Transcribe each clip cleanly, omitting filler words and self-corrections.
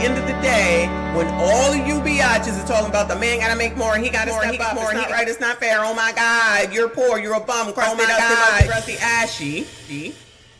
end of the day, when all of you biatches are talking about the man gotta make more, he gotta step up, it's not right, it's not fair, oh my God, you're poor, you're a bum, crusty, dusty, ashy.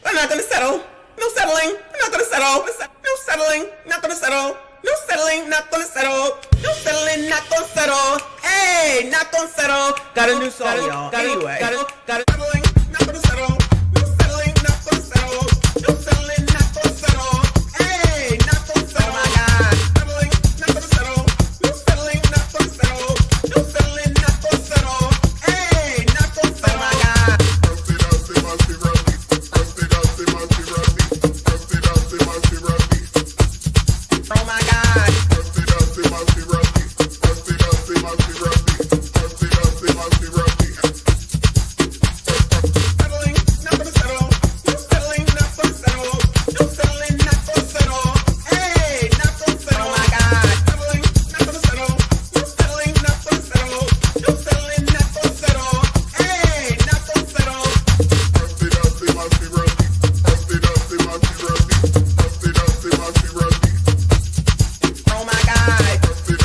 I'm not gonna settle. No settling. I'm not gonna settle. No settling. Not gonna settle. No settling. Not gonna settle. No settling. Not gonna settle. Hey, not gonna settle. Got a new song, y'all. Anyway, got it. Settling. Not gonna settle. No settling. Not gonna settle. No settling. Not gonna settle. Hey, not gonna settle. Oh my God. Settling. Not gonna settle. No settling. Not gonna settle. No settling. Not gonna settle. Hey, not gonna settle. Oh my God. Oh my God. Settling, not gonna settle. No settling, not gonna settle. No settling, not gonna settle. Hey, not gonna settle. Oh my God. Settling, not gonna settle. No settling, not gonna settle. No settling, not gonna settle. Hey, not gonna settle. Oh my God. Settling,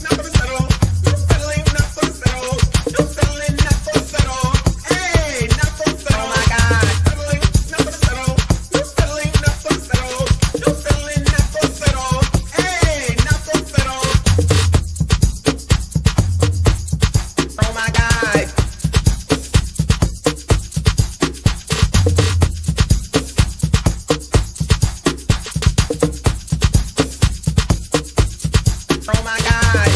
not gonna settle. No settling, not gonna settle. No settling, not gonna settle. Hey, not gonna settle. Oh my God. Settling, not gonna settle. No settling, not gonna settle. No settling, not gonna settle. Hey, not gonna settle. Oh my God. Oh my God.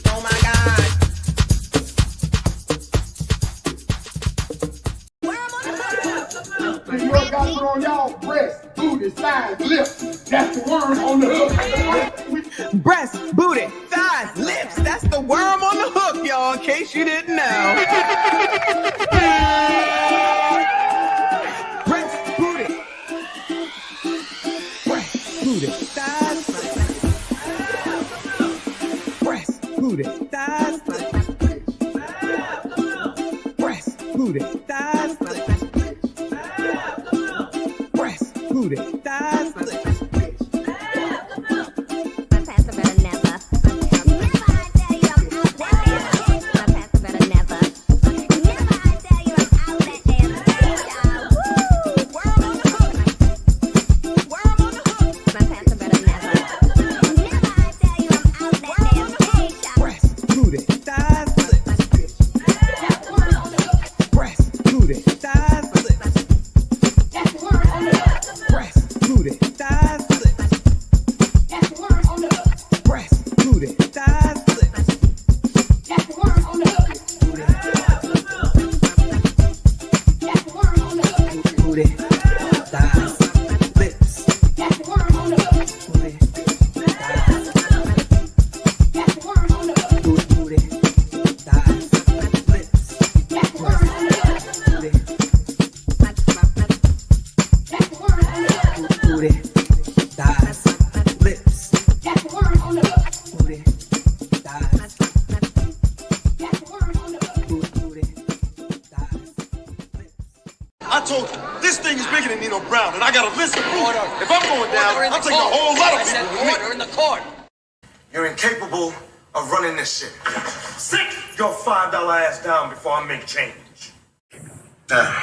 Oh my God. You got put on y'all breasts, booty, thighs, lips. That's the worm on the hook. Breast, booty, thighs, lips. That's the worm on the hook, y'all, in case you didn't know. Breast, booty. Breast, booty, thighs. Breast, booty, thighs. Breast, booty, thighs. Breast, booty, thighs. Breast, booty, thighs. Breast, booty, thighs. Breast, booty, thighs. Breast, booty, thighs. Booty, thighs, lips. Booty, thighs. Booty, thighs, lips. Booty, booty, thighs, lips. Booty, thighs. Booty, thighs, lips. I told you, this thing is bigger than Nino Brown, and I got a list of proof. If I'm going down, I'm taking a whole lot of people with me. Order in the court. You're incapable of running this shit. Sit your $5 ass down before I make change. Now,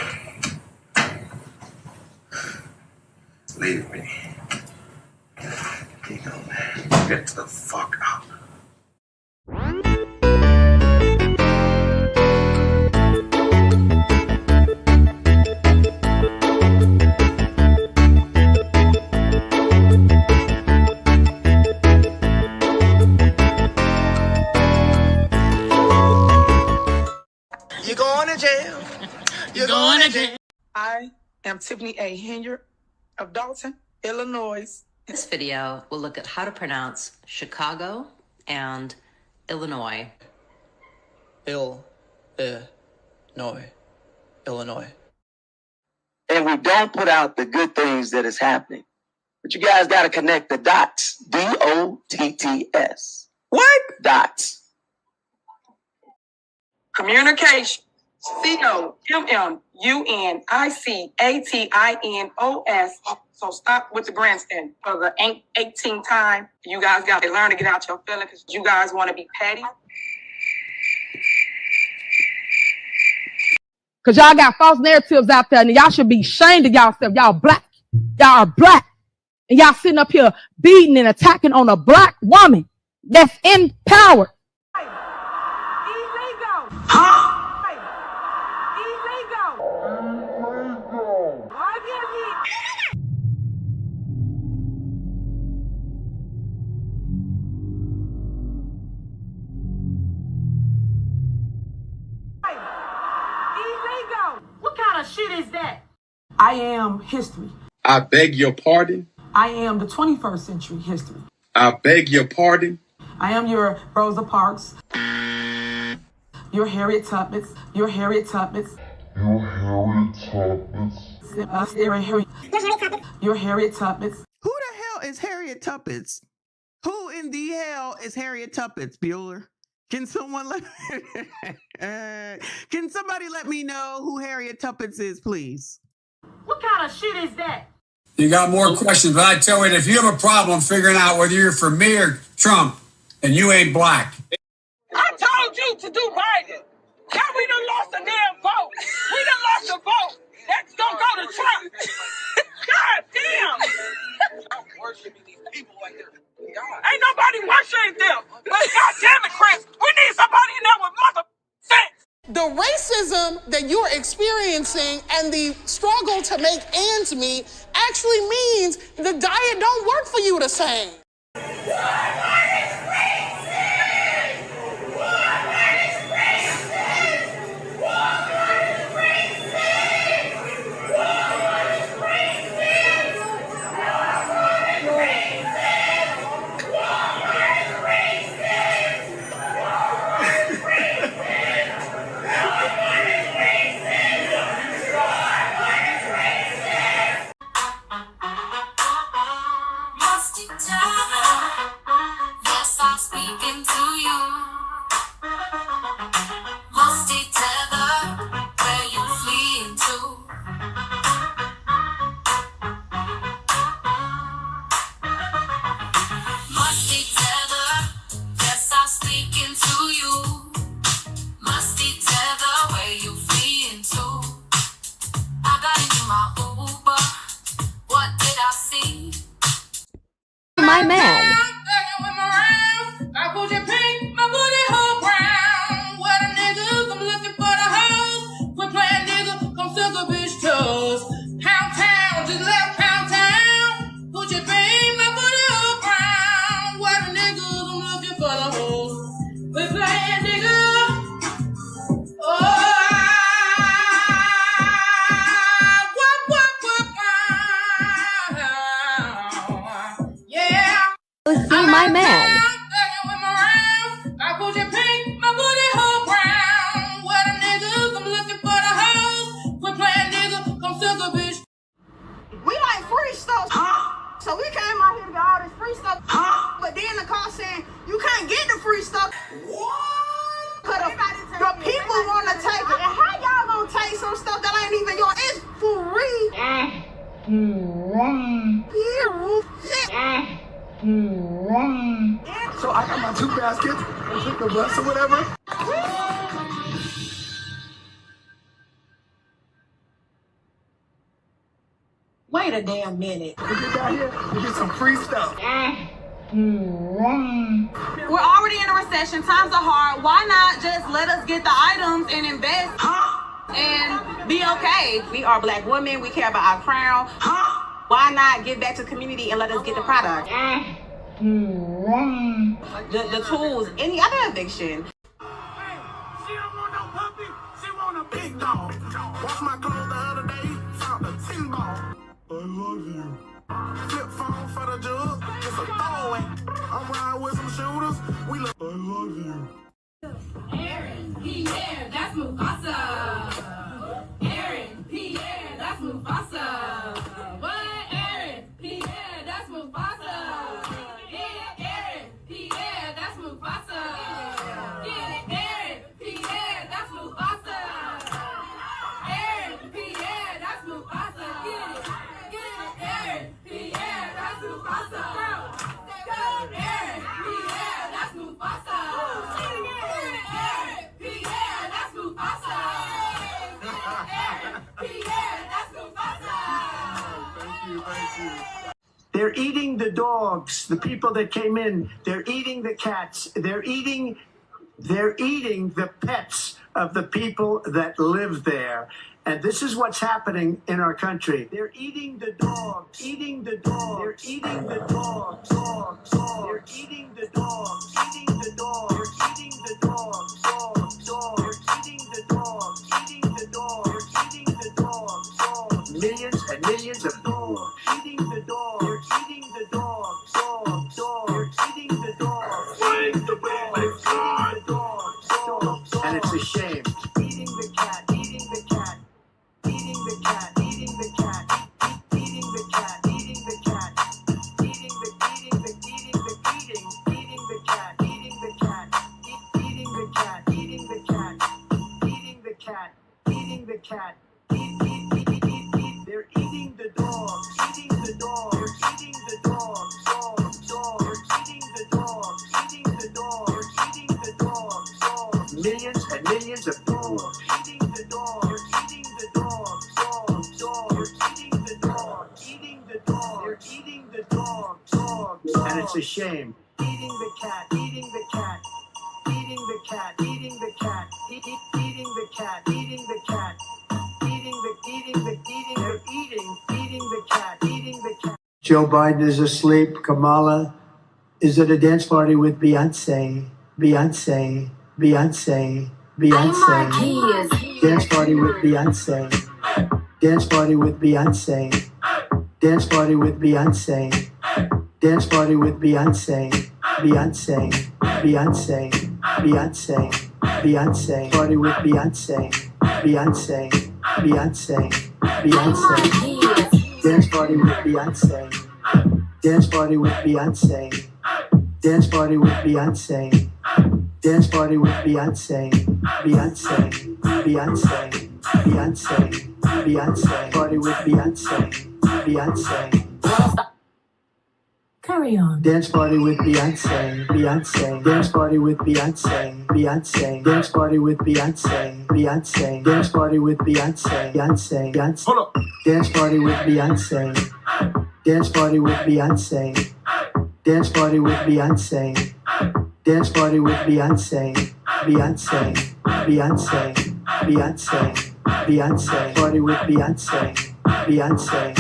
leave me. You know, man, get the fuck out. You're going to jail. You're going to jail. I am Tiffany A. Henyard of Dolton, Illinois. This video will look at how to pronounce Chicago and Illinois. Illinois. And we don't put out the good things that is happening. But you guys got to connect the dots. DOTTS. What? Dots. Communication. COMMUNICATINOS. So stop with the grandstand. For the 18th time, you guys got to learn to get out your feelings because you guys want to be petty. Because y'all got false narratives out there and y'all should be ashamed of y'allself. Y'all black. Y'all are black. And y'all sitting up here beating and attacking on a black woman that's in power. What kind of shit is that? I am history. I beg your pardon. I am the 21st century history. I beg your pardon. I am your Rosa Parks, your Harriet Tubmans, your Harriet Tubmans, your Harriet Tubmans. Who the hell is Harriet Tubmans? Who in the hell is Harriet Tubmans, Bueller? Can someone can somebody let me know who Harriet Tubmans is, please? What kind of shit is that? You got more questions, but I tell you, if you have a problem figuring out whether you're for me or Trump, and you ain't black. I told you to do Biden. Now we done lost a damn vote. We done lost a vote. That's gonna go to Trump. God damn. Ain't nobody worshiping them. But God damn it, Chris, we need somebody in there with mother sense. The racism that you're experiencing and the struggle to make ends meet actually means the diet don't work for you the same. Yes, I'm speaking to you. Musty tether, where you fleeing to? Musty tether, yes, I'm speaking to you. Musty tether, where you fleeing to? I got into my Uber. What did I see? My man. I put your pink, my booty hole brown. What a niggas, I'm looking for the hoes. Quit playing nigga, come suck a bitch toes. Pound town, just left pound town. Put your pink, my booty hole brown. What a niggas, I'm looking for the hoes. Quit playing nigga. See my man. I put your pink, my booty hole brown. What a niggas, I'm looking for the hoes. Quit playing nigga, come suck a bitch. We like free stuff. So we came out here to get all this free stuff. But then the car saying, you can't get the free stuff. What? Cause the people want to take it. And how y'all gonna take some stuff that ain't even yours? It's free. So I got my 2 baskets and took the bus or whatever. Wait a damn minute. We get down here, we get some free stuff. We're already in a recession. Times are hard. Why not just let us get the items and invest and be okay? We are black women. We care about our crown. Why not give back to the community and let us get the product? The tools, any other eviction. Hey, she don't want no puppy, she want a big dog. Wash my clothes the other day, found a tin ball. I love you. Flip phone for the jug, it's a throwaway. I'm riding with some shooters, we look. I love you. Aaron, Pierre, that's Mufasa. Aaron, Pierre, that's Mufasa. What? Aaron, Pierre, that's eating the dogs, the people that came in. They're eating the cats. They're eating the pets of the people that live there. And this is what's happening in our country. They're eating the dogs, eating the dogs. They're eating the dogs, dogs, dogs. They're eating the dogs, eating the dogs. They're eating the dogs, dogs, dogs. They're eating the dogs, eating the dogs. They're eating the dogs, dogs. Millions and millions of dogs eating the dogs. They're eating the dogs, dogs, dogs. They're eating the dogs, eating the dogs. They're eating the dogs, dogs, dogs. And it's a shame. Eating the cat, eating the cat. Eating the cat, eating the cat, eating the cat, eating the cat, eating the cat, eating the cat, eating the cat, eating the cat, eating the cat, eating the cat. They're eating the dogs, eating the dogs. They're eating the dogs, dogs, dogs. They're eating the dogs, eating the dogs. They're eating the dogs, dogs. Millions and millions of dogs eating the dogs. They're eating the dogs, dogs, dogs. They're eating the dogs, eating the dogs. They're eating the dogs, dogs. And it's a shame. Eating the cat, eating the cat, eating the cat, eating the cat, eating the cat, eating the cat, eating the cat, eating the cat. Joe Biden is asleep. Kamala is at a dance party with Beyonce. Beyonce, Beyonce, Beyonce. Dance party with Beyonce. Dance party with Beyonce. Dance party with Beyonce. Dance party with Beyonce. Beyonce, Beyonce, Beyonce, Beyonce. Party with Beyonce. Beyonce, Beyonce, Beyonce. Dance party with Beyonce. Dance party with Beyonce. Dance party with Beyonce. Dance party with Beyonce. Beyonce, Beyonce, Beyonce, Beyonce. Party with Beyonce. Beyonce. Carry on. Dance party with Beyonce. Beyonce. Dance party with Beyonce. Beyonce. Dance party with Beyonce. Beyonce. Dance party with Beyonce. Beyonce. Beyonce. Hold up. Dance party with Beyonce. Dance party with Beyonce. Dance party with Beyonce. Dance party with Beyonce. Beyonce. Beyonce. Beyonce. Beyonce. Party with Beyonce. Beyonce.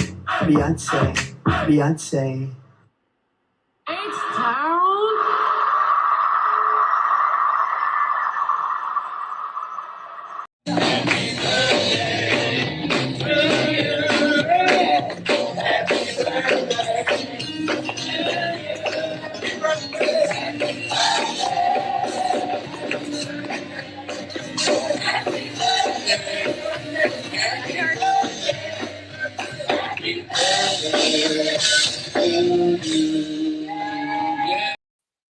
Beyonce. Beyonce. H-Town.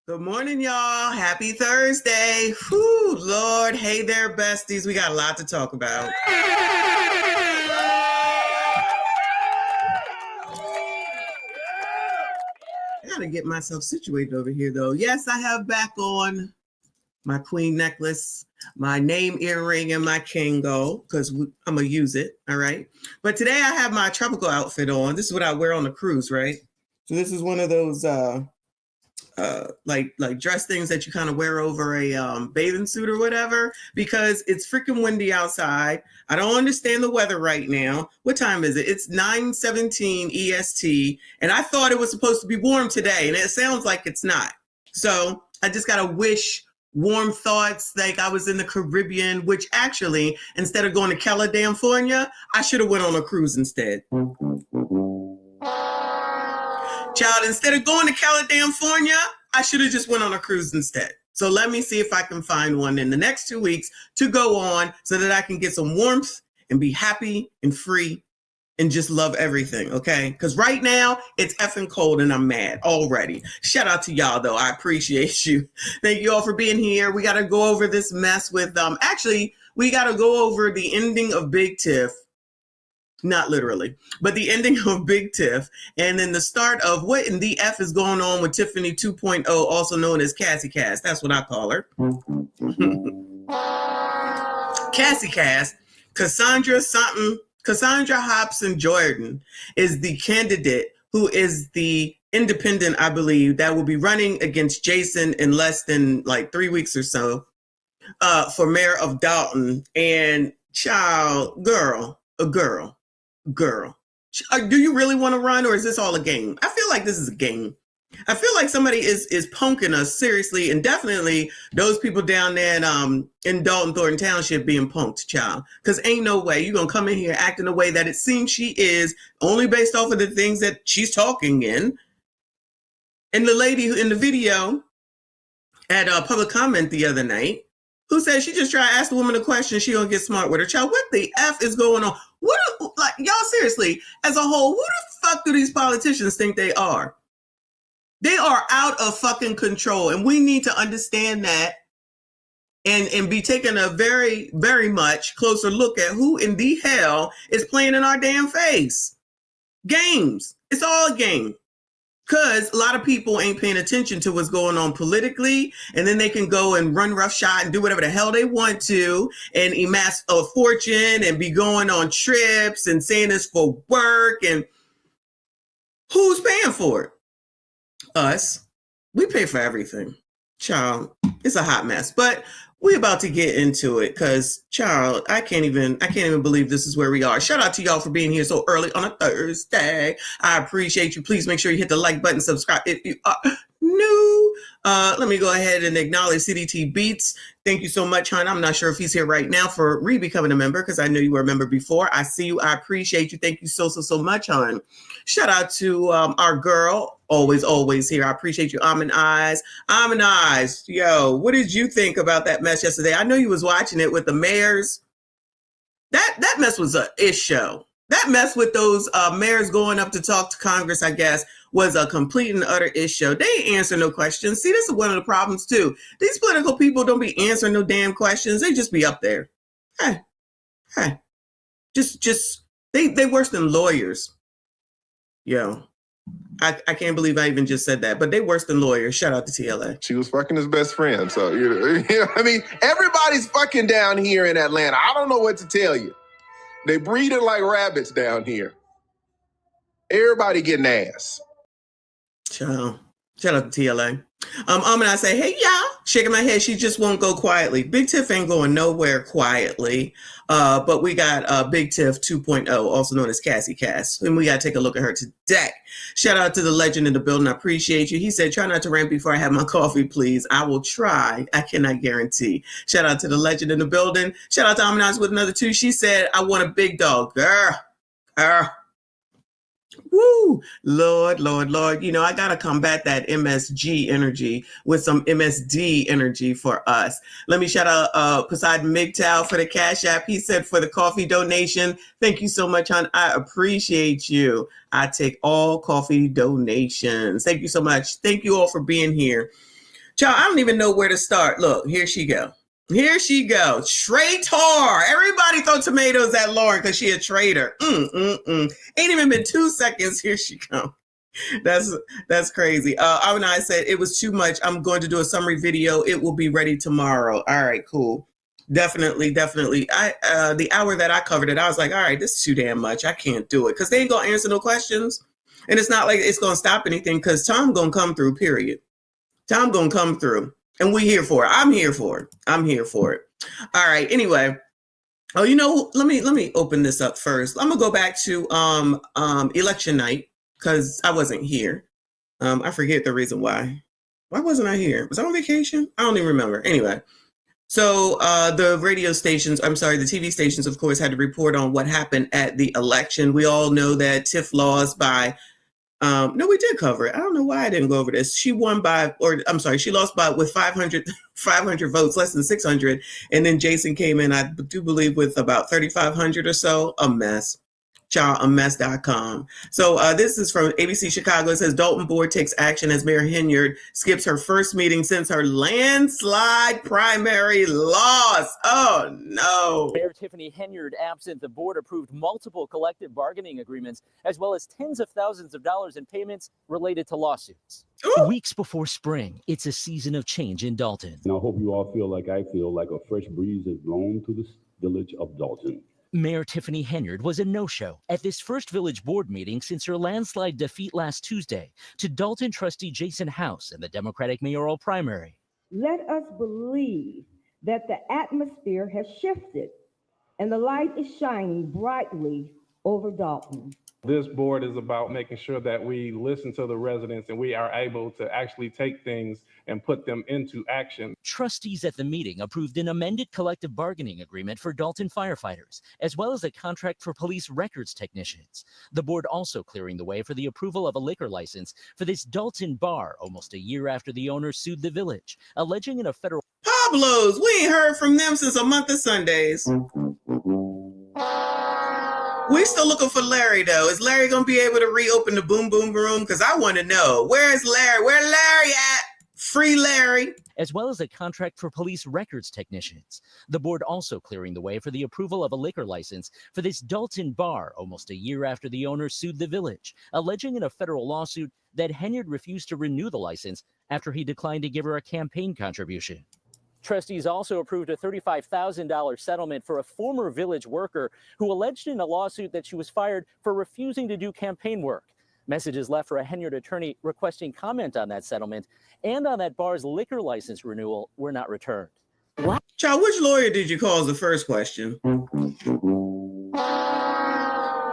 Good morning, y'all. Happy Thursday. Whew, Lord. Hey there, besties. We got a lot to talk about. I gotta get myself situated over here, though. Yes, I have back on my queen necklace, my name earring, and my Kango, because I'm gonna use it, all right? But today I have my tropical outfit on. This is what I wear on the cruise, right? So this is one of those like dress things that you kind of wear over a bathing suit or whatever, because it's freaking windy outside. I don't understand the weather right now. What time is it? It's 9:17 EST, and I thought it was supposed to be warm today, and it sounds like it's not. So I just gotta wish warm thoughts like I was in the Caribbean, which actually, instead of going to California, I should have went on a cruise instead. Child, instead of going to California, I should have just went on a cruise instead. So let me see if I can find one in the next 2 weeks to go on so that I can get some warmth and be happy and free and just love everything, okay? Because right now, it's effing cold and I'm mad already. Shout out to y'all, though. I appreciate you. Thank you all for being here. We got to go over this mess with, actually, we got to go over the ending of Big Tiff. Not literally, but the ending of Big Tiff, and then the start of what in the F is going on with Tiffany 2.0, also known as Cassie Cass. That's what I call her. Cassie Cass, Cassandra Hopson Jordan is the candidate who is the independent, I believe, that will be running against Jason in less than like 3 weeks or so for mayor of Dolton. And child, girl. Do you really want to run, or is this all a game? I feel like this is a game. I feel like somebody is punking us seriously, and definitely those people down there in Dolton, Thornton Township being punked, child. Because ain't no way you're going to come in here acting the way that it seems she is, only based off of the things that she's talking in. And the lady in the video at a public comment the other night, who said she just tried to ask the woman a question, she gonna get smart with her child. What the F is going on? Like, y'all seriously, as a whole, who the fuck do these politicians think they are? They are out of fucking control, and we need to understand that and be taking a very, very much closer look at who in the hell is playing in our damn face. Games. It's all a game. Because a lot of people ain't paying attention to what's going on politically, and then they can go and run roughshod and do whatever the hell they want to and amass a fortune and be going on trips and saying it's for work. And who's paying for it? Us. We pay for everything. Child, it's a hot mess. But we about to get into it because, child, I can't even believe this is where we are. Shout out to y'all for being here so early on a Thursday. I appreciate you. Please make sure you hit the like button, subscribe if you are new. Let me go ahead and acknowledge CDT Beats. Thank you so much, hon. I'm not sure if he's here right now for re-becoming a member because I know you were a member before. I see you. I appreciate you. Thank you so much, hon. Shout out to our girl, always here. I appreciate you, Almond Eyes. Almond Eyes, yo, what did you think about that mess yesterday? I know you was watching it with the mayors. That mess was a ish show. That mess with those mayors going up to talk to Congress, I guess, was a complete and utter ish show. They ain't answer no questions. See, this is one of the problems too. These political people don't be answering no damn questions. They just be up there. Hey, just they worse than lawyers. Yo, I can't believe I even just said that, but they worse than lawyers. Shout out to TLA. She was fucking his best friend. So, you know, I mean, everybody's fucking down here in Atlanta. I don't know what to tell you. They breeding like rabbits down here. Everybody getting ass. Ciao. Shout out to TLA. And I say, hey, y'all. Shaking my head. She just won't go quietly. Big Tiff ain't going nowhere quietly. But we got Big Tiff 2.0, also known as Cassie Cass. And we got to take a look at her today. Shout out to the legend in the building. I appreciate you. He said, try not to rant before I have my coffee, please. I will try. I cannot guarantee. Shout out to the legend in the building. Shout out to Amanize with another 2. She said, I want a big dog. Girl. Woo, Lord. You know, I got to combat that MSG energy with some MSD energy for us. Let me shout out Poseidon MGTOW for the Cash App. He said for the coffee donation. Thank you so much, hon. I appreciate you. I take all coffee donations. Thank you so much. Thank you all for being here. Child, I don't even know where to start. Look, here she go. Traitor. Everybody throw tomatoes at Lauren because she a traitor. Ain't even been 2 seconds. Here she come. That's crazy. I said it was too much. I'm going to do a summary video. It will be ready tomorrow. All right, cool. Definitely. The hour that I covered it, I was like, all right, this is too damn much. I can't do it because they ain't gonna answer no questions. And it's not like it's gonna stop anything because Tom gonna come through, period. Tom gonna come through. And we here for it. I'm here for it. All right. Anyway. Oh, you know, let me open this up first. I'm gonna go back to election night because I wasn't here. I forget the reason why. Why wasn't I here? Was I on vacation? I don't even remember. Anyway. So the radio stations, the TV stations, of course, had to report on what happened at the election. We all know that Tiff lost by no, we did cover it. I don't know why I didn't go over this. She lost with 500 votes, less than 600. And then Jason came in, I do believe, with about 3,500 or so. A mess. A mess.com. So this is from ABC Chicago. It says Dolton board takes action as Mayor Henyard skips her first meeting since her landslide primary loss. Oh, no. Mayor Tiffany Henyard absent. The board approved multiple collective bargaining agreements, as well as tens of thousands of dollars in payments related to lawsuits. Ooh. Weeks before spring, it's a season of change in Dolton. And I hope you all feel like I feel, like a fresh breeze has blown through the village of Dolton. Mayor Tiffany Henyard was a no-show at this first village board meeting since her landslide defeat last Tuesday to Dolton trustee Jason House in the Democratic mayoral primary. Let us believe that the atmosphere has shifted and the light is shining brightly over Dolton. This board is about making sure that we listen to the residents and we are able to actually take things and put them into action. Trustees at the meeting approved an amended collective bargaining agreement for Dolton firefighters, as well as a contract for police records technicians. The board also clearing the way for the approval of a liquor license for this Dolton bar almost a year after the owner sued the village, alleging in a federal... Pablos, we ain't heard from them since a month of Sundays. We still looking for Larry, though. Is Larry going to be able to reopen the Boom Boom Room? Because I want to know. Where is Larry? Where Larry at? Free Larry. As well as a contract for police records technicians. The board also clearing the way for the approval of a liquor license for this Dolton bar almost a year after the owner sued the village, alleging in a federal lawsuit that Henyard refused to renew the license after he declined to give her a campaign contribution. Trustees also approved a $35,000 settlement for a former village worker who alleged in a lawsuit that she was fired for refusing to do campaign work. Messages left for a Henyard attorney requesting comment on that settlement and on that bar's liquor license renewal were not returned. What? Child, which lawyer did you call as the first question?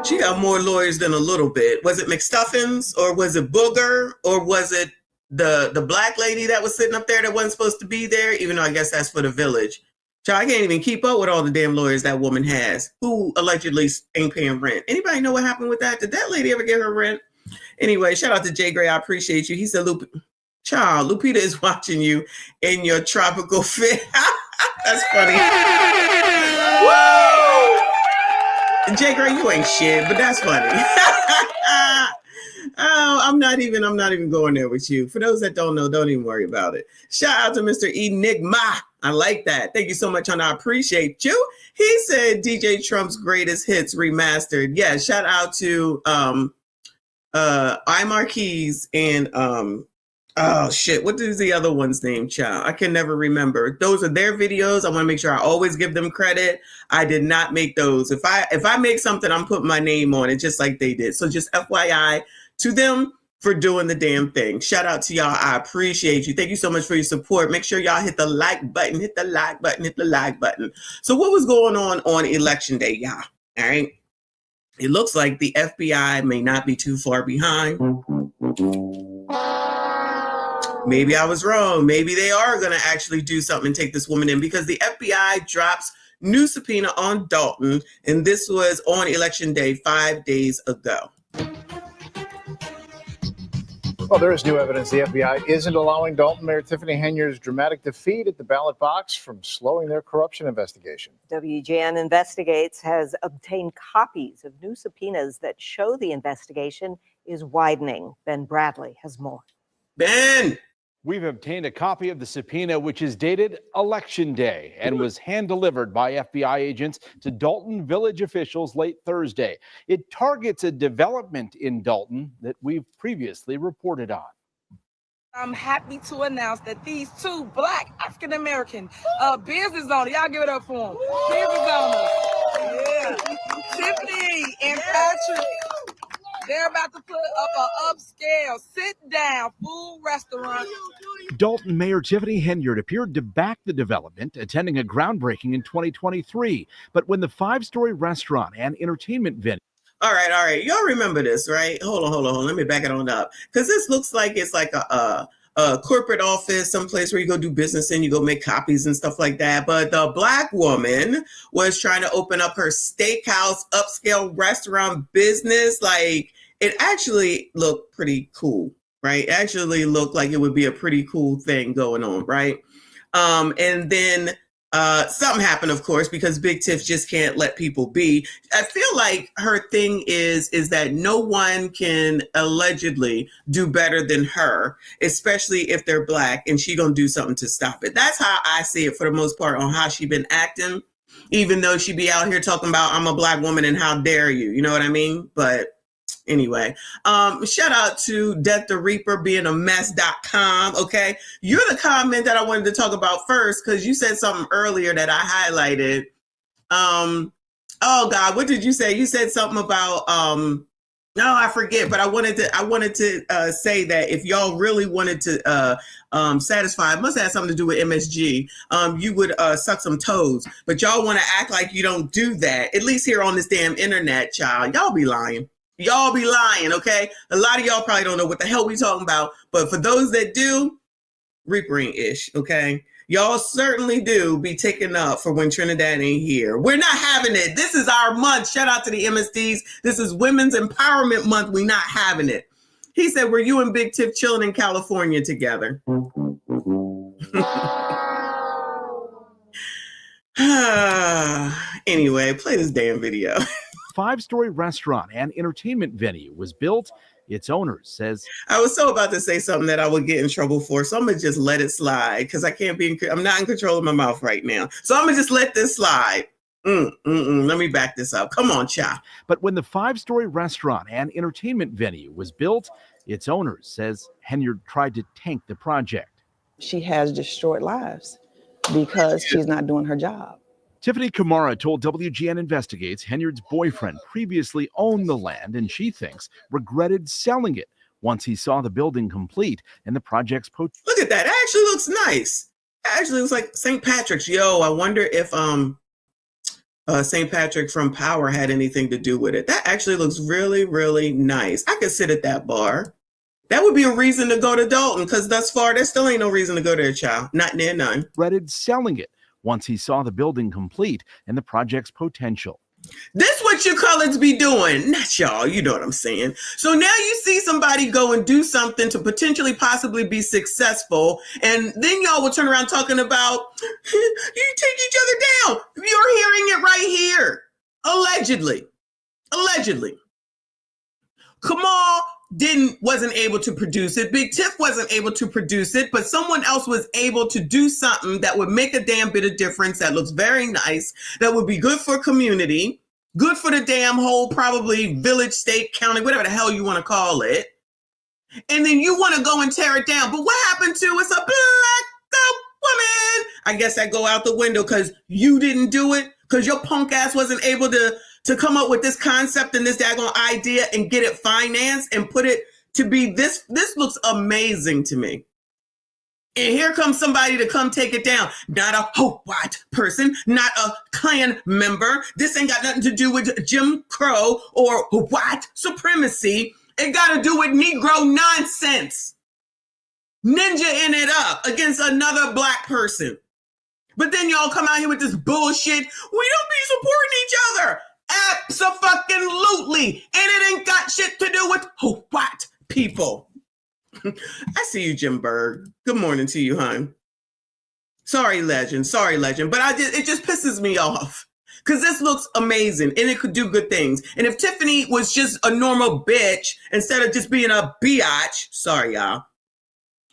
She got more lawyers than a little bit. Was it McStuffins or was it Booger or was it the black lady that was sitting up there that wasn't supposed to be there, even though I guess that's for the village? Child, I can't even keep up with all the damn lawyers that woman has who allegedly ain't paying rent. Anybody know what happened with that? Did that lady ever get her rent? Anyway, shout out to Jay Gray. I appreciate you. He said, Child, Lupita is watching you in your tropical fit. That's funny. Woo! Jay Gray, you ain't shit, but that's funny. Oh, I'm not even going there with you. For those that don't know, don't even worry about it. Shout out to Mr. Enigma. I like that. Thank you so much, and I appreciate you. He said DJ Trump's greatest hits remastered. Yeah, shout out to iMarquise and oh shit, what is the other one's name, child? I can never remember. Those are their videos. I want to make sure I always give them credit. I did not make those. If I make something, I'm putting my name on it just like they did. So just FYI to them for doing the damn thing. Shout out to y'all. I appreciate you. Thank you so much for your support. Make sure y'all hit the like button, hit the like button, hit the like button. So what was going on election day, y'all? All right. It looks like the FBI may not be too far behind. Maybe I was wrong. Maybe they are going to actually do something and take this woman in, because the FBI drops new subpoena on Dolton, and this was on election day 5 days ago. Well, there is new evidence the FBI isn't allowing Dolton Mayor Tiffany Henyard's dramatic defeat at the ballot box from slowing their corruption investigation. WGN Investigates has obtained copies of new subpoenas that show the investigation is widening. Ben Bradley has more. Ben! We've obtained a copy of the subpoena, which is dated Election Day and was hand-delivered by FBI agents to Dolton village officials late Thursday. It targets a development in Dolton that we've previously reported on. I'm happy to announce that these two Black African-American business owners, y'all give it up for them, business owners, yeah, Tiffany and Patrick, they're about to put up an upscale, sit-down food restaurant. Dolton Mayor Tiffany Henyard appeared to back the development, attending a groundbreaking in 2023. But when the 5-story restaurant and entertainment venue... All right. Y'all remember this, right? Hold on. Let me back it on up. Because this looks like it's like a corporate office, someplace where you go do business and you go make copies and stuff like that. But the Black woman was trying to open up her steakhouse, upscale restaurant business. Like, it actually looked pretty cool, right? It actually looked like it would be a pretty cool thing going on, right? And then something happened, of course, because Big Tiff just can't let people be. I feel like her thing is that no one can allegedly do better than her, especially if they're Black, and she gonna do something to stop it. That's how I see it for the most part on how she been acting, even though she be out here talking about I'm a Black woman and how dare you, you know what I mean? But anyway, shout out to Death the Reaper being a mess.com. Okay, you're the comment that I wanted to talk about first because you said something earlier that I highlighted. Oh God, what did you say? You said something about no, I forget, but I wanted to say that if y'all really wanted to satisfy, it must have something to do with MSG. You would suck some toes, but y'all want to act like you don't do that. At least here on this damn internet, child. Y'all be lying. Y'all be lying, okay? A lot of y'all probably don't know what the hell we talking about, but for those that do, reaping-ish, okay? Y'all certainly do be taken up for when Trinidad ain't here. We're not having it. This is our month. Shout out to the MSDs. This is Women's Empowerment Month. We not having it. He said, were you and Big Tiff chilling in California together? Anyway, play this damn video. 5-story restaurant and entertainment venue was built. Its owner says, I was so about to say something that I would get in trouble for, so I'm gonna just let it slide because I'm not in control of my mouth right now. So I'm gonna just let this slide. Let me back this up. Come on, child. But when the 5-story restaurant and entertainment venue was built, its owner says Henyard tried to tank the project. She has destroyed lives because she's not doing her job. Tiffany Kamara told WGN Investigates Henyard's boyfriend previously owned the land and she thinks regretted selling it once he saw the building complete and the project's Look at that. It actually looks nice. It actually looks like St. Patrick's. Yo, I wonder if St. Patrick from Power had anything to do with it. That actually looks really, really nice. I could sit at that bar. That would be a reason to go to Dolton because thus far there still ain't no reason to go there, child. Not near none. Regretted selling it once he saw the building complete and the project's potential. This what you coloreds be doing. Not y'all, you know what I'm saying. So now you see somebody go and do something to potentially possibly be successful, and then y'all will turn around talking about, you take each other down. You're hearing it right here. Allegedly. Kamal wasn't able to produce it. Big Tiff wasn't able to produce it, but someone else was able to do something that would make a damn bit of difference, that looks very nice, that would be good for community, good for the damn whole probably village, state, county, whatever the hell you want to call it. And then you want to go and tear it down. But what happened to it's a black woman? I guess that go out the window because you didn't do it, because your punk ass wasn't able to come up with this concept and this daggone idea and get it financed and put it to be this. This looks amazing to me. And here comes somebody to come take it down. Not a white person, not a Klan member. This ain't got nothing to do with Jim Crow or white supremacy. It got to do with Negro nonsense. Ninja-ing it up against another black person. But then y'all come out here with this bullshit. We don't be supporting each other. Abso-fucking-lutely. And it ain't got shit to do with white people. I see you, Jim Berg. Good morning to you, hon. Sorry, legend. But it just pisses me off. Because this looks amazing and it could do good things. And if Tiffany was just a normal bitch instead of just being a biatch, sorry, y'all,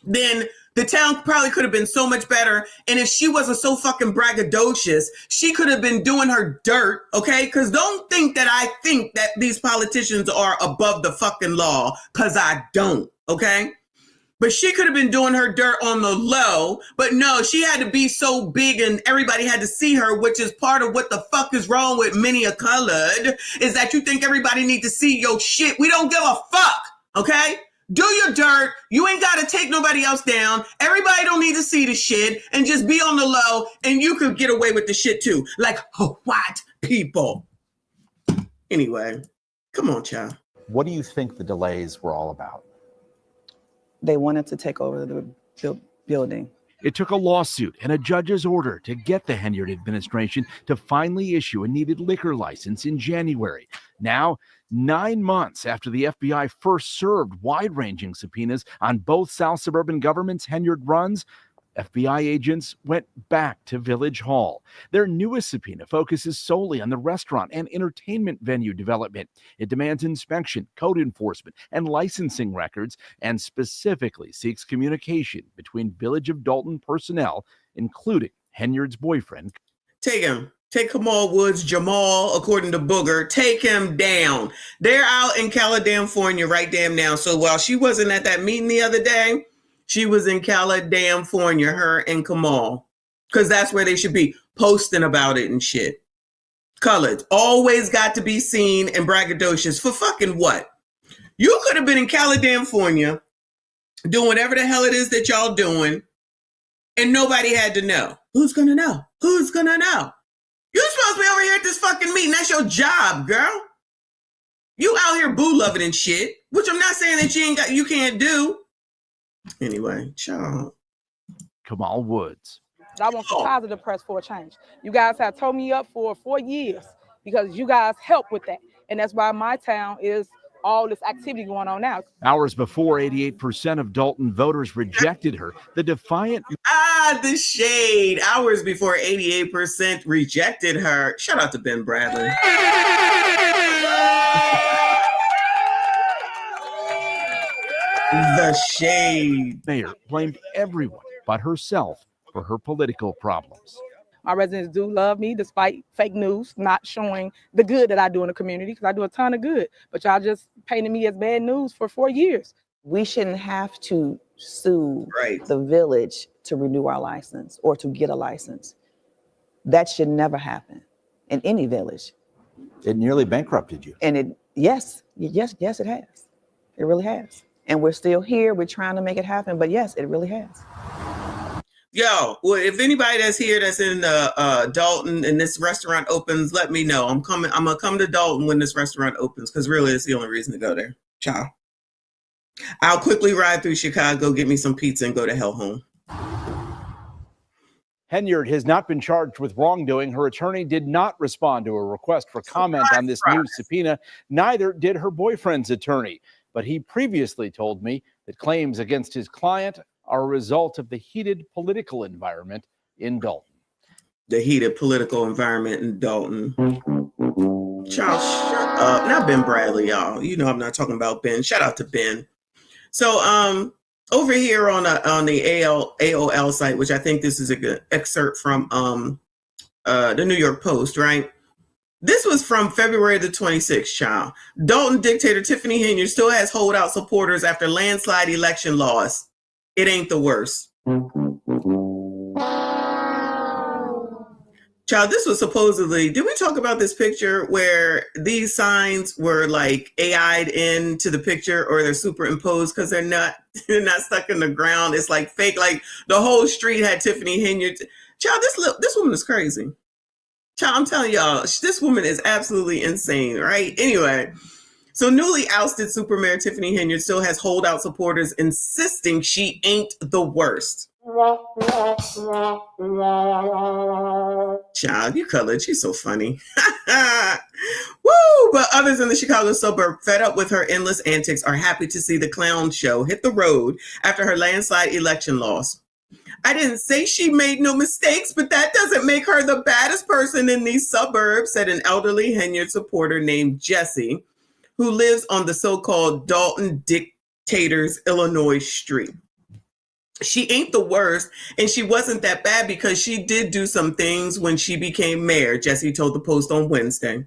then the town probably could have been so much better. And if she wasn't so fucking braggadocious, she could have been doing her dirt, okay? Because don't think that I think that these politicians are above the fucking law, because I don't, okay? But she could have been doing her dirt on the low, but no, she had to be so big and everybody had to see her, which is part of what the fuck is wrong with many a colored, is that you think everybody need to see your shit. We don't give a fuck, okay? Do your dirt. You ain't got to take nobody else down. Everybody don't need to see the shit and just be on the low and you could get away with the shit too. Like white people. Anyway, come on, child. What do you think the delays were all about? They wanted to take over the building. It took a lawsuit and a judge's order to get the Henyard administration to finally issue a needed liquor license in January. Now, 9 months after the FBI first served wide-ranging subpoenas on both South Suburban government's Henyard runs, FBI agents went back to Village Hall. Their newest subpoena focuses solely on the restaurant and entertainment venue development. It demands inspection, code enforcement, and licensing records, and specifically seeks communication between Village of Dolton personnel, including Henyard's boyfriend. Take him. Take Kamal Woods, Jamal, according to Booger. Take him down. They're out in California right damn now. So while she wasn't at that meeting the other day, she was in California, her and Kamal, because that's where they should be posting about it and shit. Colored. Always got to be seen and braggadocious for fucking what? You could have been in California doing whatever the hell it is that y'all doing, and nobody had to know. Who's gonna know? Who's gonna know? You supposed to be over here at this fucking meeting. That's your job, girl. You out here boo loving and shit, which I'm not saying that you can't do. Anyway, child. Kamal Woods. I want some positive press for a change. You guys have told me up for 4 years because you guys help with that. And that's why my town is all this activity going on now. Hours before 88% of Dolton voters rejected her, the defiant... The shade. Hours before 88% rejected her. Shout out to Ben Bradley. The shade. Mayor blamed everyone but herself for her political problems. My residents do love me despite fake news not showing the good that I do in the community, because I do a ton of good. But y'all just painted me as bad news for 4 years. We shouldn't have to sue the village to renew our license or to get a license. That should never happen in any village. It nearly bankrupted you. And yes, it has. It really has. And we're still here. We're trying to make it happen. But yes, it really has. Yo, well, if anybody that's here that's in Dolton and this restaurant opens, let me know. I'm gonna come to Dolton when this restaurant opens, because really it's the only reason to go there. Ciao. I'll quickly ride through Chicago, get me some pizza, and go to hell home. Henyard has not been charged with wrongdoing. Her attorney did not respond to a request for comment on this new subpoena. Neither did her boyfriend's attorney. But he previously told me that claims against his client are a result of the heated political environment in Dolton. The heated political environment in Dolton. Child, shut up. Not Ben Bradley, y'all. You know I'm not talking about Ben. Shout out to Ben. So over here on the AOL site, which I think this is a good excerpt from the New York Post, right? This was from February the 26th, child. Dolton dictator Tiffany Henyard still has holdout supporters after landslide election loss. It ain't the worst. Child, this was supposedly, did we talk about this picture where these signs were like AI'd into the picture, or they're superimposed because they're not stuck in the ground? It's like fake, like the whole street had Tiffany Henyard. Child, this woman is crazy. Child, I'm telling y'all, this woman is absolutely insane, right? Anyway, so newly ousted Super Mayor Tiffany Henyard still has holdout supporters insisting she ain't the worst. Child, you colored. She's so funny. Woo! But others in the Chicago suburb, fed up with her endless antics, are happy to see the clown show hit the road after her landslide election loss. I didn't say she made no mistakes, but that doesn't make her the baddest person in these suburbs, said an elderly Henyard supporter named Jesse, who lives on the so-called Dolton Dictators, Illinois street. She ain't the worst, and she wasn't that bad because she did do some things when she became mayor, Jesse told the Post on Wednesday.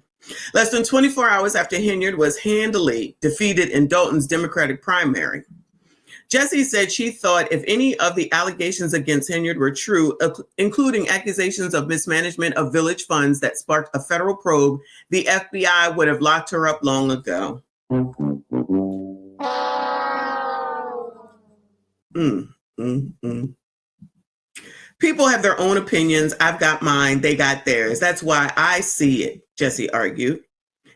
Less than 24 hours after Henyard was handily defeated in Dolton's Democratic primary. Jesse said she thought if any of the allegations against Henyard were true, including accusations of mismanagement of village funds that sparked a federal probe, the FBI would have locked her up long ago. People have their own opinions. I've got mine. They got theirs. That's why I see it, Jesse argued.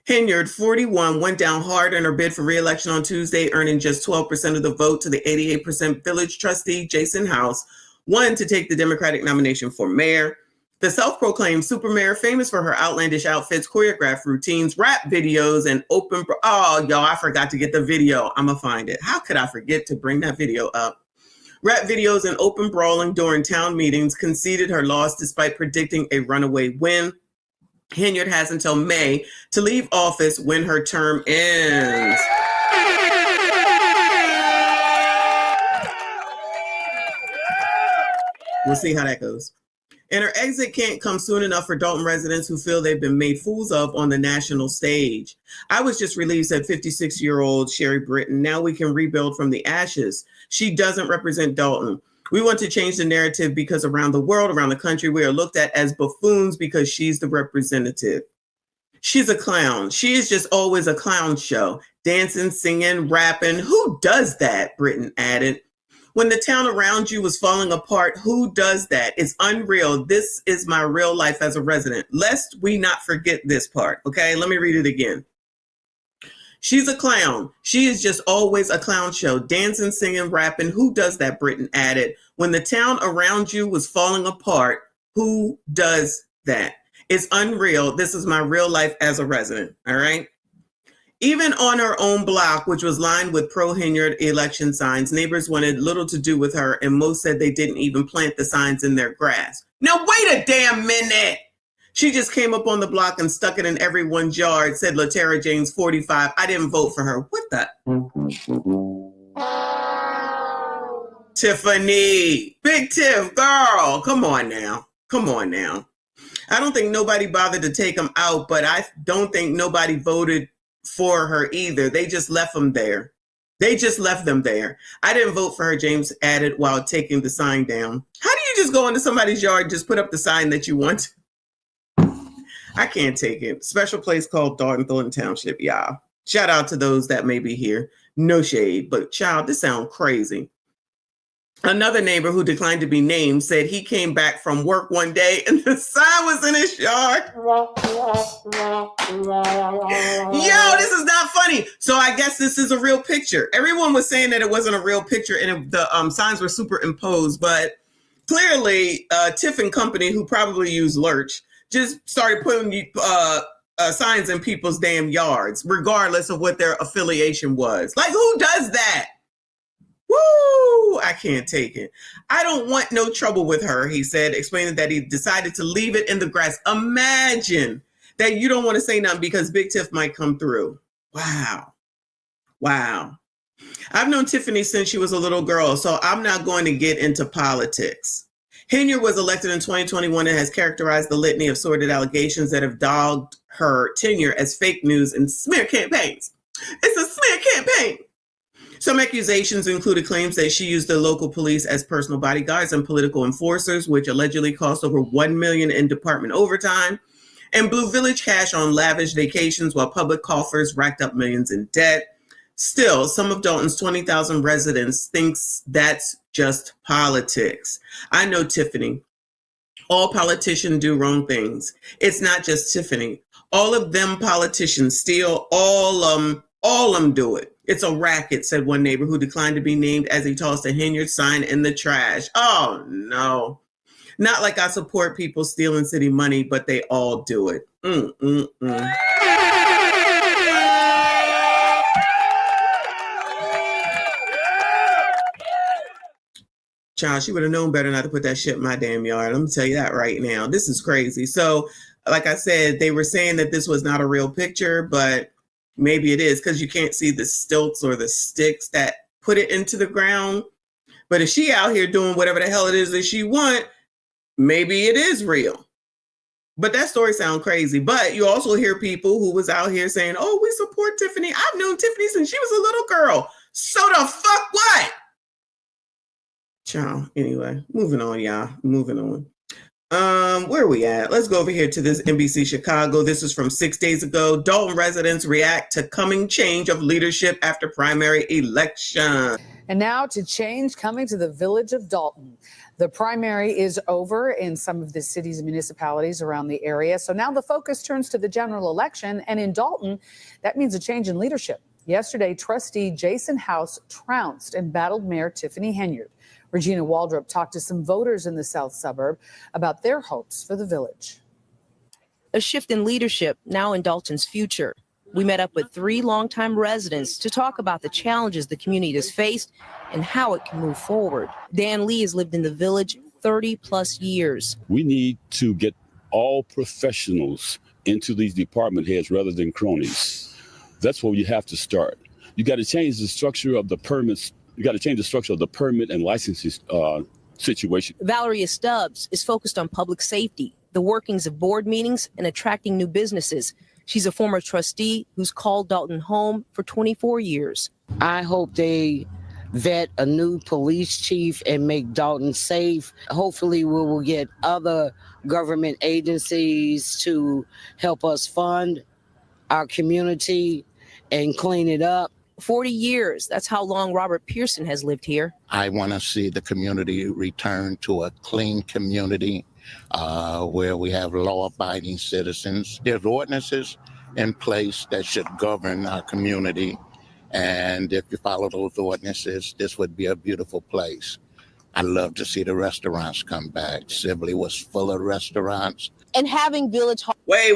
Henyard, 41, went down hard in her bid for re-election on Tuesday, earning just 12% of the vote to the 88% village trustee, Jason House, won to take the Democratic nomination for mayor. The self-proclaimed super mayor, famous for her outlandish outfits, choreographed routines, rap videos, and open... Oh, y'all, I forgot to get the video. I'm going to find it. How could I forget to bring that video up? Rap videos and open brawling during town meetings conceded her loss despite predicting a runaway win. Henyard has until May to leave office when her term ends. We'll see how that goes. And her exit can't come soon enough for Dolton residents who feel they've been made fools of on the national stage. I was just relieved, said 56-year-old Sherry Britton. Now we can rebuild from the ashes. She doesn't represent Dolton. We want to change the narrative because around the world, around the country, we are looked at as buffoons because she's the representative. She's a clown. She is just always a clown show. Dancing, singing, rapping. Who does that? Britton added. When the town around you was falling apart, who does that? It's unreal. This is my real life as a resident. Lest we not forget this part, okay? Let me read it again. She's a clown. She is just always a clown show. Dancing, singing, rapping. Who does that? Britton added. When the town around you was falling apart, who does that? It's unreal. This is my real life as a resident, all right? Even on her own block, which was lined with pro-Henyard election signs, neighbors wanted little to do with her, and most said they didn't even plant the signs in their grass. Now, wait a damn minute. She just came up on the block and stuck it in everyone's yard, said LaTara James, 45. I didn't vote for her. What the? Tiffany. Big Tiff, girl. Come on now. Come on now. I don't think nobody bothered to take them out, but I don't think nobody voted for her either. They just left them there. They just left them there. I didn't vote for her, James added while taking the sign down. How do you just go into somebody's yard and just put up the sign that you want? I can't take it. Special place called Dolton Township, y'all. Shout out to those that may be here. No shade, but child, this sounds crazy. Another neighbor who declined to be named said he came back from work one day and the sign was in his yard. Yo, this is not funny. So I guess this is a real picture. Everyone was saying that it wasn't a real picture and the signs were superimposed, but clearly Tiff and Company, who probably use Lurch, just started putting signs in people's damn yards, regardless of what their affiliation was. Like, who does that? Woo! I can't take it. I don't want no trouble with her, he said, explaining that he decided to leave it in the grass. Imagine that you don't want to say nothing because Big Tiff might come through. Wow. Wow. I've known Tiffany since she was a little girl, so I'm not going to get into politics. Henyard was elected in 2021 and has characterized the litany of sordid allegations that have dogged her tenure as fake news and smear campaigns. It's a smear campaign. Some accusations included claims that she used the local police as personal bodyguards and political enforcers, which allegedly cost over $1 million in department overtime, and blew village cash on lavish vacations while public coffers racked up millions in debt. Still, some of Dolton's 20,000 residents thinks that's just politics. I know Tiffany. All politicians do wrong things. It's not just Tiffany. All of them politicians steal, all them do it. It's a racket, said one neighbor who declined to be named as he tossed a Henyard sign in the trash. Oh, no. Not like I support people stealing city money, but they all do it. Child, she would have known better not to put that shit in my damn yard. Let me tell you that right now. This is crazy. So, like I said, they were saying that this was not a real picture, but maybe it is because you can't see the stilts or the sticks that put it into the ground. But if she out here doing whatever the hell it is that she want, maybe it is real. But that story sounds crazy. But you also hear people who was out here saying, oh, we support Tiffany. I've known Tiffany since she was a little girl. So the fuck what? Ciao. Anyway, moving on, y'all. Moving on. Where are we at? Let's go over here to this NBC Chicago. This is from 6 days ago. Dolton residents react to coming change of leadership after primary election. And now to change coming to the village of Dolton. The primary is over in some of the cities and municipalities around the area. So now the focus turns to the general election. And in Dolton, that means a change in leadership. Yesterday, trustee Jason House trounced and battled Mayor Tiffany Henyard. Regina Waldrop talked to some voters in the south suburb about their hopes for the village. A shift in leadership now in Dolton's future. We met up with 3 longtime residents to talk about the challenges the community has faced and how it can move forward. Dan Lee has lived in the village 30 plus years. We need to get all professionals into these department heads rather than cronies. That's where you have to start. You got to change the structure of the permits. You got to change the structure of the permit and licensing situation. Valeria Stubbs is focused on public safety, the workings of board meetings, and attracting new businesses. She's a former trustee who's called Dolton home for 24 years. I hope they vet a new police chief and make Dolton safe. Hopefully we will get other government agencies to help us fund our community and clean it up. 40 years. That's how long Robert Pearson has lived here. I want to see the community return to a clean community where we have law-abiding citizens. There's ordinances in place that should govern our community. And if you follow those ordinances, this would be a beautiful place. I'd love to see the restaurants come back. Sibley was full of restaurants. And having Village Hall. Wait.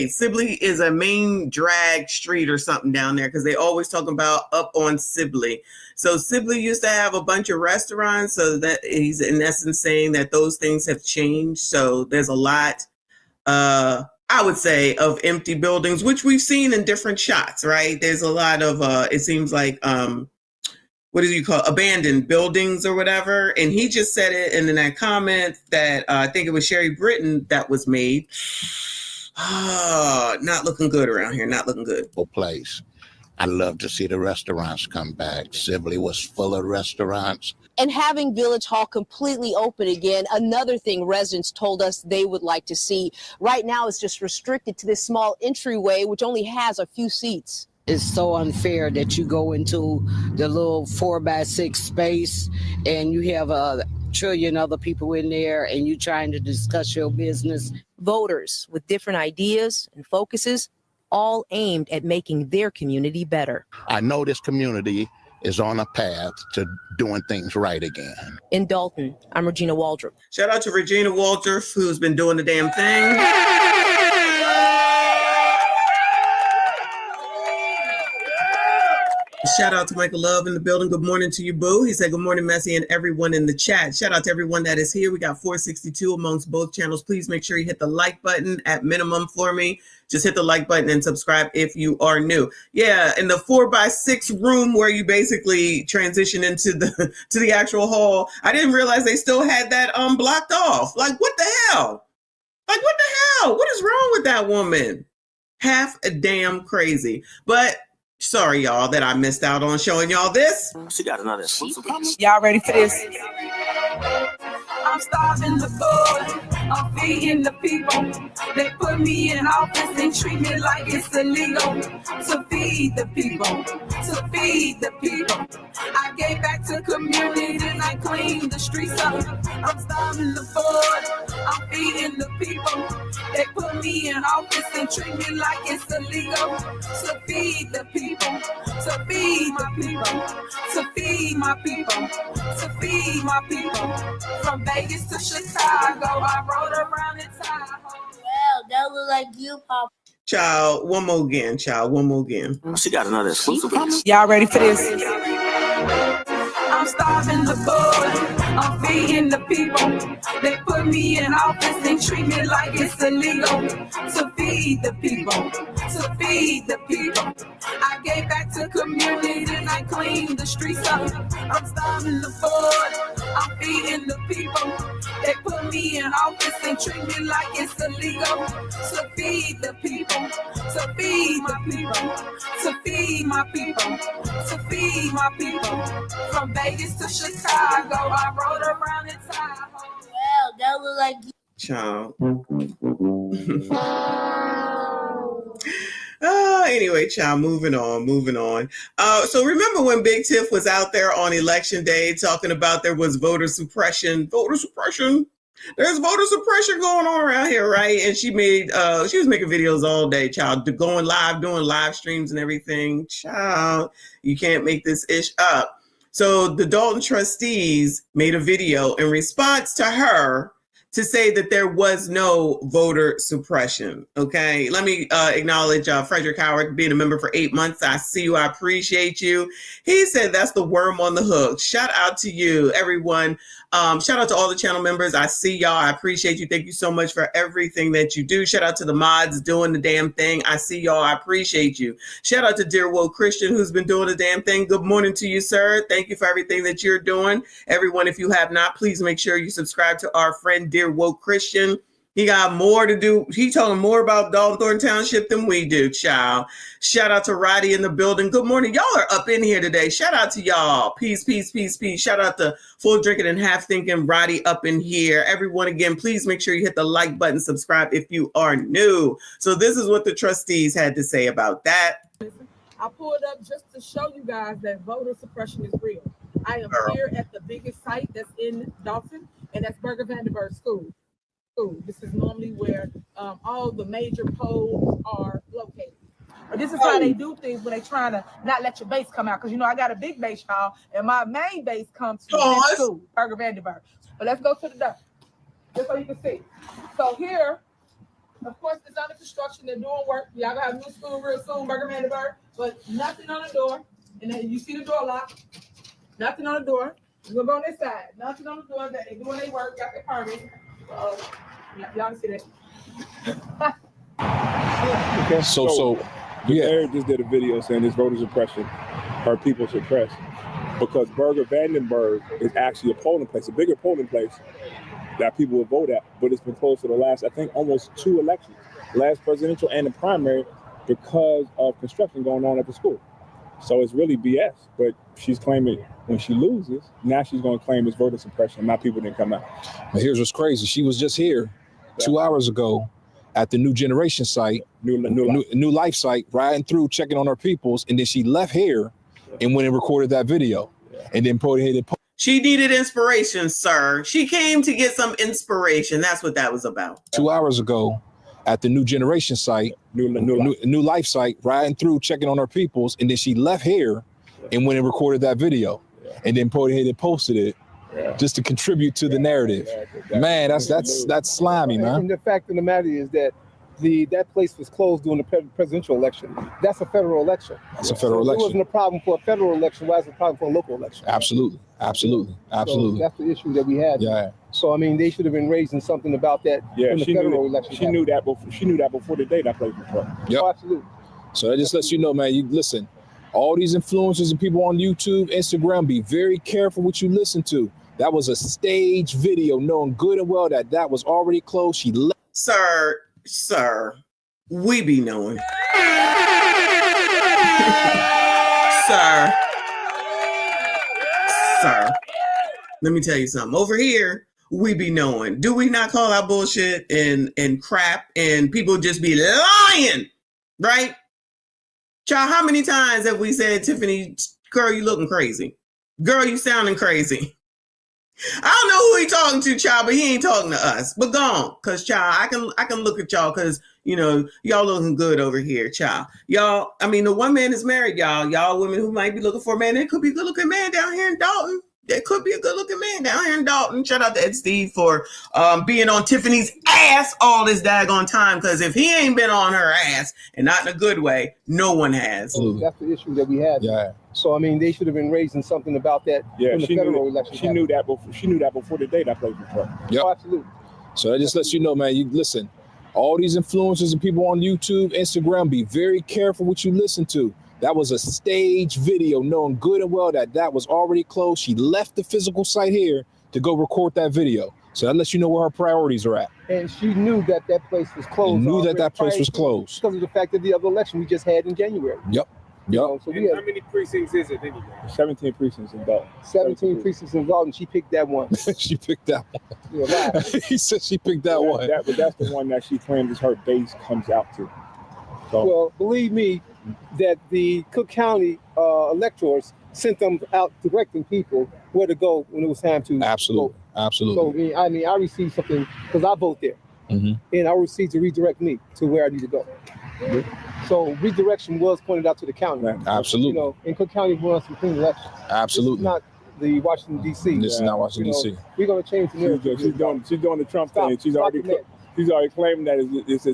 Sibley is a main drag street or something down there because they always talk about up on Sibley. So Sibley used to have a bunch of restaurants. So that he's in essence saying that those things have changed. So there's a lot, I would say, of empty buildings, which we've seen in different shots, right? There's a lot of, it seems like, what do you call abandoned buildings or whatever. And he just said it in that comment that I think it was Sherry Britton that was made. Not looking good around here. Not looking good. Place. I'd love to see the restaurants come back. Sibley was full of restaurants. And having Village Hall completely open again, another thing residents told us they would like to see. Right now it's just restricted to this small entryway, which only has a few seats. It's so unfair that you go into the little 4x6 space and you have a trillion other people in there and you trying to discuss your business. Voters with different ideas and focuses, all aimed at making their community better. I know this community is on a path to doing things right again. In Dolton, I'm Regina Waldrop. Shout out to Regina Waldrop, who's been doing the damn thing. Shout out to Michael Love in the building. Good morning to you, boo. He said, good morning, Messi, and everyone in the chat. Shout out to everyone that is here. We got 462 amongst both channels. Please make sure you hit the like button at minimum for me. Just hit the like button and subscribe if you are new. Yeah, in the 4x6 room where you basically transition into the actual hall. I didn't realize they still had that blocked off. Like, what the hell? Like, what the hell? What is wrong with that woman? Half a damn crazy. But sorry, y'all, that I missed out on showing y'all this. She got another exclusive coming. Y'all ready for this? I'm starving the board. I'm feeding the people. They put me in office and treat me like it's illegal to feed the people. To feed the people. I gave back to community and I cleaned the streets up. I'm starving the board. I'm feeding the people. They put me in office and treat me like it's illegal to feed the people. To feed my people. To feed my people. To feed my people. From Vegas to Chicago, I rode around in Tahoe. Well, that look like you, Pop. Child, one more again, child, one more again. She got another exclusive coming. Y'all ready for this? I'm starving the board. I'm feeding the people. They put me in office and treat me like it's illegal to feed the people. To feed the people. I gave back to community and I cleaned the streets up. I'm starving the board. I'm feeding the people. They put me in office and treat me like it's illegal to feed the people. To feed my people. To feed my people. To feed my people. From Vegas to Chicago, I rode around in Tahoe. Well, that look like you. Child. Anyway, child, moving on. So remember when Big Tiff was out there on election day talking about there was voter suppression? There's voter suppression going on around here, right? And she was making videos all day, child, going live, doing live streams and everything. Child, you can't make this ish up. So the Dolton trustees made a video in response to her to say that there was no voter suppression. Okay, let me acknowledge Frederick Howard being a member for 8 months. I see you, I appreciate you. He said that's the worm on the hook. Shout out to you, everyone. Shout out to all the channel members. I see y'all, I appreciate you. Thank you so much for everything that you do. Shout out to the mods doing the damn thing. I see y'all, I appreciate you. Shout out to Dear Woke Christian who's been doing the damn thing. Good morning to you, sir. Thank you for everything that you're doing. Everyone, if you have not, please make sure you subscribe to our friend Dear Woke Christian. He got more to do. He talking more about Dalton Thornton Township than we do, child. Shout out to Roddy in the building. Good morning. Y'all are up in here today. Shout out to y'all. Peace, peace, peace, peace. Shout out to Full Drinking and Half Thinking Roddy up in here. Everyone, again, please make sure you hit the like button, subscribe if you are new. So this is what the trustees had to say about that. I pulled up just to show you guys that voter suppression is real. I am here at the biggest site that's in Dolton, and that's Burger Vandenberg School. This is normally where all the major polls are located. But this is how they do things when they trying to not let your base come out. Because, you know, I got a big base, y'all, and my main base comes from this school, Burger Vandenberg. But let's go to the door, just so you can see. So here, of course, it's under construction. They're doing work. Y'all gonna have a new school real soon, Burger Vandenberg. But nothing on the door. And then you see the door locked. Nothing on the door. We're going to go on this side. Nothing on the door. They're doing their work. Got their permit. Y'all see that? Okay. So the mayor just did a video saying this voter suppression, her people suppressed, because Burger Vandenberg is actually a polling place, a bigger polling place that people will vote at, but it's been closed for the last, I think, almost 2 elections, last presidential and the primary, because of construction going on at the school. So it's really BS, but she's claiming when she loses, now she's going to claim it's voter suppression and my people didn't come out. But here's what's crazy. She was just here 2 hours ago at the New Generation site, new life site, riding through, checking on her peoples, and then she left here and went and recorded that video and then put it. She needed inspiration, sir. She came to get some inspiration. That's what that was about. 2 hours ago at the New Generation site, new life site, riding through, checking on her peoples, and then she left here and went and recorded that video and then put it and posted it just to contribute to the narrative. Man, that's slimy, man. And the fact of the matter is that that place was closed during the presidential election. That's a federal election. That's a federal So election. it wasn't a problem for a federal election. Why is it a problem for a local election? Absolutely. So that's the issue that we had. Yeah. So I mean, they should have been raising something about that in the federal election. She knew that before. She knew that before the day that place was closed. Yep. Oh, absolutely. So that just lets you know, man. You listen. All these influencers and people on YouTube, Instagram, be very careful what you listen to. That was a staged video, knowing good and well that was already closed. She left. Sir, we be knowing. Sir, let me tell you something. Over here, we be knowing. Do we not call out bullshit and crap and people just be lying, right? Child, how many times have we said, Tiffany, girl, you looking crazy. Girl, you sounding crazy. I don't know who he talking to, child, but he ain't talking to us. But go on, because, child, I can look at y'all because, you know, y'all looking good over here, child. Y'all, I mean, the one man is married, y'all. Y'all women who might be looking for a man, it could be a good-looking man down here in Dolton. There could be a good-looking man down here in Dolton. Shout out to Ed Steve for being on Tiffany's ass all this daggone time, because if he ain't been on her ass, and not in a good way, no one has. That's the issue that we had. Yeah. So I mean, they should have been raising something about that in the federal election. She knew that before. She knew that before the day that place was closed. Yep. Oh, absolutely. So that just lets you know, man. You listen. All these influencers and people on YouTube, Instagram, be very careful what you listen to. That was a staged video, knowing good and well that was already closed. She left the physical site here to go record that video. So that lets you know where her priorities are at. And she knew that place was closed. And knew that place was closed. Because of the fact that the other election we just had in January. Yep. So we had, how many precincts is it anyway? 17 precincts in Dalton. 17 precincts in Dalton. She picked that one. She picked that one. Yeah, right. He said she picked that one. But that's the one that she claims her base comes out to. So, well, believe me, that the Cook County electors sent them out directing people where to go when it was time to vote. Absolutely. So I mean, I received something because I vote there, and I received to redirect me to where I need to go. So redirection was pointed out to the county. Absolutely. You know, in Cook County, we want some clean elections. Absolutely. This is not the Washington D.C. This is not Washington D.C. We're going to change the narrative. She's doing the Trump thing. She's already claiming that it's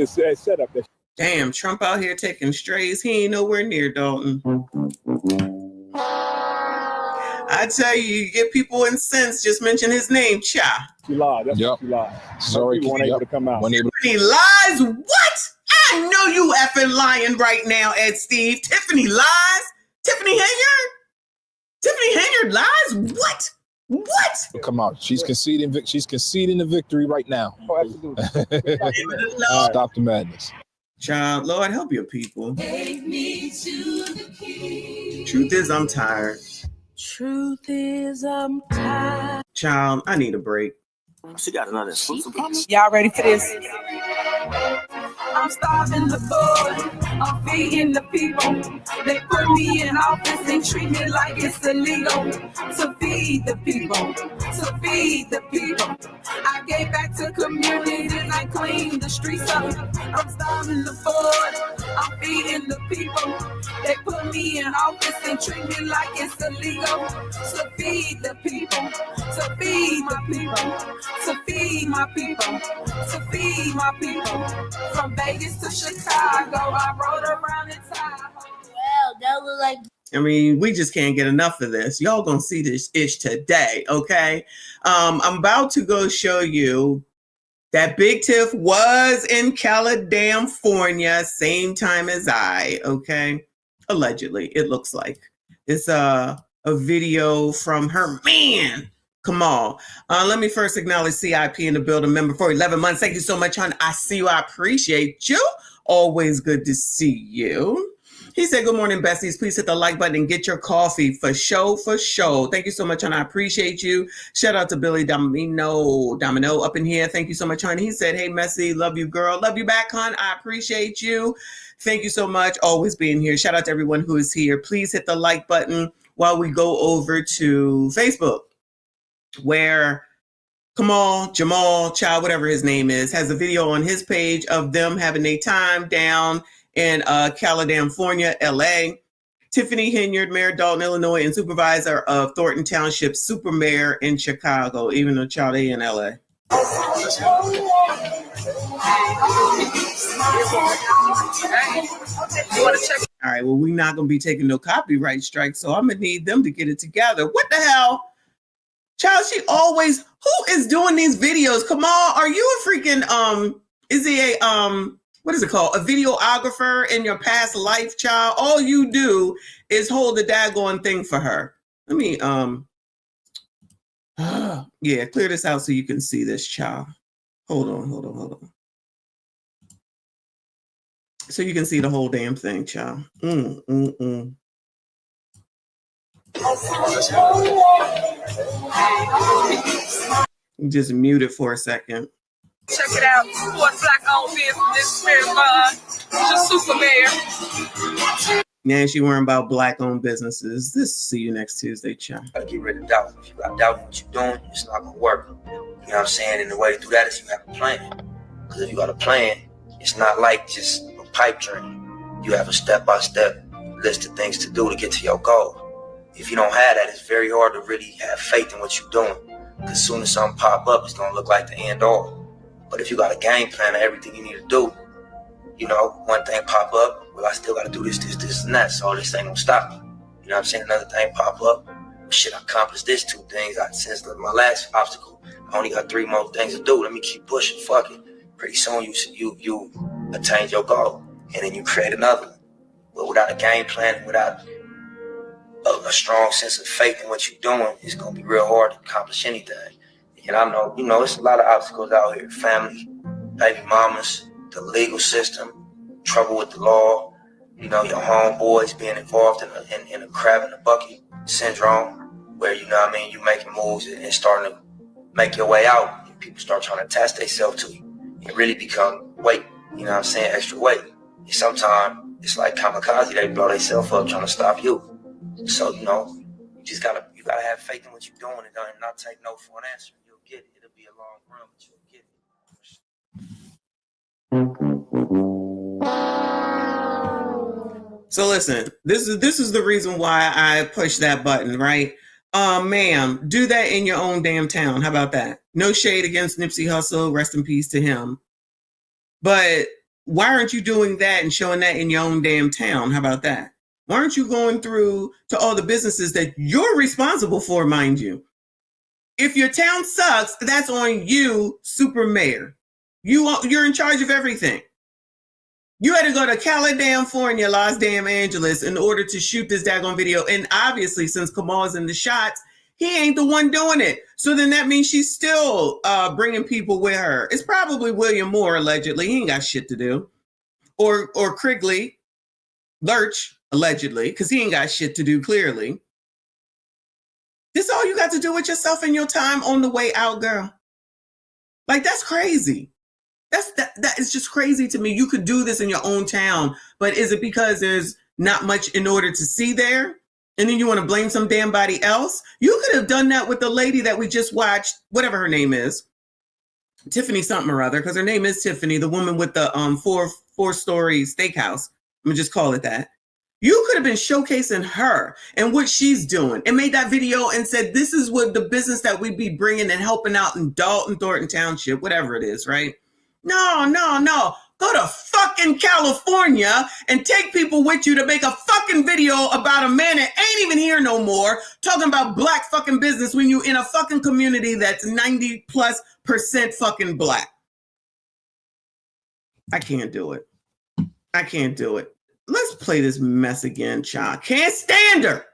a setup. Damn, Trump out here taking strays. He ain't nowhere near Dalton. I tell you get people incensed. Just mention his name, Cha. She lied. That's what she lied. Sorry, people weren't able to come out. Tiffany lies? What? I know you effing lying right now, Ed Steve. Tiffany lies? Tiffany Henyard? Tiffany Henyard lies? What? What? Come on, she's conceding. She's conceding the victory right now. Oh, absolutely. Stop the madness. Child, Lord, help your people. Take me to the king. Truth is, I'm tired. Truth is, I'm tired. Child, I need a break. She got another exclusive. Y'all ready for this? I'm starving the board. I'm feeding the people. They put me in office and treat me like it's illegal to feed the people. To feed the people. I gave back to communities. I cleaned the streets up. I'm starving the board. I'm feeding the people. They put me in office and treat me like it's illegal to feed the people. To feed my people. To feed my people. To feed my people. From Vegas to Chicago, I rode around in Tahoe. Well, that look like. I mean, we just can't get enough of this. Y'all gonna see this ish today, okay? I'm about to go show you that Big Tiff was in California, same time as I, okay? Allegedly, it looks like. It's a video from her man. Come on. Let me first acknowledge CIP in the building, member for 11 months. Thank you so much, hon. I see you. I appreciate you. Always good to see you. He said, good morning, besties. Please hit the like button and get your coffee for show, for show. Thank you so much, hon. I appreciate you. Shout out to Billy Domino up in here. Thank you so much, hon. He said, hey, Messy, love you, girl. Love you back, hon. I appreciate you. Thank you so much. Always being here. Shout out to everyone who is here. Please hit the like button while we go over to Facebook, where Jamal, Child, whatever his name is, has a video on his page of them having a time down in California, LA. Tiffany Henyard, Mayor Dolton, Illinois, and supervisor of Thornton Township, super mayor in Chicago, even though Child they in LA. All right, well, we're not going to be taking no copyright strikes, so I'm going to need them to get it together. What the hell? Child, she always, who is doing these videos? Come on, are you a freaking, is he a, what is it called? A videographer in your past life, child? All you do is hold the daggone thing for her. Let me, yeah, clear this out so you can see this, child. Hold on. So you can see the whole damn thing, child. Just mute it for a second. Check it out. Support Black-owned business. Bryn Mawr. Just super mayor. Now she worrying about Black-owned businesses. See you next Tuesday, child. Gotta get rid of doubt. If you got doubt in what you're doing, it's not gonna work. You know what I'm saying? And the way to do that is you have a plan. Because if you got a plan, it's not like just a pipe dream. You have a step-by-step list of things to do to get to your goal. If you don't have that, it's very hard to really have faith in what you're doing. Because as soon as something pop up, it's gonna look like the end all. But if you got a game plan of everything you need to do, you know, one thing pop up, well, I still got to do this, and that, so this ain't gonna stop me. You know what I'm saying? Another thing pop up, well, shit, I accomplished this 2 things. Since my last obstacle, I only got 3 more things to do. Let me keep pushing, fuck it. Pretty soon you attain your goal, and then you create another one. But without a game plan, without a strong sense of faith in what you're doing, it's gonna be real hard to accomplish anything. And I know, you know, it's a lot of obstacles out here. Family, baby mamas, the legal system, trouble with the law, you know, your homeboys being involved in a crab in a bucket syndrome, where, you know what I mean, you making moves and starting to make your way out. And people start trying to attach themselves to you. It really become weight, you know what I'm saying, extra weight. And sometimes it's like kamikaze, they blow themselves up trying to stop you. So, you know, you gotta have faith in what you're doing and not take no for an answer. You'll get it. It'll be a long run, but you'll get it. So listen, this is the reason why I push that button, right? Ma'am, do that in your own damn town. How about that? No shade against Nipsey Hussle, rest in peace to him. But why aren't you doing that and showing that in your own damn town? How about that? Why aren't you going through to all the businesses that you're responsible for, mind you? If your town sucks, that's on you, super mayor. You're in charge of everything. You had to go to California, Los Angeles in order to shoot this daggone video. And obviously, since Kamal's in the shots, He ain't the one doing it. So then that means she's still bringing people with her. It's probably William Moore, allegedly. He ain't got shit to do. Or Krigley Lurch, allegedly, because he ain't got shit to do, clearly. This all you got to do with yourself and your time on the way out, girl. Like, that's crazy. That is just crazy to me. You could do this in your own town, but is it because there's not much in order to see there? And then you want to blame some damn body else? You could have done that with the lady that we just watched, whatever her name is. Tiffany something or other, because her name is Tiffany, the woman with the four-story steakhouse. I'm gonna just call it that. You could have been showcasing her and what she's doing and made that video and said, this is what the business that we be bringing and helping out in Dolton, Thornton Township, whatever it is, right? No. Go to fucking California and take people with you to make a fucking video about a man that ain't even here no more, talking about black fucking business when you in a fucking community that's 90+% fucking black. I can't do it. Let's play this mess again, child. Can't stand her.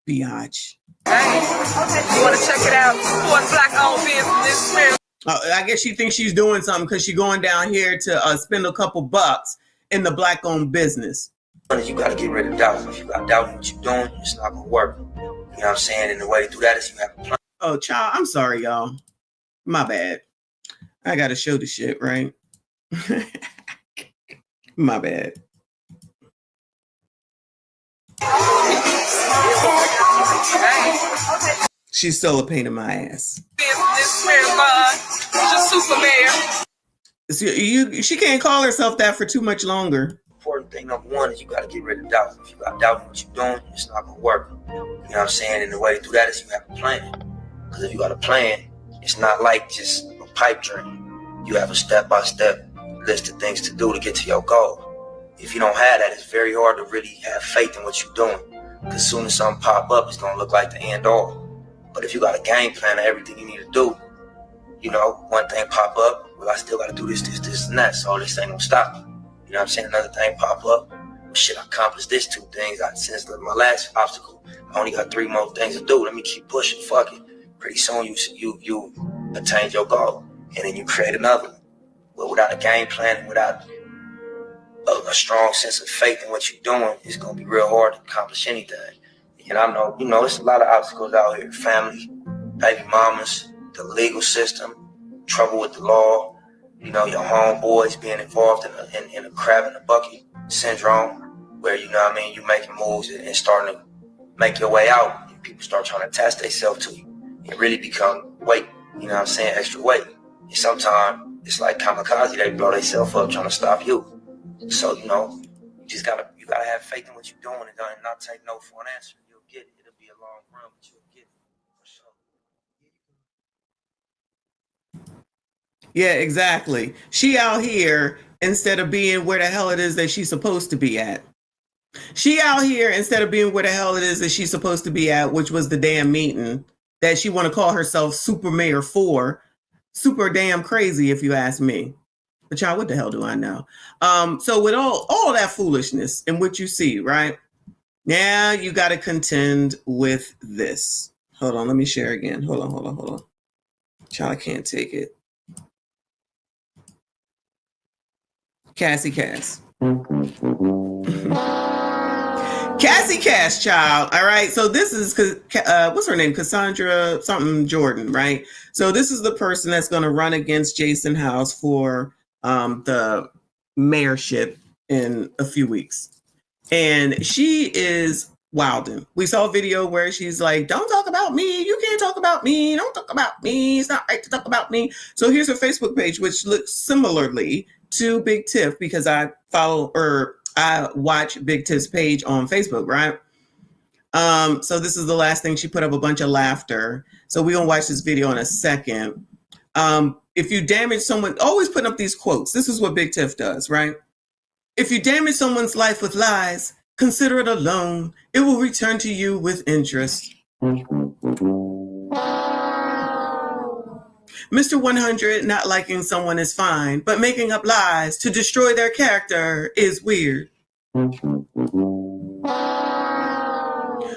Biatch. Hey, you want to check it out? Support black-owned business. I guess she thinks she's doing something because she's going down here to spend a couple bucks in the black-owned business. You got to get rid of doubt. If you got doubt in what you're doing, it's not going to work. You know what I'm saying? And the way to do that is you have a plan. Oh, child, I'm sorry, y'all. My bad. I got to show the shit, right? My bad. She's still a pain in my ass. She can't call herself that for too much longer. Important thing number one is you got to get rid of doubt. If you got doubt in what you're doing, it's not going to work. You know what I'm saying? And the way to do that is you have a plan. Because if you got a plan, it's not like just a pipe dream. You have a step-by-step list of things to do to get to your goal. If you don't have that, it's very hard to really have faith in what you're doing. Because as soon as something pop up, it's going to look like the end all. But if you got a game plan of everything you need to do, you know, one thing pop up, well, I still got to do this, and that. So this ain't going to stop me. You know what I'm saying? Another thing pop up, well, shit, I accomplished this 2 things. Since my last obstacle, I only got 3 more things to do. Let me keep pushing. Fuck it. Pretty soon you attain your goal. And then you create another one. But without a game plan and without a strong sense of faith in what you're doing, it's going to be real hard to accomplish anything. And I know, you know, there's a lot of obstacles out here. Family, baby mamas, the legal system, trouble with the law, you know, your homeboys being involved in a crab in a bucket syndrome, where, you know what I mean, you making moves and starting to make your way out. And people start trying to attach themselves to you and really become weight, you know what I'm saying, extra weight. And sometimes it's like kamikaze, they blow themselves up trying to stop you. So, you know, you gotta have faith in what you're doing and not take no for an answer. You'll get it. It'll be a long run, but you'll get it for sure. Yeah, exactly. She out here instead of being where the hell it is that she's supposed to be at. She out here instead of being where the hell it is that she's supposed to be at, which was the damn meeting that she want to call herself super mayor for. Super damn crazy, if you ask me. But y'all, what the hell do I know? So with all that foolishness and what you see, right? Now you got to contend with this. Hold on, let me share again. Hold on. Child, I can't take it. Cassie Cass. Cassie Cass, child. All right. So this is, what's her name? Cassandra something Jordan, right? So this is the person that's going to run against Jason House for the mayorship in a few weeks. And she is wilding. We saw a video where she's like, don't talk about me. You can't talk about me. Don't talk about me. It's not right to talk about me. So here's her Facebook page, which looks similarly to Big Tiff, because I watch Big Tiff's page on Facebook, right? So this is the last thing. She put up a bunch of laughter. So we're going to watch this video in a second. If you damage someone, always putting up these quotes. This is what Big Tiff does, right? If you damage someone's life with lies, consider it a loan. It will return to you with interest. Mr. 100, not liking someone is fine, but making up lies to destroy their character is weird.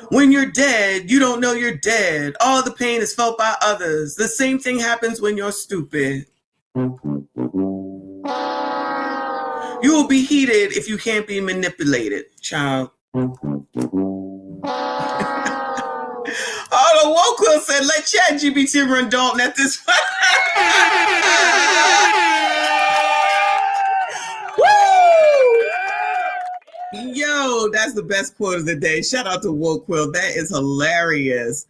When you're dead, you don't know you're dead. All the pain is felt by others. The same thing happens when you're stupid. You will be heated if you can't be manipulated, child. Oh, the woke Quill said, let ChatGPT run Dalton at this point. Woo! Yo, that's the best quote of the day. Shout out to woke Quill. That is hilarious.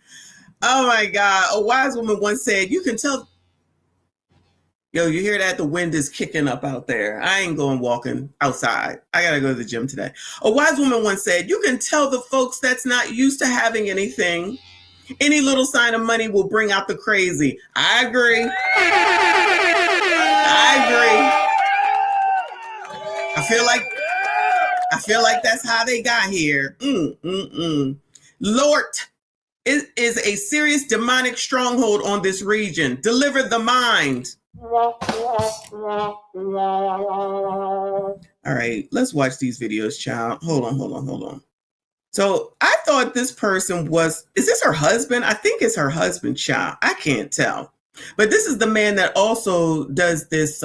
Oh my God. A wise woman once said, you can tell. Yo, you hear that? The wind is kicking up out there. I ain't going walking outside. I got to go to the gym today. A wise woman once said, you can tell the folks that's not used to having anything. Any little sign of money will bring out the crazy. I agree. I feel like that's how they got here. Lort is a serious demonic stronghold on this region. Deliver the mind. All right, let's watch these videos, child. Hold on. So I thought this person is this her husband? I think it's her husband, child. I can't tell. But this is the man that also does this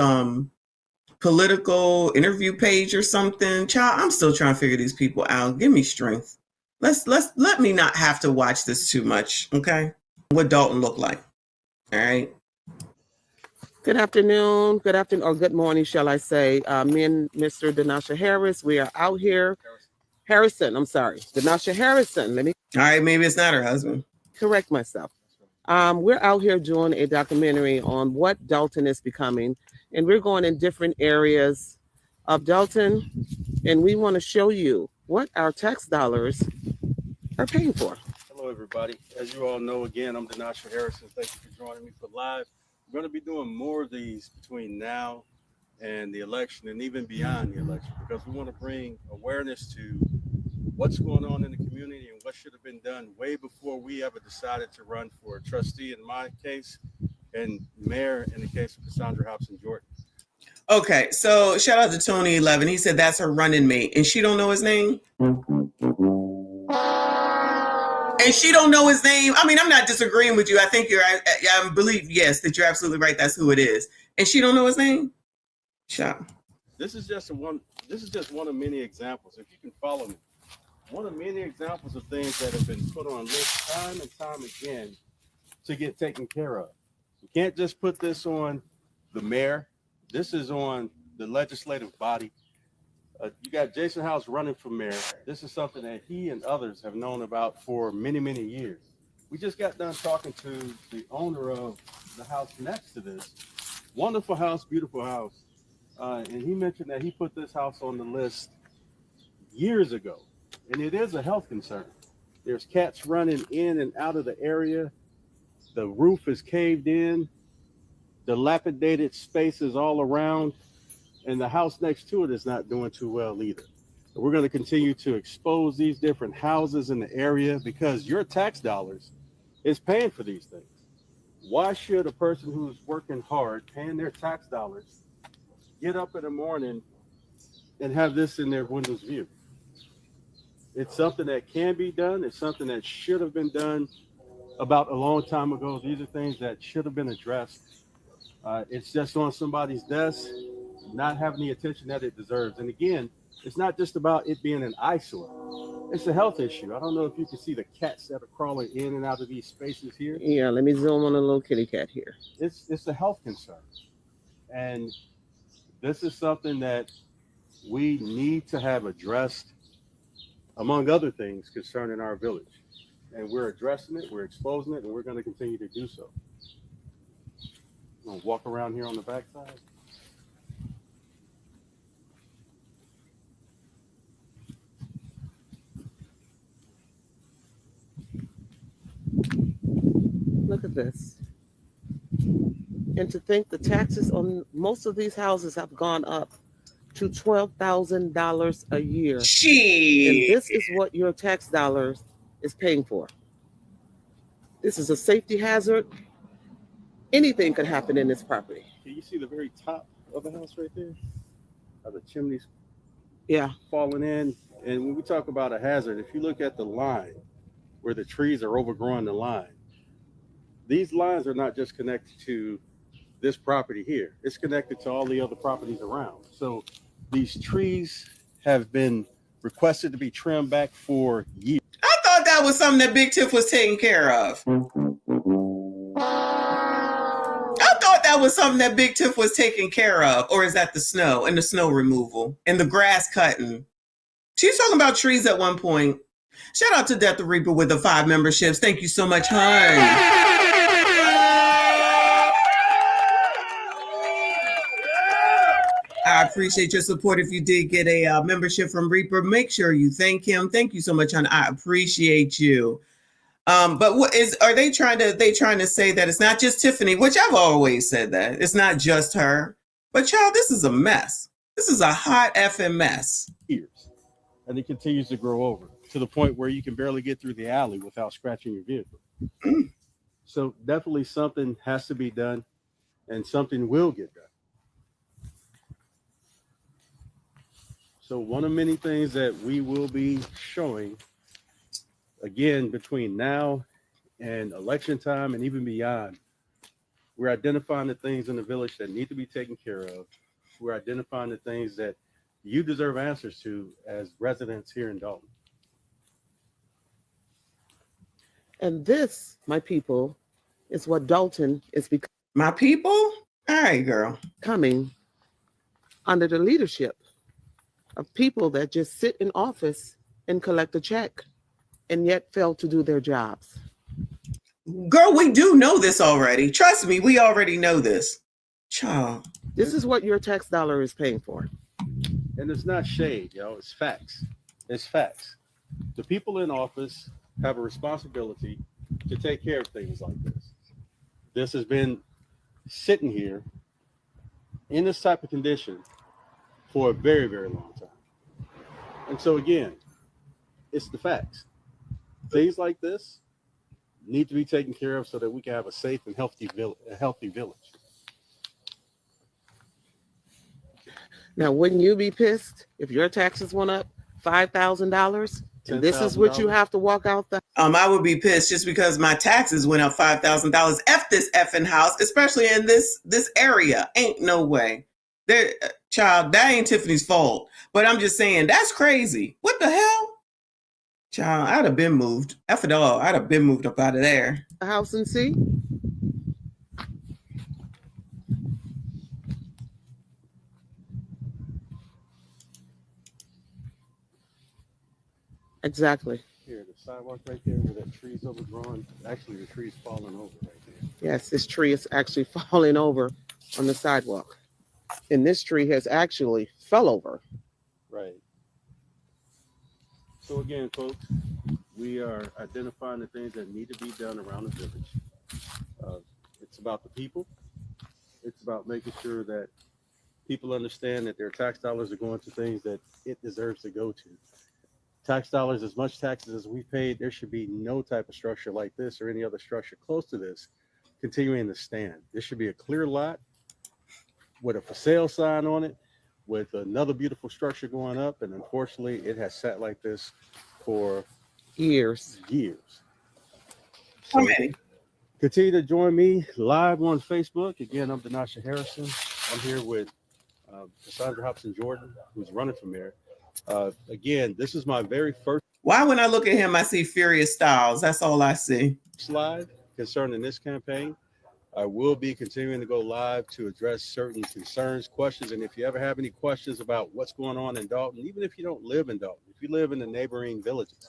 political interview page or something. Child, I'm still trying to figure these people out. Give me strength. Let me not have to watch this too much, okay? What Dalton looked like. All right. Good afternoon, or good morning, shall I say. Me and Mr. Denasha Harris, we are out here. Harrison, I'm sorry. Denasha Harrison. All right, maybe it's not her husband. Correct myself. We're out here doing a documentary on what Dalton is becoming, and we're going in different areas of Dalton, and we want to show you what our tax dollars are paying for. Hello, everybody. As you all know, again, I'm Denasha Harrison. Thank you for joining me for live. We're going to be doing more of these between now and the election and even beyond the election, because we want to bring awareness to what's going on in the community and what should have been done way before we ever decided to run for a trustee in my case and mayor in the case of Cassandra Hopson Jordan. Okay, so shout out to Tony 11. He said that's her running mate and she don't know his name. And she don't know his name. I mean, I'm not disagreeing with you. I think I believe, yes, that you're absolutely right. That's who it is. And she don't know his name? Shot. This is just one of many examples. If you can follow me, one of many examples of things that have been put on lists time and time again to get taken care of. You can't just put this on the mayor. This is on the legislative body. You got Jason House running for mayor. This is something that he and others have known about for many, many years. We just got done talking to the owner of the house next to this. Wonderful house, beautiful house. And he mentioned that he put this house on the list years ago. And it is a health concern. There's cats running in and out of the area. The roof is caved in. Dilapidated spaces all around. And the house next to it is not doing too well either. We're going to continue to expose these different houses in the area because your tax dollars is paying for these things. Why should a person who's working hard, paying their tax dollars, get up in the morning and have this in their windows view? It's something that can be done. It's something that should have been done about a long time ago. These are things that should have been addressed. It's just on somebody's desk, not having the attention that it deserves. And again, it's not just about it being an eyesore. It's a health issue. I don't know if you can see the cats that are crawling in and out of these spaces here. Yeah, let me zoom on a little kitty cat here. It's a health concern. And this is something that we need to have addressed, among other things, concerning our village. And we're addressing it, we're exposing it, and we're going to continue to do so. I'm going to walk around here on the backside. Look at this. And to think the taxes on most of these houses have gone up to $12,000 a year. Gee. And this is what your tax dollars is paying for. This is a safety hazard. Anything could happen in this property. Can you see the very top of the house right there? Are the chimneys falling in? And when we talk about a hazard, if you look at the line where the trees are overgrowing the line. These lines are not just connected to this property here. It's connected to all the other properties around. So these trees have been requested to be trimmed back for years. I thought that was something that Big Tiff was taking care of. I thought that was something that Big Tiff was taking care of. Or is that the snow and the snow removal and the grass cutting? She was talking about trees at one point. Shout out to Death the Reaper with the 5 memberships. Thank you so much, hon. I appreciate your support. If you did get a membership from Reaper, make sure you thank him. Thank you so much, hon. I appreciate you. But what are they trying to say that it's not just Tiffany, which I've always said that it's not just her, but y'all, this is a mess. This is a hot effing mess. Years. And it continues to grow over to the point where you can barely get through the alley without scratching your vehicle. So definitely something has to be done, and something will get done. So one of many things that we will be showing, again, between now and election time and even beyond, we're identifying the things in the village that need to be taken care of. We're identifying the things that you deserve answers to as residents here in Dolton. And this, my people, is what Dolton is becoming. My people? All right, girl. Coming under the leadership of people that just sit in office and collect a check and yet fail to do their jobs. Girl, we do know this already. Trust me, we already know this. Child. This is what your tax dollar is paying for. And it's not shade, yo. It's facts. It's facts. The people in office have a responsibility to take care of things like this. This has been sitting here in this type of condition for a very, very long time. And so again, it's the facts. Things like this need to be taken care of so that we can have a safe and healthy village. Now, wouldn't you be pissed if your taxes went up $5,000 and this is what you have to walk out the? I would be pissed just because my taxes went up $5,000. F this effing house, especially in this area. Ain't no way. Child, that ain't Tiffany's fault. But I'm just saying, that's crazy. What the hell? Child, I'd have been moved. F it all. I'd have been moved up out of there. The house and see? Exactly. Here, the sidewalk right there where that tree's overgrown. Actually, the tree's falling over right there. Yes, this tree is actually falling over on the sidewalk. And this tree has actually fell over. Right. So again, folks, we are identifying the things that need to be done around the village. It's about the people. It's about making sure that people understand that their tax dollars are going to things that it deserves to go to. Tax dollars, as much taxes as we paid, there should be no type of structure like this or any other structure close to this continuing to stand. This should be a clear lot with a for sale sign on it, with another beautiful structure going up. And unfortunately, it has sat like this for years. So continue to join me live on Facebook. Again, I'm Denasha Harrison. I'm here with Cassandra Hopson Jordan, who's running for mayor. Again, this is my very first. Why, when I look at him, I see Furious Styles. That's all I see. Slide concerning this campaign. I will be continuing to go live to address certain concerns, questions. And if you ever have any questions about what's going on in Dolton, even if you don't live in Dolton, if you live in the neighboring villages,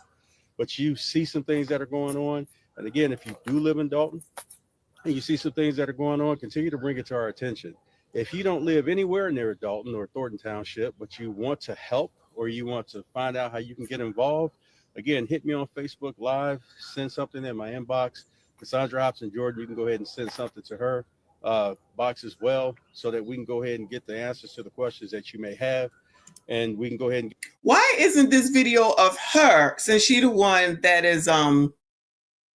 but you see some things that are going on. And again, if you do live in Dolton and you see some things that are going on, continue to bring it to our attention. If you don't live anywhere near Dolton or Thornton Township, but you want to help or you want to find out how you can get involved, again, hit me on Facebook Live, send something in my inbox. Cassandra Hopson Jordan, you can go ahead and send something to her box as well, so that we can go ahead and get the answers to the questions that you may have. And we can go ahead and. Why isn't this video of her, since she's the one that is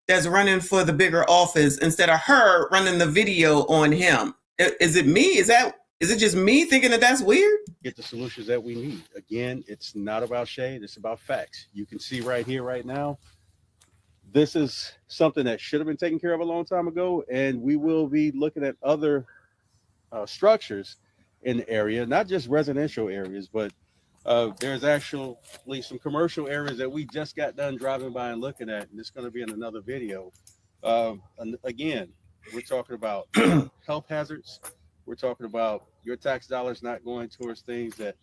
that's running for the bigger office, instead of her running the video on him? Is it me? Is it just me thinking that that's weird? Get the solutions that we need. Again, it's not about shade. It's about facts. You can see right here, right now, this is something that should have been taken care of a long time ago, and we will be looking at other structures in the area, not just residential areas, but there's actually some commercial areas that we just got done driving by and looking at, and it's going to be in another video. And again, we're talking about health hazards. We're talking about your tax dollars not going towards things that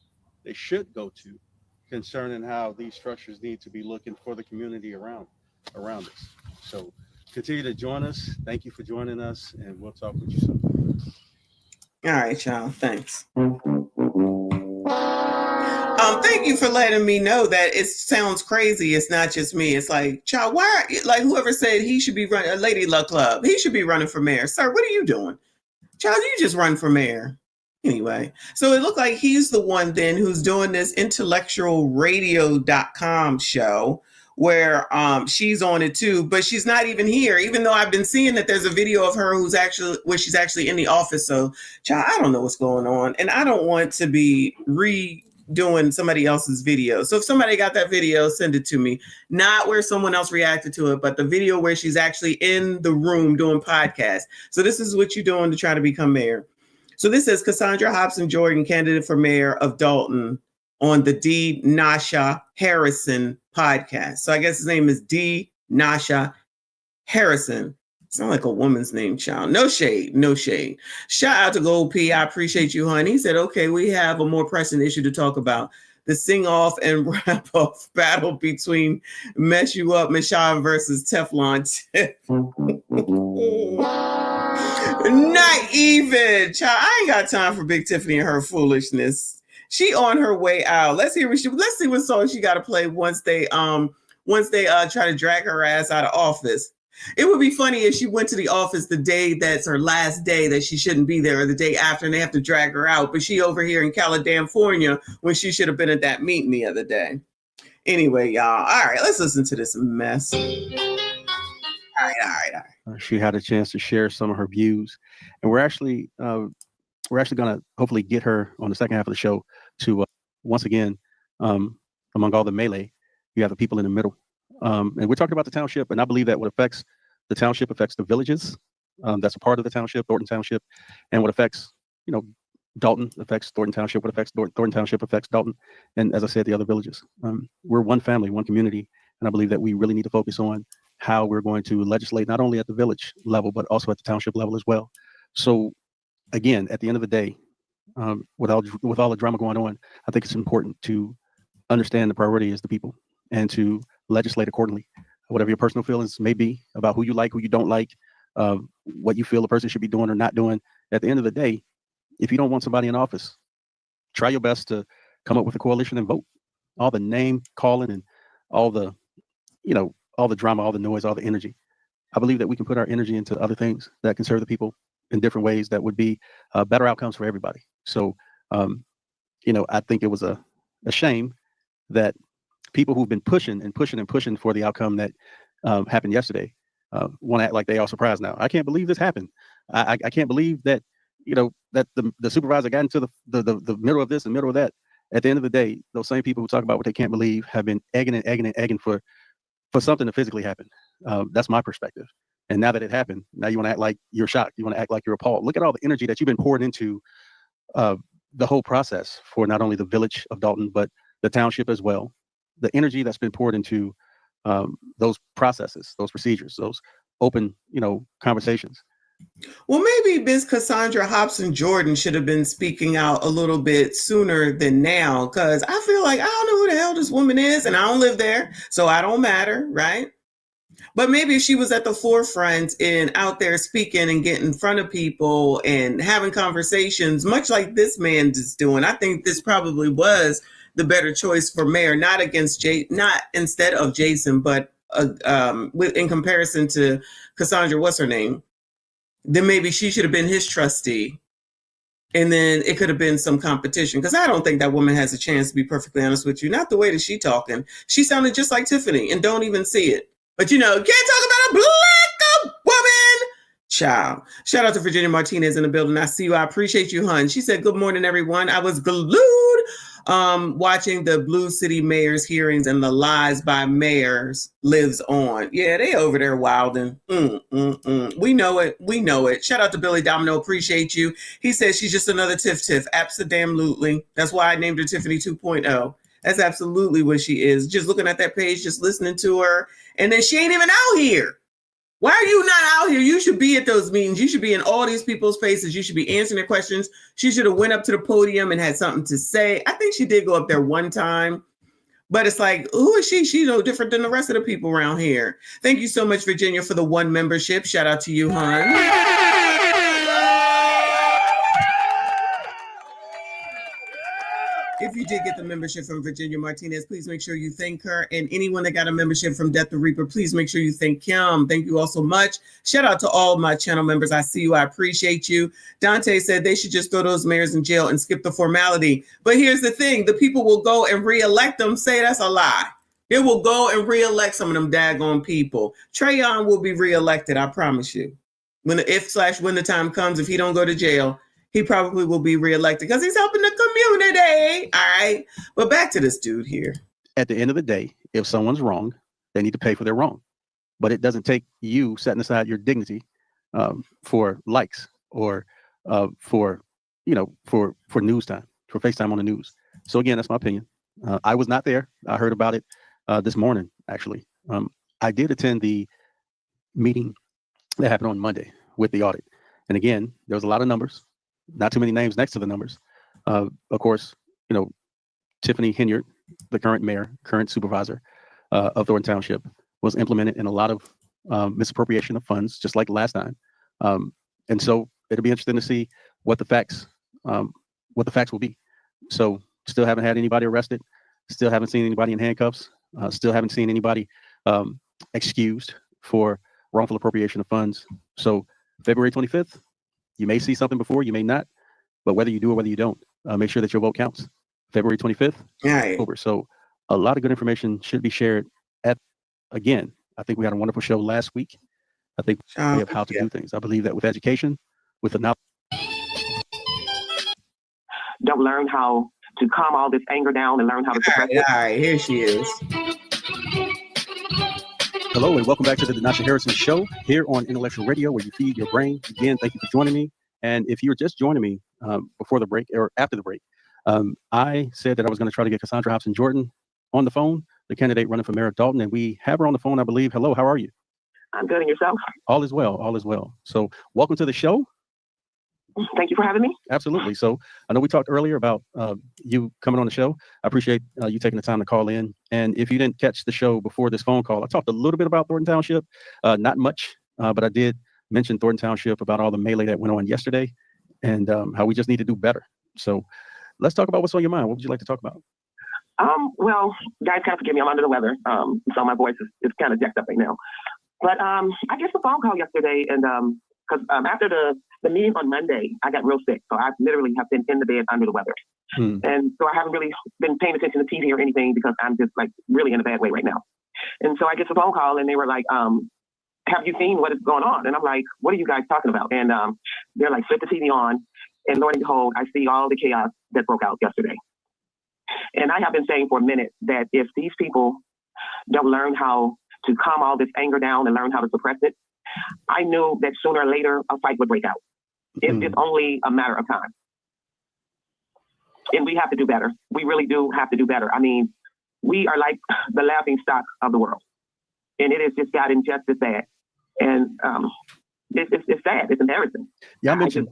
they should go to, concerning how these structures need to be looking for the community around us. So continue to join us. Thank you for joining us, and we'll talk with you soon. All right, y'all. Thanks. Thank you for letting me know that it sounds crazy. It's not just me. It's like, child, why? Like whoever said he should be running a Lady Luck Club, he should be running for mayor. Sir, what are you doing? Child, you just run for mayor. Anyway, so it looked like he's the one then who's doing this intellectualradio.com show where she's on it too, but she's not even here, even though I've been seeing that there's a video of her where she's actually in the office. So, child, I don't know what's going on, and I don't want to be redoing somebody else's video. So if somebody got that video, send it to me. Not where someone else reacted to it, but the video where she's actually in the room doing podcasts. So this is what you're doing to try to become mayor. So this says Cassandra Hopson Jordan, candidate for mayor of Dolton, on the D. Nasha Harrison podcast. So I guess his name is D. Nasha Harrison. Sound like a woman's name, child. No shade, no shade. Shout out to Gold P. I appreciate you, honey. He said, okay, we have a more pressing issue to talk about. The sing off and wrap off battle between Mess You Up, Michonne versus Teflon Tip. Not even, child. I ain't got time for Big Tiffany and her foolishness. She on her way out. Let's see what song she got to play once they try to drag her ass out of office. It would be funny if she went to the office the day that's her last day that she shouldn't be there, or the day after, and they have to drag her out. But she over here in California when she should have been at that meeting the other day. Anyway, y'all. All right, let's listen to this mess. All right. She had a chance to share some of her views, and we're actually going to hopefully get her on the second half of the show to once again, among all the melee, you have the people in the middle. And we're talking about the township, and I believe that what affects the township affects the villages that's a part of the township, Thornton Township, and what affects, Dolton affects Thornton Township, what affects Thornton Township affects Dolton, and as I said, the other villages. We're one family, one community, and I believe that we really need to focus on how we're going to legislate not only at the village level, but also at the township level as well. So again, at the end of the day, with all the drama going on, I think it's important to understand the priority is the people and to legislate accordingly. Whatever your personal feelings may be about who you like, who you don't like, what you feel a person should be doing or not doing. At the end of the day, if you don't want somebody in office, try your best to come up with a coalition and vote. All the name calling and all the, all the drama, all the noise, all the energy. I believe that we can put our energy into other things that can serve the people in different ways that would be better outcomes for everybody. So, I think it was a shame that people who've been pushing for the outcome that happened yesterday want to act like they are surprised now. I can't believe this happened. I can't believe that, that the supervisor got into the middle of this and middle of that. At the end of the day, those same people who talk about what they can't believe have been egging for something to physically happen. That's my perspective. And now that it happened, now you want to act like you're shocked. You want to act like you're appalled. Look at all the energy that you've been pouring into the whole process for not only the village of Dolton, but the township as well. The energy that's been poured into those processes, those procedures, those open, conversations. Well, maybe Ms. Cassandra Hopson Jordan should have been speaking out a little bit sooner than now, because I feel like I don't know who the hell this woman is, and I don't live there, so I don't matter, right? But maybe if she was at the forefront and out there speaking and getting in front of people and having conversations, much like this man is doing, I think this probably was the better choice for mayor, not instead of Jason, but in comparison to Cassandra, what's her name? Then maybe she should have been his trustee. And then it could have been some competition, because I don't think that woman has a chance, to be perfectly honest with you. Not the way that she talking. She sounded just like Tiffany and don't even see it. But can't talk about a black woman. Child. Shout out to Virginia Martinez in the building. I see you. I appreciate you, hun. She said, good morning, everyone. I was glued watching the Blue City Mayor's hearings and the lies by mayors lives on. Yeah, they over there wilding. We know it. We know it. Shout out to Billy Domino. Appreciate you. He says she's just another Tiff. Absolutely. That's why I named her Tiffany 2.0. That's absolutely what she is. Just looking at that page, just listening to her. And then she ain't even out here. Why are you not out here? You should be at those meetings. You should be in all these people's faces. You should be answering their questions. She should have went up to the podium and had something to say. I think she did go up there one time. But it's like, who is she? She's no different than the rest of the people around here. Thank you so much, Virginia, for the 1 membership. Shout out to you, hon. If you did get the membership from Virginia Martinez, please make sure you thank her. And anyone that got a membership from Death the Reaper, please make sure you thank Kim. Thank you all so much. Shout out to all my channel members. I see you. I appreciate you. Dante said they should just throw those mayors in jail and skip the formality. But here's the thing. The people will go and reelect them. Say that's a lie. They will go and reelect some of them daggone people. Trayon will be reelected. I promise you. When the time comes, if he don't go to jail, he probably will be reelected because he's helping the community. All right. But back to this dude here. At the end of the day, if someone's wrong, they need to pay for their wrong. But it doesn't take you setting aside your dignity for likes or for news time, for FaceTime on the news. So again, that's my opinion. I was not there. I heard about it this morning, actually. I did attend the meeting that happened on Monday with the audit. And again, there was a lot of numbers. Not too many names next to the numbers. Of course, Tiffany Henyard, the current mayor, current supervisor of Thornton Township, was implemented in a lot of misappropriation of funds, just like last time. And so it'll be interesting to see what the facts will be. So still haven't had anybody arrested. Still haven't seen anybody in handcuffs. Still haven't seen anybody excused for wrongful appropriation of funds. So February 25th. You may see something before, you may not, but whether you do or whether you don't, make sure that your vote counts. February 25th, October. So a lot of good information should be shared again, I think we had a wonderful show last week. I think we have how to do things. I believe that with education, with the knowledge. Don't learn how to calm all this anger down and learn how to suppress it. All right, here she is. Hello and welcome back to the Denasha Harrison Show here on Intellectual Radio, where you feed your brain. Again, thank you for joining me. And if you're just joining me before the break or after the break, I said that I was going to try to get Cassandra Hopson Jordan on the phone, the candidate running for mayor of Dolton, and we have her on the phone, I believe. Hello, how are you? I'm good, and yourself? All is well, all is well. So welcome to the show. Thank you for having me. Absolutely. So I know we talked earlier about you coming on the show. I appreciate you taking the time to call in. And if you didn't catch the show before this phone call, I talked a little bit about Thornton Township, not much, but I did mention Thornton Township about all the melee that went on yesterday and how we just need to do better. So let's talk about what's on your mind. What would you like to talk about? Well, guys, kind of forgive me. I'm under the weather. So my voice is kind of jacked up right now. But I guess the phone call yesterday, and because after the meeting on Monday, I got real sick. So I literally have been in the bed under the weather. And so I haven't really been paying attention to TV or anything because I'm just like really in a bad way right now. And so I get the phone call and they were like, have you seen what is going on? And I'm like, what are you guys talking about? And they're like, flip the TV on. And lo and behold, I see all the chaos that broke out yesterday. And I have been saying for a minute that if these people don't learn how to calm all this anger down and learn how to suppress it, I knew that sooner or later a fight would break out. It's only a matter of time. And we have to do better. We really do have to do better. I mean, we are like the laughing stock of the world. And it has just gotten just as bad. And it's sad. It's embarrassing. Yeah, I mentioned.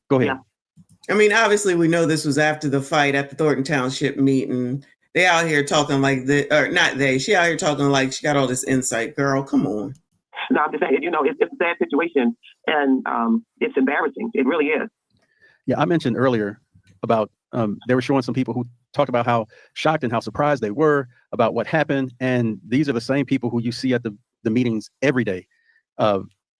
Go ahead. Yeah. I mean, obviously, we know this was after the fight at the Thornton Township meeting. They out here talking like she out here talking like she got all this insight. Girl, come on. No, I'm just saying, it's a sad situation and it's embarrassing. It really is. Yeah, I mentioned earlier about they were showing some people who talked about how shocked and how surprised they were about what happened. And these are the same people who you see at the meetings every day,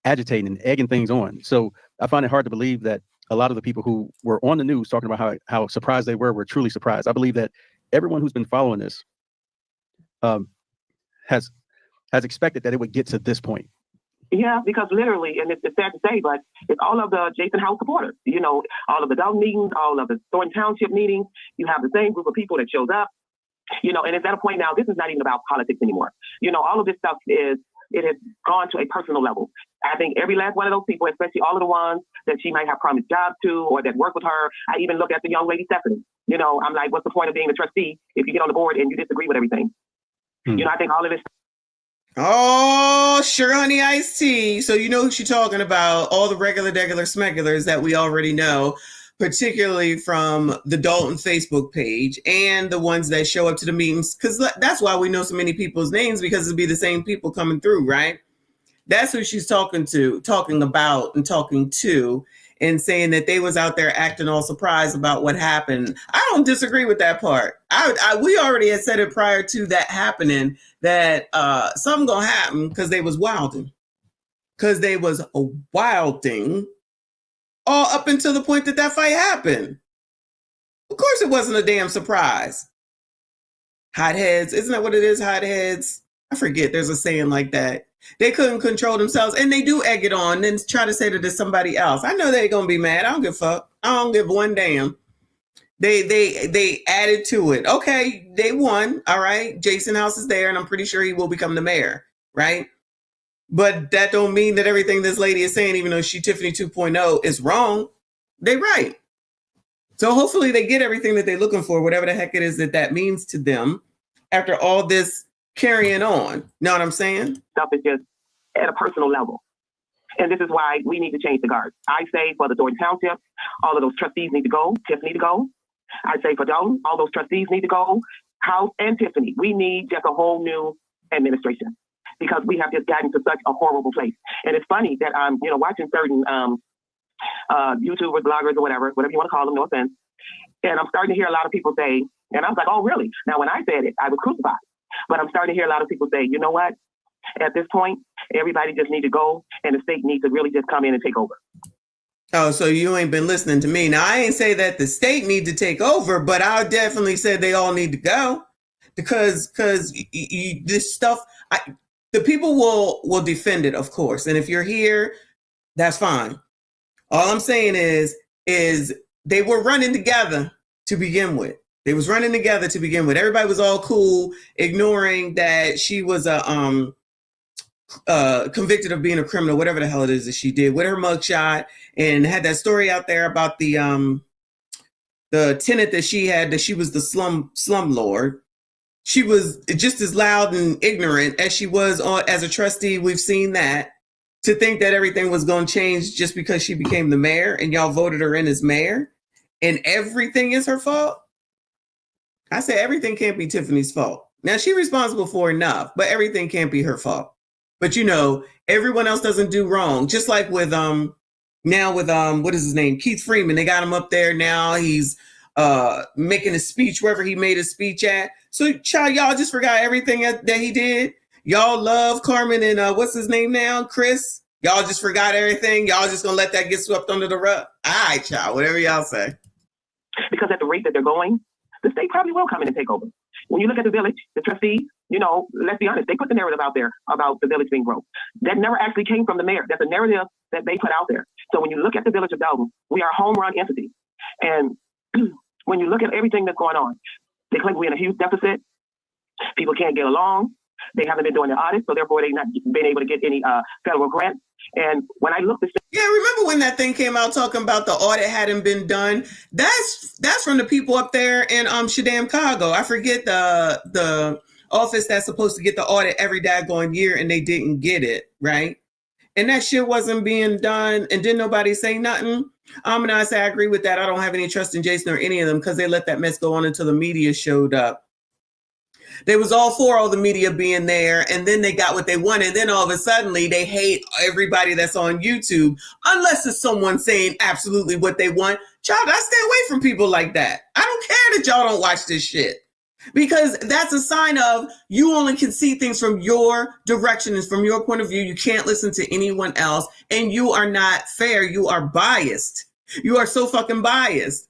agitating and egging things on. So I find it hard to believe that a lot of the people who were on the news talking about how surprised they were truly surprised. I believe that everyone who's been following this has expected that it would get to this point. Yeah, because literally, and it's sad to say, but it's all of the Jason House supporters. You know, all of the Dolton meetings, all of the Thornton Township meetings. You have the same group of people that shows up. You know, and it's at a point now, this is not even about politics anymore. You know, all of this stuff it has gone to a personal level. I think every last one of those people, especially all of the ones that she might have promised jobs to or that work with her. I even look at the young lady, Stephanie. You know, I'm like, what's the point of being a trustee if you get on the board and you disagree with everything? You know, I think all of this. Oh, Sugar Honey Iced Tea. So you know who she's talking about. All the regular smegulars that we already know, particularly from the Dolton Facebook page and the ones that show up to the meetings. Because that's why we know so many people's names, because it'll be the same people coming through, right? That's who she's talking about, and saying that they was out there acting all surprised about what happened. I don't disagree with that part. We already had said it prior to that happening that something gonna happen because they was wilding. Because they was wilding all up until the point that fight happened. Of course it wasn't a damn surprise. Hotheads, isn't that what it is, hotheads? I forget, there's a saying like that. They couldn't control themselves, and they do egg it on and try to say that it's somebody else. I know they're gonna be mad. I don't give a fuck. I don't give one damn. They added to it. Okay, they won. All right. Jason House is there, and I'm pretty sure he will become the mayor, right? But that don't mean that everything this lady is saying, even though she Tiffany 2.0, is wrong. They right. So hopefully they get everything that they're looking for, whatever the heck it is that means to them after all this carrying on. Know what I'm saying? Stuff is just at a personal level. And this is why we need to change the guard. I say for the Thornton Township, all of those trustees need to go. Tiffany to go. I say for Dolton, all those trustees need to go. House and Tiffany. We need just a whole new administration because we have just gotten to such a horrible place. And it's funny that I'm, watching certain YouTubers, bloggers, or whatever you want to call them, no offense. And I'm starting to hear a lot of people say, and I was like, oh, really? Now, when I said it, I was crucified. But I'm starting to hear a lot of people say, you know what? At this point, everybody just need to go and the state needs to really just come in and take over. Oh, so you ain't been listening to me. Now, I ain't say that the state need to take over, but I definitely said they all need to go because this stuff, the people will defend it, of course. And if you're here, that's fine. All I'm saying is they were running together to begin with. They was running together to begin with. Everybody was all cool, ignoring that she was convicted of being a criminal, whatever the hell it is that she did with her mugshot, and had that story out there about the tenant that she had, that she was the slum lord. She was just as loud and ignorant as she was as a trustee. We've seen that. To think that everything was going to change just because she became the mayor and y'all voted her in as mayor and everything is her fault. I say everything can't be Tiffany's fault. Now she's responsible for enough, but everything can't be her fault. But everyone else doesn't do wrong. Just like with what is his name? Keith Freeman. They got him up there now. He's making a speech wherever he made a speech at. So child, y'all just forgot everything that he did. Y'all love Carmen and what's his name now? Chris. Y'all just forgot everything. Y'all just gonna let that get swept under the rug. All right, child, whatever y'all say. Because at the rate that they're going, the state probably will come in and take over. When you look at the village, the trustees, let's be honest, they put the narrative out there about the village being broke. That never actually came from the mayor. That's a narrative that they put out there. So when you look at the village of Dolton, we are a home run entity. And when you look at everything that's going on, they claim we're in a huge deficit. People can't get along. They haven't been doing their audits, so therefore they've not been able to get any federal grants. And when I looked at remember when that thing came out talking about the audit hadn't been done? That's from the people up there in Chicago. I forget the office that's supposed to get the audit every daggone year, and they didn't get it, right? And that shit wasn't being done, and didn't nobody say nothing. And I say I agree with that. I don't have any trust in Jason or any of them because they let that mess go on until the media showed up. They was all for all the media being there, and then they got what they wanted. And then all of a sudden, they hate everybody that's on YouTube, unless it's someone saying absolutely what they want. Child, I stay away from people like that. I don't care that y'all don't watch this shit, because that's a sign of you only can see things from your direction and from your point of view. You can't listen to anyone else, and you are not fair. You are biased. You are so fucking biased.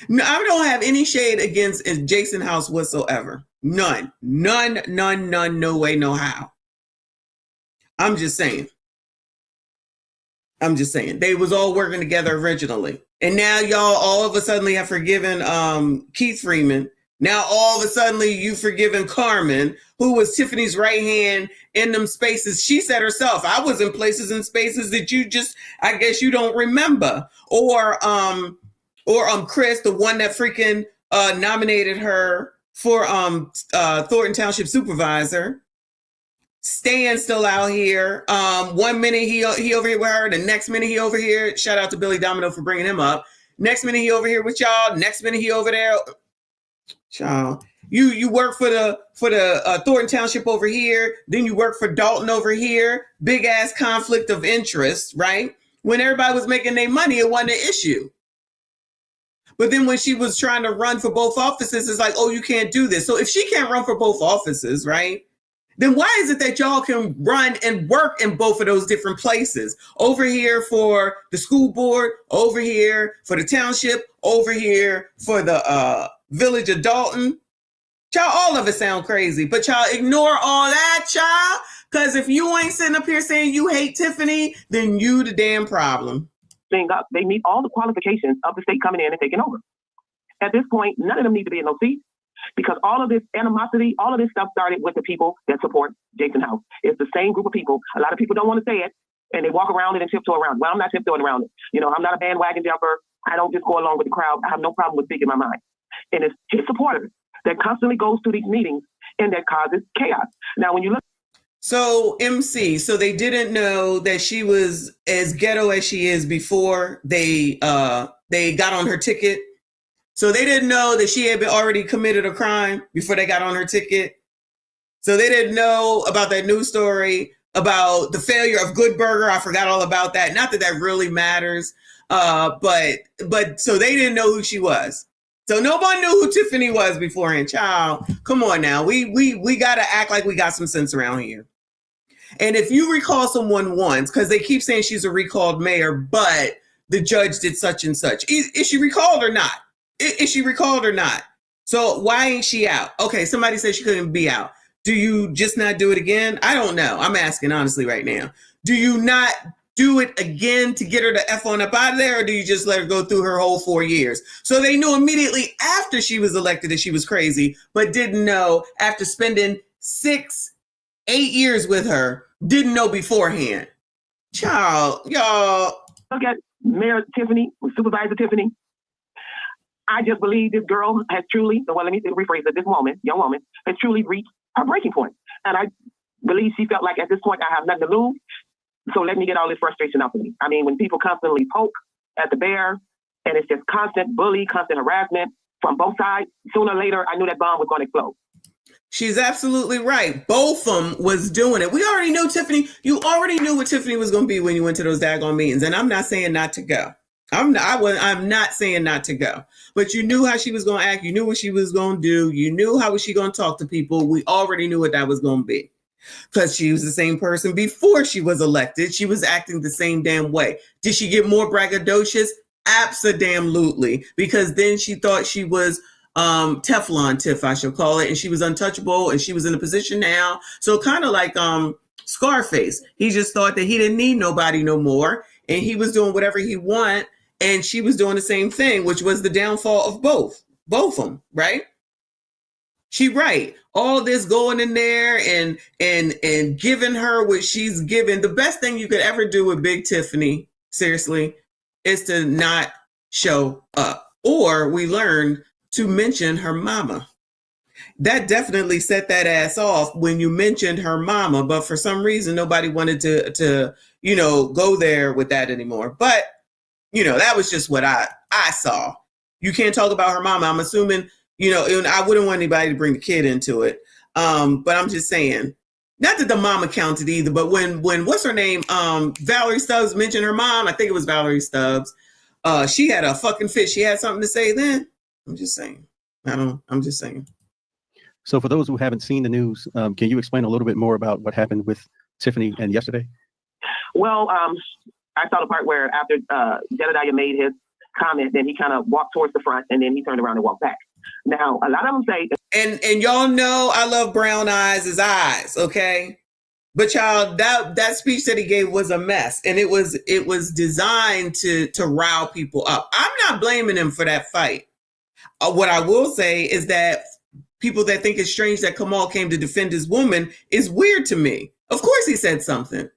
No, I don't have any shade against Jason House whatsoever. None, no way, no how. I'm just saying, I'm just saying. They was all working together originally. And now y'all all of a sudden have forgiven Keith Freeman. Now all of a sudden you forgiven Carmen, who was Tiffany's right hand in them spaces. She said herself, I was in places and spaces that you just, I guess you don't remember. Or Chris, the one that freaking nominated her for Thornton Township supervisor. Stan still out here. 1 minute he over here with her. The next minute he over here. Shout out to Billy Domino for bringing him up. Next minute he over here with y'all. Next minute he over there. Child, you work for the Thornton Township over here. Then you work for Dolton over here. Big ass conflict of interest, right? When everybody was making their money, it wasn't an issue. But then when she was trying to run for both offices, it's like, oh, you can't do this. So if she can't run for both offices, right? Then why is it that y'all can run and work in both of those different places? Over here for the school board, over here for the township, over here for the village of Dolton. Y'all, all of it sound crazy, but y'all ignore all that, y'all. Because if you ain't sitting up here saying you hate Tiffany, then you the damn problem. They meet all the qualifications of the state coming in and taking over. At this point, none of them need to be in no seats. Because all of this animosity, all of this stuff started with the people that support Jason House. It's the same group of people. A lot of people don't want to say it, and they walk around it and tiptoe around. Well, I'm not tiptoeing around it. You know, I'm not a bandwagon jumper. I don't just go along with the crowd. I have no problem with speaking my mind. And it's his supporters that constantly goes to these meetings and that causes chaos. Now, when you look. So, MC, so they didn't know that she was as ghetto as she is before they got on her ticket. So they didn't know that she had already committed a crime before they got on her ticket. So they didn't know about that news story about the failure of Good Burger. I forgot all about that. Not that that really matters. But so they didn't know who she was. So nobody knew who Tiffany was beforehand. Child, come on now. We got to act like we got some sense around here. And if you recall someone once, because they keep saying she's a recalled mayor, but the judge did such and such. Is she recalled or not? Is she recalled or not? So why ain't she out? Okay, somebody said she couldn't be out. Do you just not do it again? I don't know. I'm asking honestly right now. Do you not do it again to get her to F on up out of there, or do you just let her go through her whole 4 years? So they knew immediately after she was elected that she was crazy, but didn't know after spending 6-8 years with her, didn't know beforehand. Child, y'all. Look at Mayor Tiffany, Supervisor Tiffany. I just believe this girl has truly, well, let me rephrase it, this woman, young woman, has truly reached her breaking point. And I believe she felt like at this point, I have nothing to lose. So let me get all this frustration out of me. I mean, when people constantly poke at the bear and it's just constant bully, constant harassment from both sides, sooner or later, I knew that bomb was going to explode. She's absolutely right. Both of them was doing it. We already knew Tiffany. You already knew what Tiffany was going to be when you went to those daggone meetings. And I'm not saying not to go. I'm not saying not to go, but you knew how she was going to act. You knew what she was going to do. You knew how was she going to talk to people. We already knew what that was going to be because she was the same person before she was elected. She was acting the same damn way. Did she get more braggadocious? Abso-damn-lutely, because then she thought she was Teflon Tiff, I shall call it, and she was untouchable, and she was in a position now. So kind of like Scarface. He just thought that he didn't need nobody no more, and he was doing whatever he want. And she was doing the same thing, which was the downfall of both of them, right? She right. All this going in there and giving her what she's given. The best thing you could ever do with Big Tiffany, seriously, is to not show up. Or we learned to mention her mama. That definitely set that ass off when you mentioned her mama. But for some reason, nobody wanted to go there with that anymore. But that was just what I saw. You can't talk about her mama. I'm assuming, and I wouldn't want anybody to bring the kid into it. But I'm just saying, not that the mama counted either, but when what's her name? Valerie Stubbs mentioned her mom. I think it was Valerie Stubbs. She had a fucking fit. She had something to say then. I'm just saying. I'm just saying. So for those who haven't seen the news, can you explain a little bit more about what happened with Tiffany and yesterday? Well, I saw the part where after Jedediah made his comment, then he kind of walked towards the front and then he turned around and walked back. Now, a lot of them say... And y'all know I love brown eyes as eyes, okay? But y'all, that speech that he gave was a mess, and it was designed to rile people up. I'm not blaming him for that fight. What I will say is that people that think it's strange that Kamal came to defend his woman is weird to me. Of course he said something,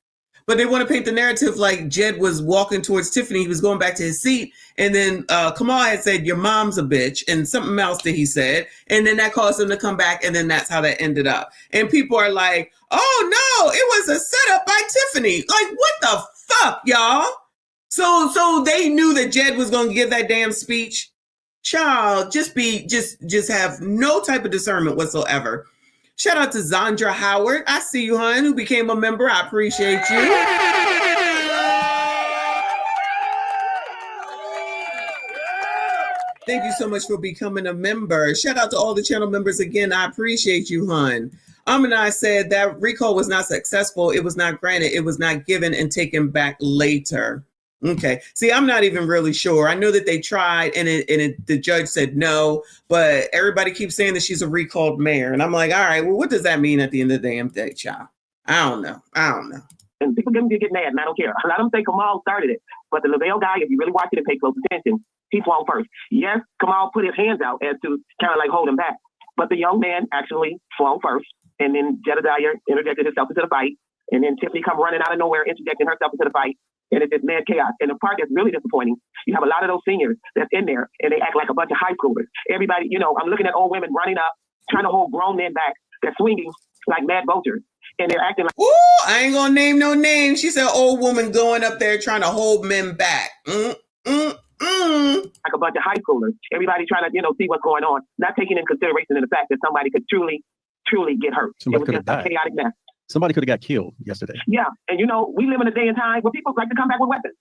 but they want to paint the narrative like Jed was walking towards Tiffany. He was going back to his seat, and then Kamal had said, "Your mom's a bitch," and something else that he said, and then that caused him to come back, and then that's how that ended up. And people are like, "Oh no, it was a setup by Tiffany." Like, what the fuck, y'all? So they knew that Jed was going to give that damn speech. Child, just have no type of discernment whatsoever. Shout out to Zandra Howard. I see you, hon, who became a member. I appreciate you. Thank you so much for becoming a member. Shout out to all the channel members again. I appreciate you, hon. And I said that recall was not successful. It was not granted. It was not given and taken back later. Okay. See, I'm not even really sure. I know that they tried and the judge said no, but everybody keeps saying that she's a recalled mayor. And I'm like, all right, well, what does that mean at the end of the damn day, child? I don't know. And people get mad, and I don't care. A lot of them say Kamal started it. But the Lavelle guy, if you really watch it and pay close attention, he swung first. Yes, Kamal put his hands out as to kind of like hold him back. But the young man actually swung first. And then Jedediah interjected himself into the fight. And then Tiffany come running out of nowhere, interjecting herself into the fight. And it's just mad chaos. And the part that's really disappointing, you have a lot of those seniors that's in there, and they act like a bunch of high schoolers. Everybody, I'm looking at old women running up, trying to hold grown men back. They're swinging like mad vultures. And they're acting like, ooh, I ain't gonna name no names. She said old woman going up there trying to hold men back. Like a bunch of high schoolers. Everybody trying to, see what's going on, not taking into consideration the fact that somebody could truly get hurt. Somebody it was just a chaotic mess. Somebody could have got killed yesterday. Yeah, and we live in a day and time where people like to come back with weapons.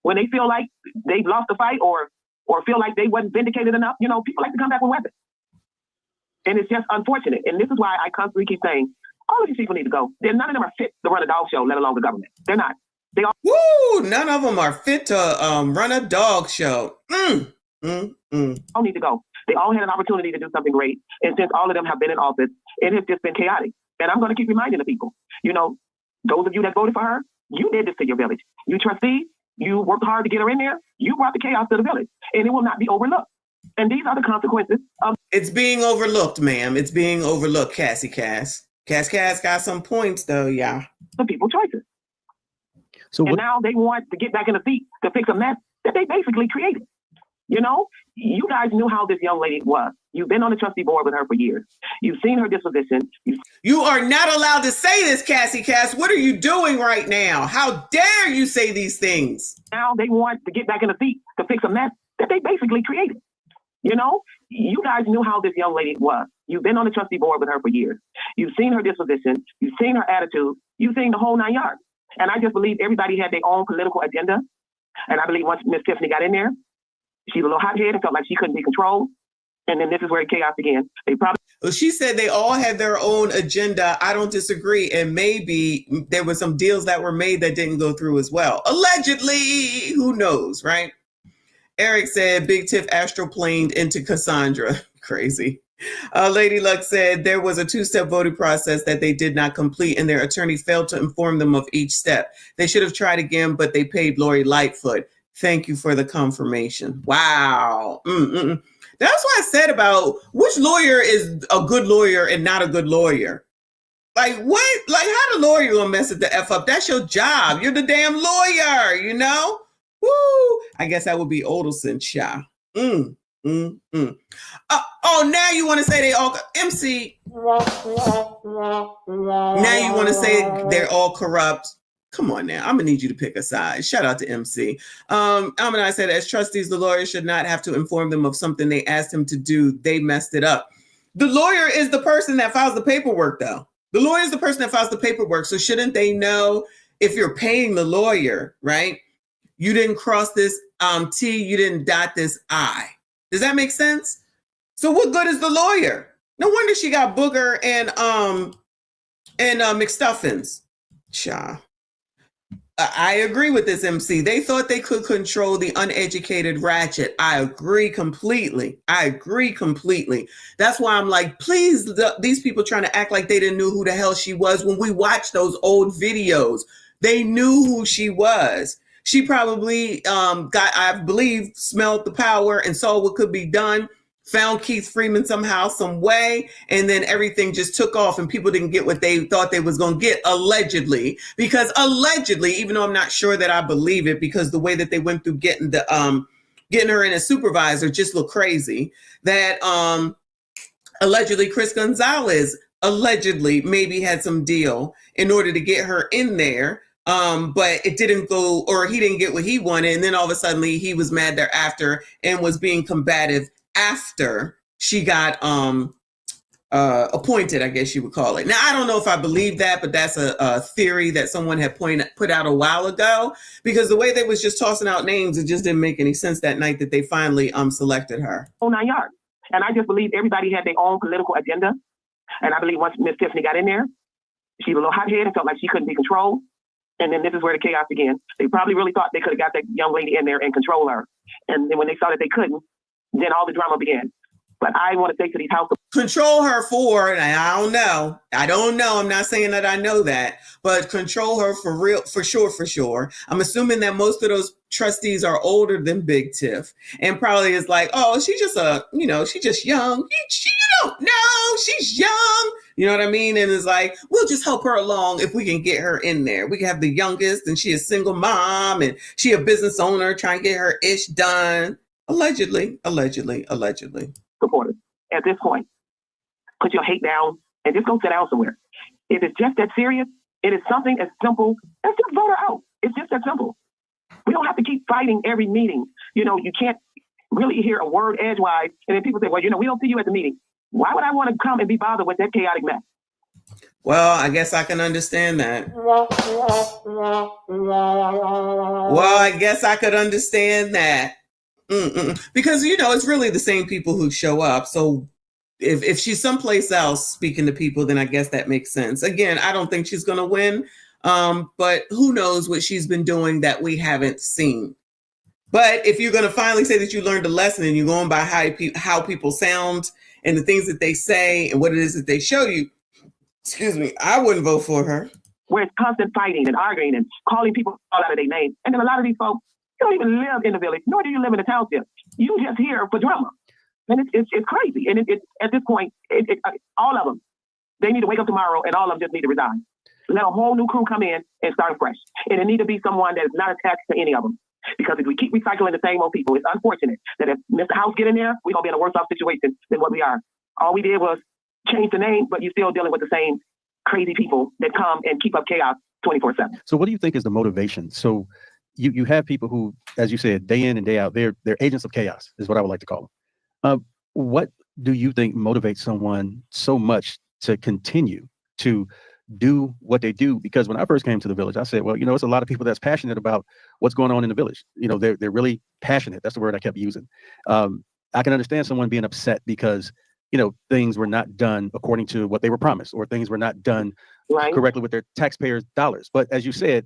When they feel like they've lost the fight or feel like they wasn't vindicated enough, people like to come back with weapons. And it's just unfortunate. And this is why I constantly keep saying, all of these people need to go. None of them are fit to run a dog show, let alone the government. They're not. They all. Woo! None of them are fit to run a dog show. All need to go. They all had an opportunity to do something great. And since all of them have been in office, it has just been chaotic. And I'm going to keep reminding the people, those of you that voted for her, you did this to your village. You trustees, you worked hard to get her in there. You brought the chaos to the village, and it will not be overlooked. And these are the consequences of. It's being overlooked, ma'am. It's being overlooked, Cassie Cass. Cass got some points, though, yeah. The people choices. And now they want to get back in the seat to fix a mess that they basically created. You guys knew how this young lady was. You've been on the trustee board with her for years. You've seen her disposition. You are not allowed to say this, Cassie Cass. What are you doing right now? How dare you say these things? Now they want to get back in the seat to fix a mess that they basically created. You guys knew how this young lady was. You've been on the trustee board with her for years. You've seen her disposition. You've seen her attitude. You've seen the whole 9 yards. And I just believe everybody had their own political agenda. And I believe once Miss Tiffany got in there, she was a little hot-headed and felt like she couldn't be controlled. And then this is where it chaos began. Well, she said they all had their own agenda. I don't disagree. And maybe there were some deals that were made that didn't go through as well. Allegedly, who knows, right? Eric said Big Tiff astroplaned into Cassandra. Crazy. Lady Luck said there was a 2-step voting process that they did not complete, and their attorney failed to inform them of each step. They should have tried again, but they paid Lori Lightfoot. Thank you for the confirmation. Wow. That's what I said about which lawyer is a good lawyer and not a good lawyer. Like, what? Like, how the lawyer gonna mess it the F up? That's your job. You're the damn lawyer, Woo! I guess that would be Odelson, Shah. Oh, now you want to say they all MC. Now you want to say they're all corrupt. Come on now. I'm gonna need you to pick a side. Shout out to MC. I said, as trustees, the lawyer should not have to inform them of something they asked him to do. They messed it up. The lawyer is the person that files the paperwork, though. The lawyer is the person that files the paperwork. So shouldn't they know if you're paying the lawyer, right? You didn't cross this T, you didn't dot this I. Does that make sense? So what good is the lawyer? No wonder she got Booger and McStuffins. Cha. I agree with this, MC. They thought they could control the uneducated ratchet. I agree completely. That's why I'm like, please, these people trying to act like they didn't know who the hell she was. When we watched those old videos, they knew who she was. She probably I believe, smelled the power and saw what could be done, found Keith Freeman somehow, some way, and then everything just took off and people didn't get what they thought they was going to get, allegedly. Because allegedly, even though I'm not sure that I believe it, because the way that they went through getting her in as supervisor just looked crazy, that allegedly Chris Gonzalez allegedly maybe had some deal in order to get her in there. But it didn't go, or he didn't get what he wanted. And then all of a sudden he was mad thereafter and was being combative after she got appointed, I guess you would call it. Now, I don't know if I believe that, but that's a theory that someone had put out a while ago, because the way they was just tossing out names, it just didn't make any sense that night that they finally selected her. Oh, 9 yards. And I just believe everybody had their own political agenda. And I believe once Miss Tiffany got in there, she was a little hot-headed and felt like she couldn't be controlled. And then this is where the chaos began. They probably really thought they could have got that young lady in there and control her. And then when they saw that they couldn't, then all the drama began. But I want to say to these households, control her for, and I don't know. I'm not saying that I know that, but control her for real, for sure. I'm assuming that most of those trustees are older than Big Tiff, and probably is like, oh, she's just she's just young. You don't know, she's young. You know what I mean? And it's like, we'll just help her along if we can get her in there. We can have the youngest, and she a single mom, and she a business owner trying to get her ish done. Allegedly. Supporters at this point, put your hate down and just go sit down somewhere. If it's just that serious, it is something as simple as just vote her out. It's just that simple. We don't have to keep fighting every meeting. You can't really hear a word edgewise, and then people say, well, we don't see you at the meeting. Why would I want to come and be bothered with that chaotic mess? Well, I guess I can understand that. Because it's really the same people who show up. So if she's someplace else speaking to people, then I guess that makes sense. Again, I don't think she's going to win, but who knows what she's been doing that we haven't seen. But if you're going to finally say that you learned a lesson and you're going by how people sound and the things that they say and what it is that they show you, I wouldn't vote for her. Where it's constant fighting and arguing and calling people out of their names. And then a lot of these folks, you don't even live in the village, nor do you live in the township. You just here for drama. And it's crazy. And at this point, all of them, they need to wake up tomorrow and all of them just need to resign. Let a whole new crew come in and start fresh. And it need to be someone that is not attached to any of them. Because if we keep recycling the same old people, it's unfortunate that if Mr. House get in there, we're going to be in a worse off situation than what we are. All we did was change the name, but you're still dealing with the same crazy people that come and keep up chaos 24/7. So what do you think is the motivation? So you have people who, as you said, day in and day out, they're agents of chaos, is what I would like to call them. What do you think motivates someone so much to continue to do what they do? Because when I first came to the village, I said, well, it's a lot of people that's passionate about what's going on in the village. They're really passionate. That's the word I kept using. I can understand someone being upset because things were not done according to what they were promised, or things were not done correctly with their taxpayers' dollars. But as you said,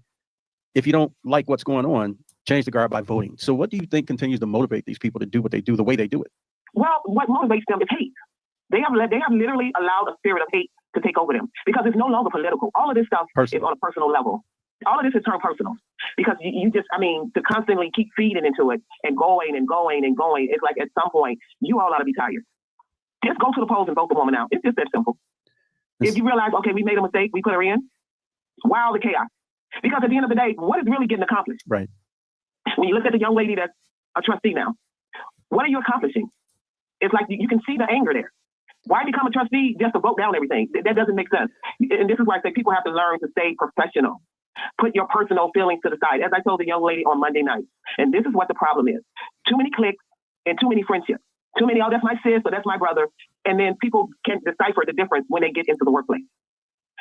if you don't like what's going on, change the guard by voting. So what do you think continues to motivate these people to do what they do the way they do it? Well, what motivates them is hate. They have literally allowed a spirit of hate to take over them because it's no longer political. All of this stuff is on a personal level. All of this is turned personal because you just, to constantly keep feeding into it and going and going and going. It's like at some point, you all ought to be tired. Just go to the polls and vote the woman out. It's just that simple. If you realize, okay, we made a mistake, we put her in, why all the chaos? Because at the end of the day, what is really getting accomplished? Right. When you look at the young lady that's a trustee now, what are you accomplishing? It's like you can see the anger there. Why become a trustee just to vote down everything? That doesn't make sense. And this is why I say people have to learn to stay professional. Put your personal feelings to the side. As I told the young lady on Monday night, and this is what the problem is. Too many cliques and too many friendships. Too many, oh, that's my sis, or that's my brother. And then people can't decipher the difference when they get into the workplace.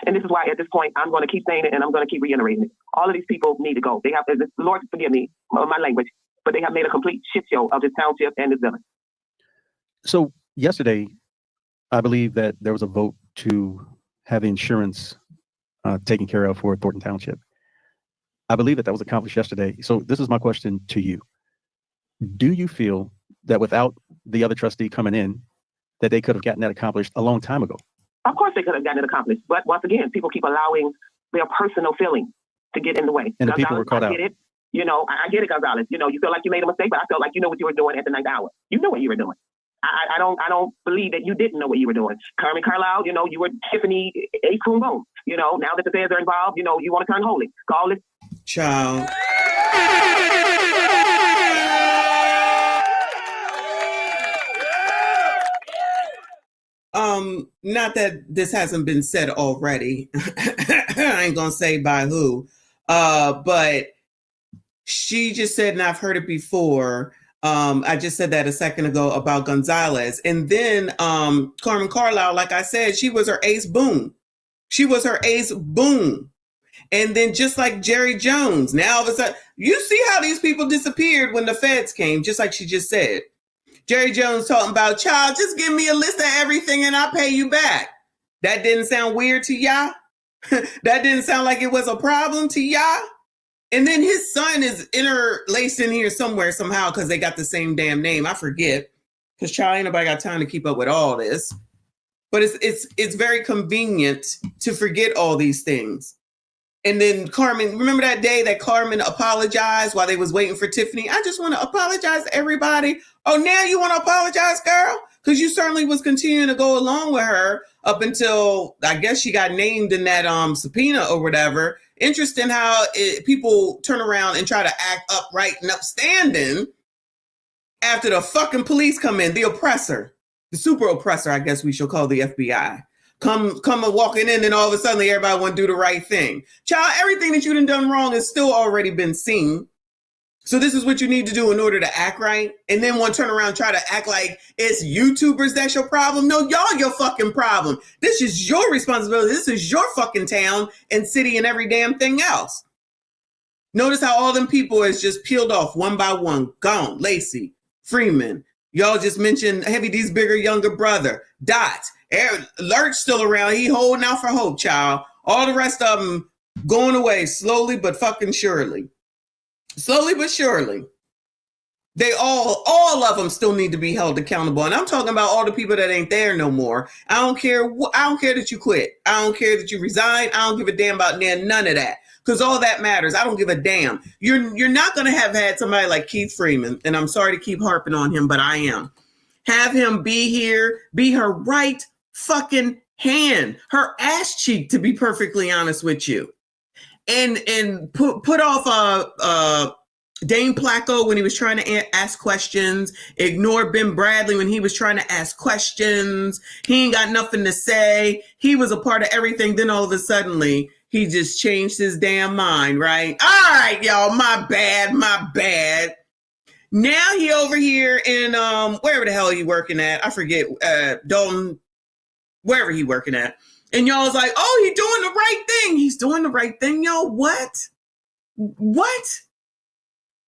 And this is why at this point, I'm going to keep saying it and I'm going to keep reiterating it. All of these people need to go. They have, Lord forgive me, my language, but they have made a complete shit show of this township and this village. So yesterday, I believe that there was a vote to have insurance taken care of for Thornton Township. I believe that was accomplished yesterday. So this is my question to you. Do you feel that without the other trustee coming in, that they could have gotten that accomplished a long time ago? Of course they could have gotten it accomplished. But once again, people keep allowing their personal feelings to get in the way. And the people were caught out. I get it. You know, I get it, Gonzalez. You know, you feel like you made a mistake, but I felt like you know what you were doing at the ninth hour. You knew what you were doing. I don't believe that you didn't know what you were doing. Carmen Carlisle, you know, you were Tiffany A. Boom Boom. You know, now that the feds are involved, you know, you want to turn holy. Call it. Child. Not that this hasn't been said already. I ain't gonna say by who. But she just said, and I've heard it before. I just said that a second ago about Gonzalez. And then Carmen Carlisle, like I said, she was her ace boom. She was her ace boom. And then just like Jerry Jones, now all of a sudden, you see how these people disappeared when the feds came, just like she just said. Jerry Jones talking about, child, just give me a list of everything and I'll pay you back. That didn't sound weird to y'all? That didn't sound like it was a problem to y'all? And then his son is interlaced in here somewhere somehow because they got the same damn name. I forget, because child, ain't nobody got time to keep up with all this. But it's very convenient to forget all these things. And then Carmen, remember that day that Carmen apologized while they was waiting for Tiffany? I just want to apologize to everybody. Oh, now you want to apologize, girl? Because you certainly was continuing to go along with her up until, I guess she got named in that subpoena or whatever. Interesting how people turn around and try to act upright and upstanding after the fucking police come in, the oppressor, the super oppressor, I guess we shall call the FBI. Come and walking in, and all of a sudden everybody want to do the right thing. Child, everything that you done wrong has still already been seen. So this is what you need to do in order to act right. And then one turn around and try to act like it's YouTubers that's your problem. No, y'all your fucking problem. This is your responsibility. This is your fucking town and city and every damn thing else. Notice how all them people is just peeled off one by one. Gone. Lacey, Freeman. Y'all just mentioned Heavy D's bigger, younger brother. Dot. Lurch still around. He holding out for hope, child. All the rest of them going away slowly but fucking surely. Slowly but surely. They all of them still need to be held accountable. And I'm talking about all the people that ain't there no more. I don't care that you quit. I don't care that you resign. I don't give a damn about none of that. Because all that matters. I don't give a damn. You're not going to have had somebody like Keith Freeman. And I'm sorry to keep harping on him, but I am. Have him be here, be her right fucking hand, her ass cheek, to be perfectly honest with you. And put off Dane Placco when he was trying to ask questions, ignore Ben Bradley when he was trying to ask questions. He ain't got nothing to say. He was a part of everything. Then all of a sudden, he just changed his damn mind, right? All right, y'all, my bad. Now he over here in wherever the hell he working at. I forget, Dolton, wherever he working at. And y'all's like, oh, he doing the right thing. He's doing the right thing, y'all. What?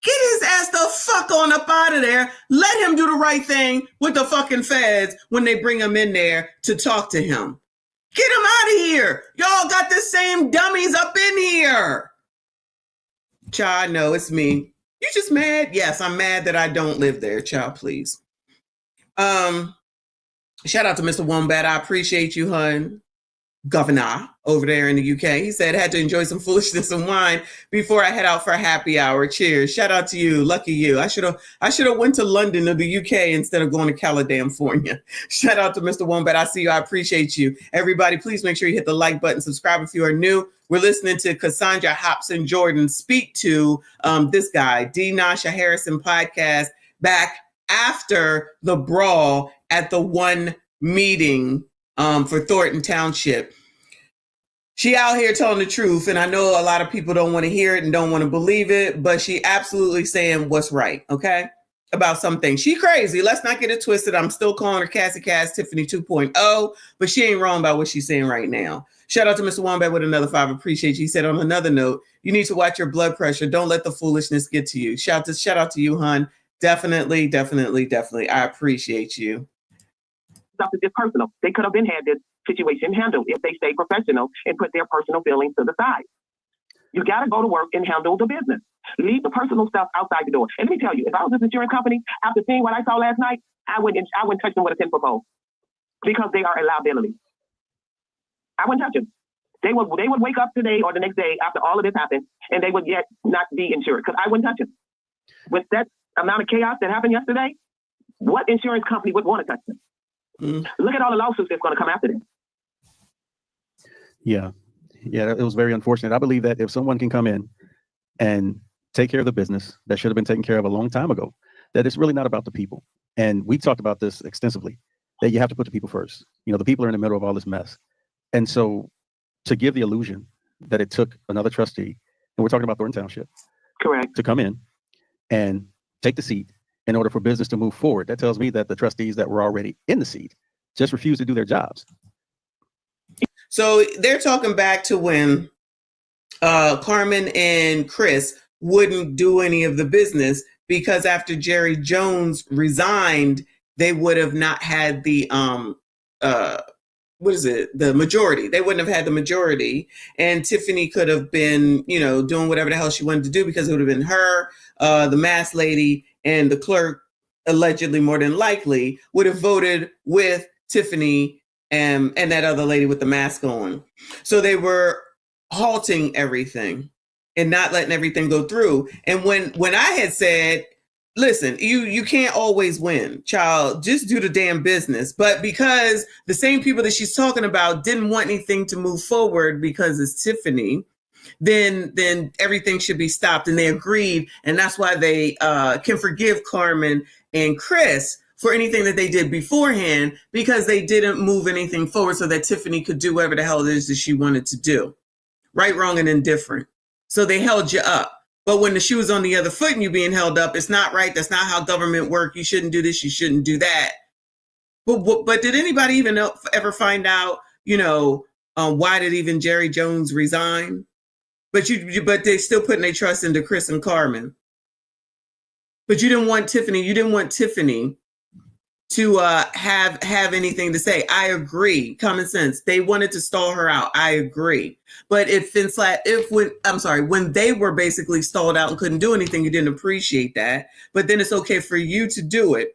Get his ass the fuck on up out of there. Let him do the right thing with the fucking feds when they bring him in there to talk to him. Get him out of here. Y'all got the same dummies up in here. Child, no, it's me. You just mad? Yes, I'm mad that I don't live there. Child, please. Shout out to Mr. Wombat. I appreciate you, hun. Governor over there in the UK. He said, had to enjoy some foolishness and wine before I head out for a happy hour. Cheers. Shout out to you. Lucky you. I should have went to London or the UK instead of going to California. Shout out to Mr. Wombat. I see you. I appreciate you. Everybody, please make sure you hit the like button. Subscribe if you are new. We're listening to Cassandra Hopson Jordan speak to this guy, D. Nasha Harrison podcast, back after the brawl at the one meeting for Thornton Township. She out here telling the truth, and I know a lot of people don't want to hear it and don't want to believe it, but she absolutely saying what's right, okay? About something. She crazy. Let's not get it twisted. I'm still calling her Cassie Cass Tiffany 2.0, but she ain't wrong about what she's saying right now. Shout out to Mr. Wombat with another 5. Appreciate you. He said on another note, you need to watch your blood pressure. Don't let the foolishness get to you. Shout out to you, hun. Definitely. I appreciate you. Stuff is just personal. They could have been had this situation handled if they stay professional and put their personal feelings to the side. You got to go to work and handle the business. Leave the personal stuff outside the door. And let me tell you, if I was this insurance company, after seeing what I saw last night, I wouldn't touch them with a 10-foot pole because they are a liability. I wouldn't touch them. They would wake up today or the next day after all of this happened, and they would yet not be insured because I wouldn't touch them. With that amount of chaos that happened yesterday, what insurance company would want to touch them? Look at all the lawsuits that's going to come after them. Yeah, it was very unfortunate. I believe that if someone can come in and take care of the business that should have been taken care of a long time ago, that it's really not about the people. And we talked about this extensively, that you have to put the people first. You know, the people are in the middle of all this mess. And so to give the illusion that it took another trustee, and we're talking about Thornton Township, correct, to come in and take the seat in order for business to move forward, that tells me that the trustees that were already in the seat just refused to do their jobs. So they're talking back to when Carmen and Chris wouldn't do any of the business because after Jerry Jones resigned, they would have not had the the majority. They wouldn't have had the majority, and Tiffany could have been, doing whatever the hell she wanted to do because it would have been her, the mask lady, and the clerk, allegedly more than likely, would have voted with Tiffany and that other lady with the mask on. So they were halting everything and not letting everything go through. And when I had said, listen, you can't always win, child, just do the damn business. But because the same people that she's talking about didn't want anything to move forward because it's Tiffany, then everything should be stopped. And they agreed. And that's why they can forgive Carmen and Chris for anything that they did beforehand, because they didn't move anything forward so that Tiffany could do whatever the hell it is that she wanted to do. Right, wrong, and indifferent. So they held you up. But when the shoe is on the other foot and you being held up, it's not right. That's not how government works. You shouldn't do this. You shouldn't do that. But did anybody even ever find out, why did even Jerry Jones resign? But they still putting their trust into Chris and Carmen. But you didn't want Tiffany. You didn't want Tiffany to have anything to say. I agree. Common sense. They wanted to stall her out. I agree. But when they were basically stalled out and couldn't do anything, you didn't appreciate that. But then it's okay for you to do it.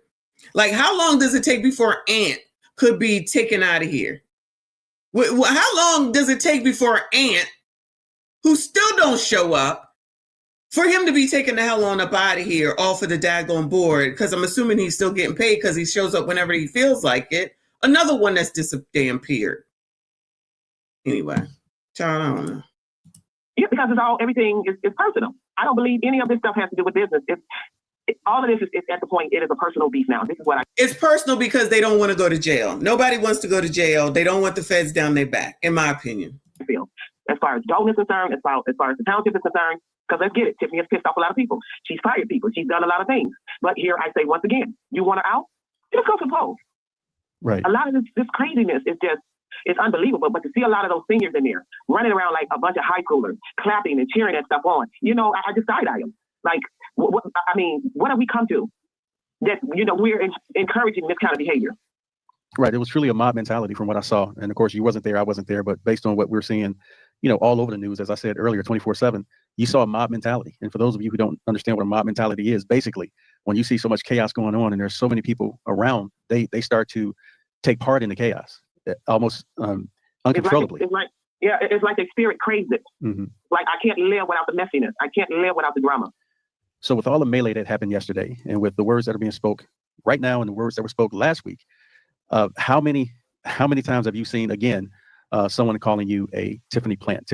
Like, how long does it take before Aunt could be taken out of here? How long does it take before Aunt, who still don't show up, for him to be taken the hell on up out of here, all for the daggone board? Because I'm assuming he's still getting paid because he shows up whenever he feels like it. Another one that's disappeared. Anyway, child, I don't know. Yeah, because everything is personal. I don't believe any of this stuff has to do with business. All of this is at the point, it is a personal beef now. This is what It's personal because they don't want to go to jail. Nobody wants to go to jail. They don't want the feds down their back, in my opinion. feel. As far as Dolton is concerned, as far as the township is concerned, because let's get it, Tiffany has pissed off a lot of people. She's fired people. She's done a lot of things. But here I say once again, you want her out? Just go to the polls. Right. A lot of this craziness is just, it's unbelievable. But to see a lot of those seniors in there running around like a bunch of high schoolers, clapping and cheering that stuff on, I just side-eye them. Like, what have we come to? That, we're encouraging this kind of behavior. Right. It was truly a mob mentality from what I saw. And of course, you wasn't there. I wasn't there. But based on what we're seeing, all over the news, as I said earlier, 24/7, you saw a mob mentality. And for those of you who don't understand what a mob mentality is, basically, when you see so much chaos going on and there's so many people around, they start to take part in the chaos, almost uncontrollably. It's like their spirit craves it. Mm-hmm. Like, I can't live without the messiness. I can't live without the drama. So with all the melee that happened yesterday, and with the words that are being spoke right now and the words that were spoke last week, how many times have you seen again someone calling you a Tiffany plant?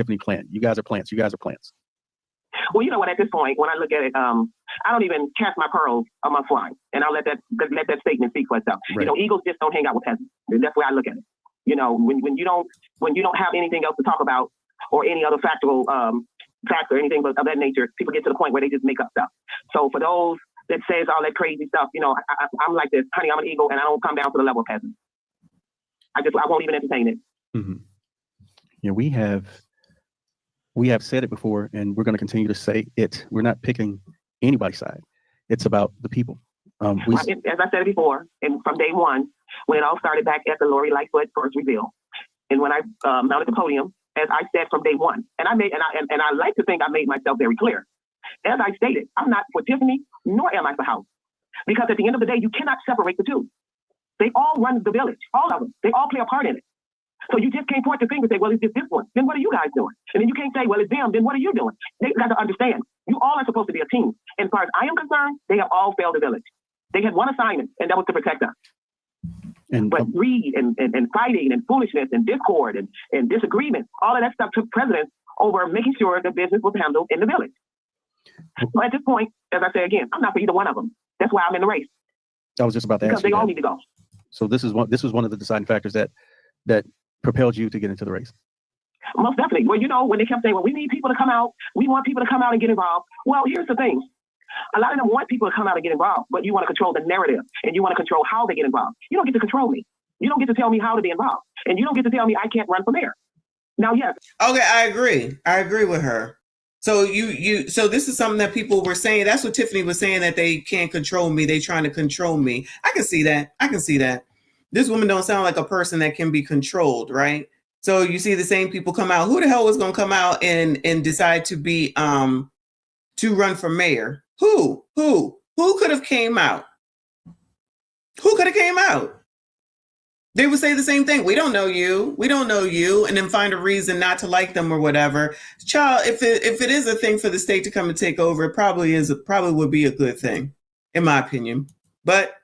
You guys are plants. Well, at this point, when I look at it, I don't even cast my pearls among swine, and I'll let that statement speak for itself. Right. Eagles just don't hang out with peasants. That's the way I look at it. When you don't have anything else to talk about or any other fact or anything of that nature, people get to the point where they just make up stuff. So for those that says all that crazy stuff, I'm like this, honey, I'm an eagle, and I don't come down to the level of peasants. I won't even entertain it. Mm-hmm. Yeah, we have said it before, and we're going to continue to say it. We're not picking anybody's side. It's about the people. As I said it before, and from day one, when it all started back at the Lori Lightfoot first reveal, and when I mounted the podium as I said from day one. And I like to think I made myself very clear. As I stated, I'm not for Tiffany, nor am I for House. Because at the end of the day, you cannot separate the two. They all run the village, all of them. They all play a part in it. So you just can't point your finger and say, well, it's just this one. Then what are you guys doing? And then you can't say, well, it's them. Then what are you doing? They've got to understand. You all are supposed to be a team. And as far as I am concerned, they have all failed the village. They had one assignment, and that was to protect us. But greed and fighting and foolishness and discord and disagreement, all of that stuff took precedence over making sure the business was handled in the village. So at this point, as I say again, I'm not for either one of them. That's why I'm in the race. I was just about to because ask you they all that. need to go. So this was one of the deciding factors that propelled you to get into the race. Most definitely. Well, you know, when they kept saying, well, we need people to come out. We want people to come out and get involved. Well, here's the thing. A lot of them want people to come out and get involved, but you want to control the narrative and you want to control how they get involved. You don't get to control me. You don't get to tell me how to be involved. And you don't get to tell me I can't run for mayor. Now, yes. Okay, I agree. I agree with her. So so this is something that people were saying. That's what Tiffany was saying, that they can't control me. They trying to control me. I can see that. I can see that. This woman don't sound like a person that can be controlled, right? So you see the same people come out. Who the hell was going to come out and decide to be to run for mayor? Who could have came out? Who could have came out? They would say the same thing. We don't know you. We don't know you. And then find a reason not to like them or whatever. Child, if it is a thing for the state to come and take over, it probably would be a good thing, in my opinion. But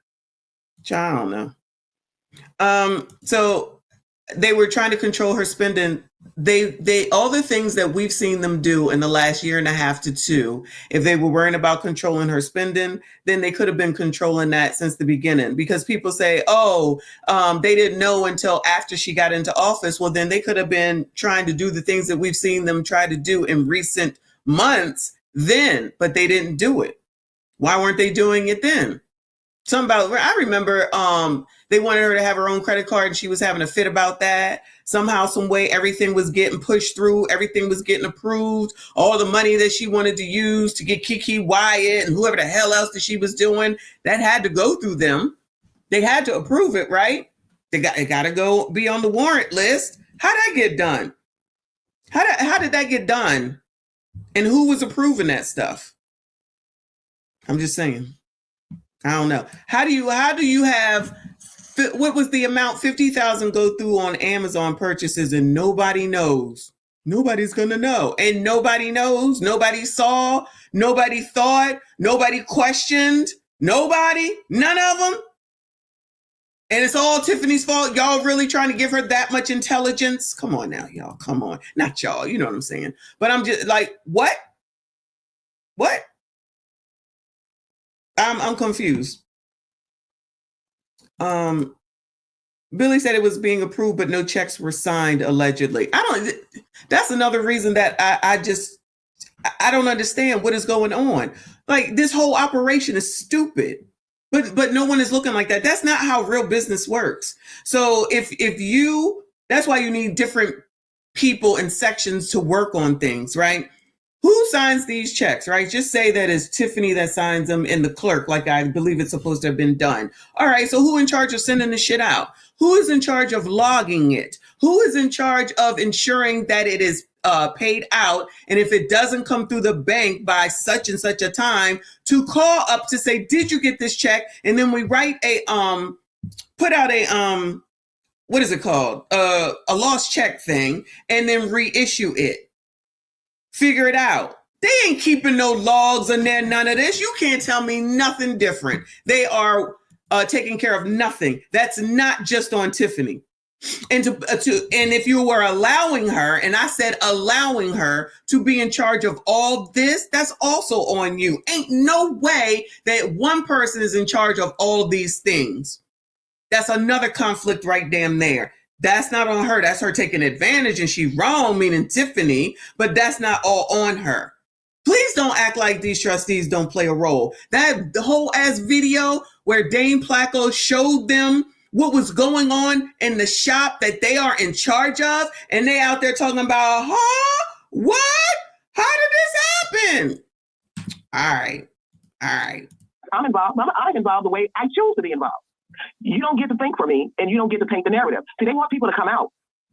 child, I don't know. So they were trying to control her spending. They all the things that we've seen them do in the last year and a half to two, if they were worrying about controlling her spending, then they could have been controlling that since the beginning. Because people say, they didn't know until after she got into office. Well, then they could have been trying to do the things that we've seen them try to do in recent months then, but they didn't do it. Why weren't they doing it then? I remember they wanted her to have her own credit card and she was having a fit about that. Somehow, some way, everything was getting pushed through. Everything was getting approved. All the money that she wanted to use to get Kiki Wyatt and whoever the hell else that she was doing, that had to go through them. They had to approve it, right? It got to go be on the warrant list. How did that get done? How did that get done? And who was approving that stuff? I'm just saying. I don't know. How do you have, what was the amount, 50,000 go through on Amazon purchases and nobody knows? Nobody's going to know. And nobody knows. Nobody saw. Nobody thought. Nobody questioned. Nobody. None of them. And it's all Tiffany's fault. Y'all really trying to give her that much intelligence? Come on now, y'all. Come on. Not y'all. You know what I'm saying? But I'm just like, what? What? I'm confused. Billy said it was being approved, but no checks were signed, allegedly. That's another reason that I don't understand what is going on. Like, this whole operation is stupid, but no one is looking like that. That's not how real business works. So that's why you need different people and sections to work on things, right? Who signs these checks, right? Just say that it's Tiffany that signs them and the clerk, like I believe it's supposed to have been done. All right, so who in charge of sending the shit out? Who is in charge of logging it? Who is in charge of ensuring that it is paid out? And if it doesn't come through the bank by such and such a time, to call up to say, did you get this check? And then we write put out a, what is it called? A lost check thing, and then reissue it. Figure it out. They ain't keeping no logs in there, none of this. You can't tell me nothing different. They are taking care of nothing. That's not just on Tiffany. And and if you were allowing her, and I said allowing her to be in charge of all this, that's also on you. Ain't no way that one person is in charge of all these things. That's another conflict right damn there. That's not on her. That's her taking advantage, and she's wrong, meaning Tiffany, but that's not all on her. Please don't act like these trustees don't play a role. The whole ass video where Dane Placco showed them what was going on in the shop that they are in charge of, and they out there talking about, what? How did this happen? All right. I'm involved. I'm involved the way I choose to be involved. You don't get to think for me, and you don't get to paint the narrative. See, they want people to come out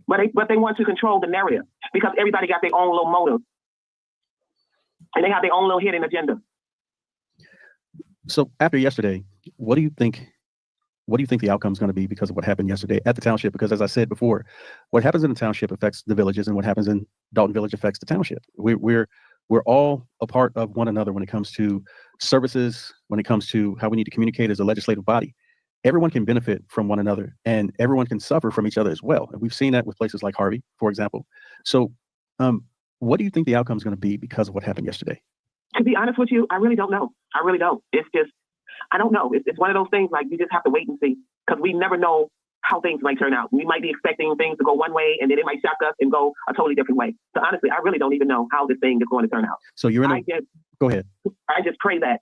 but they want to control the narrative because everybody got their own little motive and they have their own little hidden agenda. So after yesterday, what do you think the outcome is going to be because of what happened yesterday at the township? Because as I said before, what happens in the township affects the villages, and what happens in Dolton Village affects the township. We're all a part of one another when it comes to services, when it comes to how we need to communicate as a legislative body. Everyone can benefit from one another, and everyone can suffer from each other as well. And we've seen that with places like Harvey, for example. So what do you think the outcome is going to be because of what happened yesterday? To be honest with you, I really don't know. I really don't. It's just, I don't know. It's one of those things like you just have to wait and see because we never know how things might turn out. We might be expecting things to go one way and then it might shock us and go a totally different way. So honestly, I really don't even know how this thing is going to turn out. So you're in go ahead. I just pray that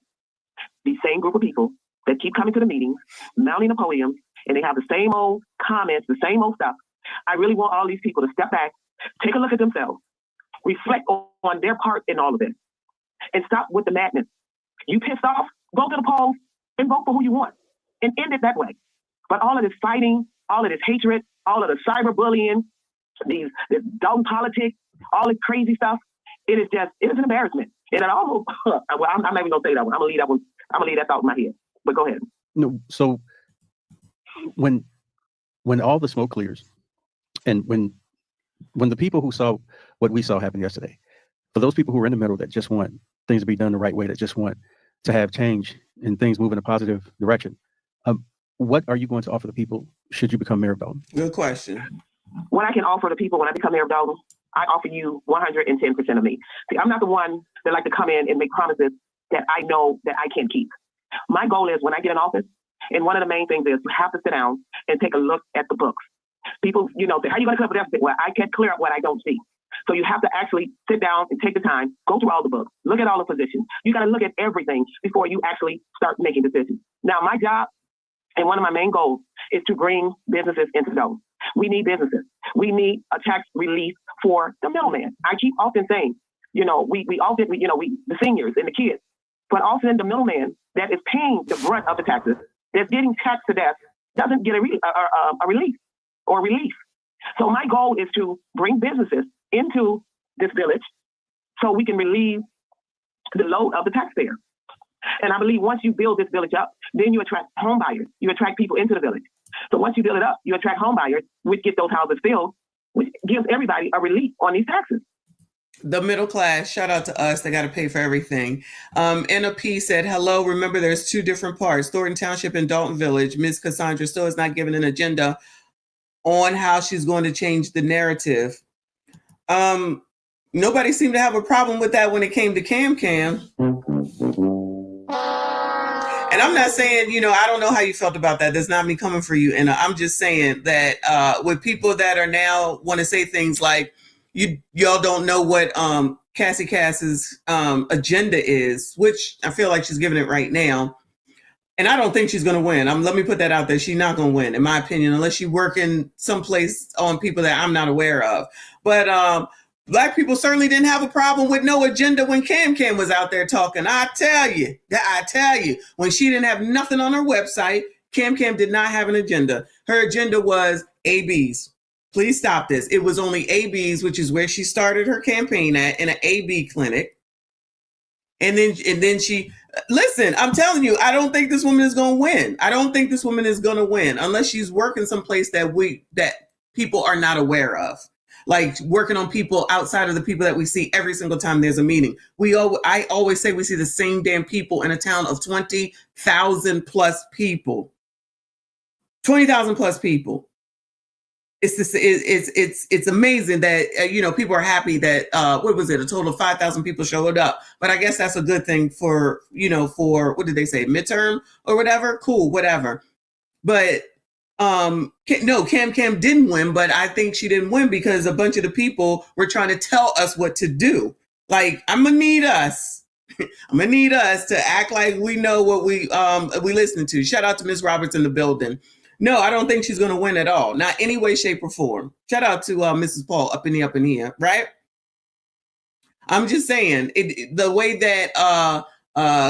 these same group of people that keep coming to the meetings, mounting the podiums, and they have the same old comments, the same old stuff. I really want all these people to step back, take a look at themselves, reflect on their part in all of this, and stop with the madness. You pissed off, go to the polls and vote for who you want and end it that way. But all of this fighting, all of this hatred, all of the cyberbullying, this dumb politics, all this crazy stuff, it is an embarrassment. And it almost, well, I'm not even gonna say that one. I'm gonna leave that one. I'm gonna leave that thought in my head. But go ahead. No, so when all the smoke clears, and when the people who saw what we saw happen yesterday, for those people who are in the middle that just want things to be done the right way, that just want to have change and things move in a positive direction, what are you going to offer the people should you become mayor of Dolton? Good question. What I can offer the people when I become mayor of Dolton, I offer you 110% of me. See, I'm not the one that like to come in and make promises that I know that I can't keep. My goal is when I get in office, and one of the main things is you have to sit down and take a look at the books. People, say, how are you going to clear up the deficit? Well, I can't clear up what I don't see. So you have to actually sit down and take the time, go through all the books, look at all the positions. You got to look at everything before you actually start making decisions. Now, my job and one of my main goals is to bring businesses into Dolton. We need businesses. We need a tax relief for the middleman. I keep often saying, we the seniors and the kids, but often the middleman that is paying the brunt of the taxes, that's getting taxed to death, doesn't get a relief or relief. So my goal is to bring businesses into this village so we can relieve the load of the taxpayer. And I believe once you build this village up, then you attract home buyers. You attract people into the village. So once you build it up, you attract home buyers, which get those houses filled, which gives everybody a relief on these taxes. The middle class, shout out to us. They got to pay for everything. NOP said, hello. Remember, there's two different parts, Thornton Township and Dolton Village. Ms. Cassandra still has not given an agenda on how she's going to change the narrative. Nobody seemed to have a problem with that when it came to Cam. And I'm not saying, I don't know how you felt about that. That's not me coming for you. And I'm just saying that with people that are now want to say things like, y'all don't know what Cassie Cass's agenda is, which I feel like she's giving it right now. And I don't think she's going to win. Let me put that out there. She's not going to win, in my opinion, unless she working someplace on people that I'm not aware of. But Black people certainly didn't have a problem with no agenda when Cam was out there talking. I tell you, when she didn't have nothing on her website, Cam did not have an agenda. Her agenda was ABs. Please stop this. It was only ABs, which is where she started her campaign at, in an AB clinic. And then she, listen, I'm telling you, I don't think this woman is going to win. I don't think this woman is going to win unless she's working someplace that people are not aware of. Like working on people outside of the people that we see every single time there's a meeting. I always say we see the same damn people in a town of 20,000 plus people. 20,000 plus people. It's amazing that people are happy that what was it? A total of 5,000 people showed up. But I guess that's a good thing for what did they say? Midterm or whatever? Cool, whatever. But Cam didn't win, but I think she didn't win because a bunch of the people were trying to tell us what to do. Like, I'm gonna need us to act like we know what we listen to. Shout out to Ms. Roberts in the building. No, I don't think she's gonna win at all. Not any way, shape, or form. Shout out to Mrs. Paul up in here, right? I'm just saying the way that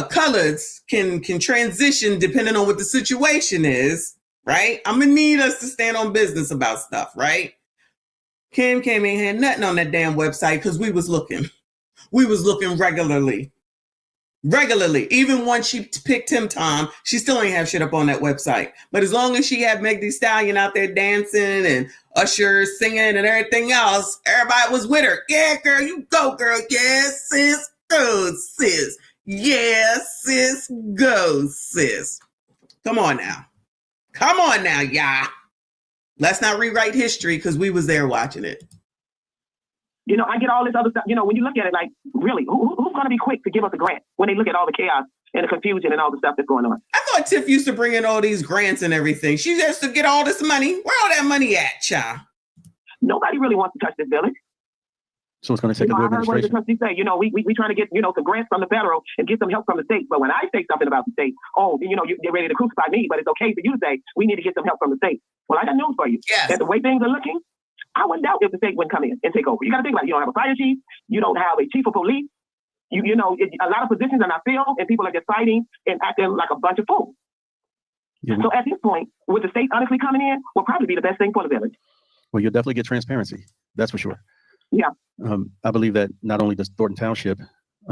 colors can transition depending on what the situation is. Right? I'm gonna need us to stand on business about stuff, right? Kim came in, had nothing on that damn website because we was looking. We was looking regularly. Even once she picked Tim Tom, she still ain't have shit up on that website. But as long as she had Meg Thee Stallion out there dancing and Usher singing and everything else, everybody was with her. Yeah, girl, you go, girl. Yeah, sis, go, sis. Yeah, sis, go, sis. Come on now, y'all. Let's not rewrite history because we was there watching it. You know, I get all this other stuff. You know, when you look at it, like, really, who's going to be quick to give us a grant when they look at all the chaos and the confusion and all the stuff that's going on? I thought Tiff used to bring in all these grants and everything. She used to get all this money. Where all that money at, child? Nobody really wants to touch this village. So it's going to take a new I heard one of the administration. trustees say, you know, we trying to get, you know, some grants from the federal and get some help from the state. But when I say something about the state, oh, you know, you're ready to crucify me, but it's okay for you to say we need to get some help from the state. Well, I got news for you. Yes. And the way things are looking, I wouldn't doubt if the state wouldn't come in and take over. You got to think about it. You don't have a fire chief. You don't have a chief of police. You know, a lot of positions are not filled, and people are just fighting and acting like a bunch of fools. Yeah, So at this point, with the state honestly coming in, will probably be the best thing for the village. well, you'll definitely get transparency. That's for sure. Yeah. I believe that not only does Thornton Township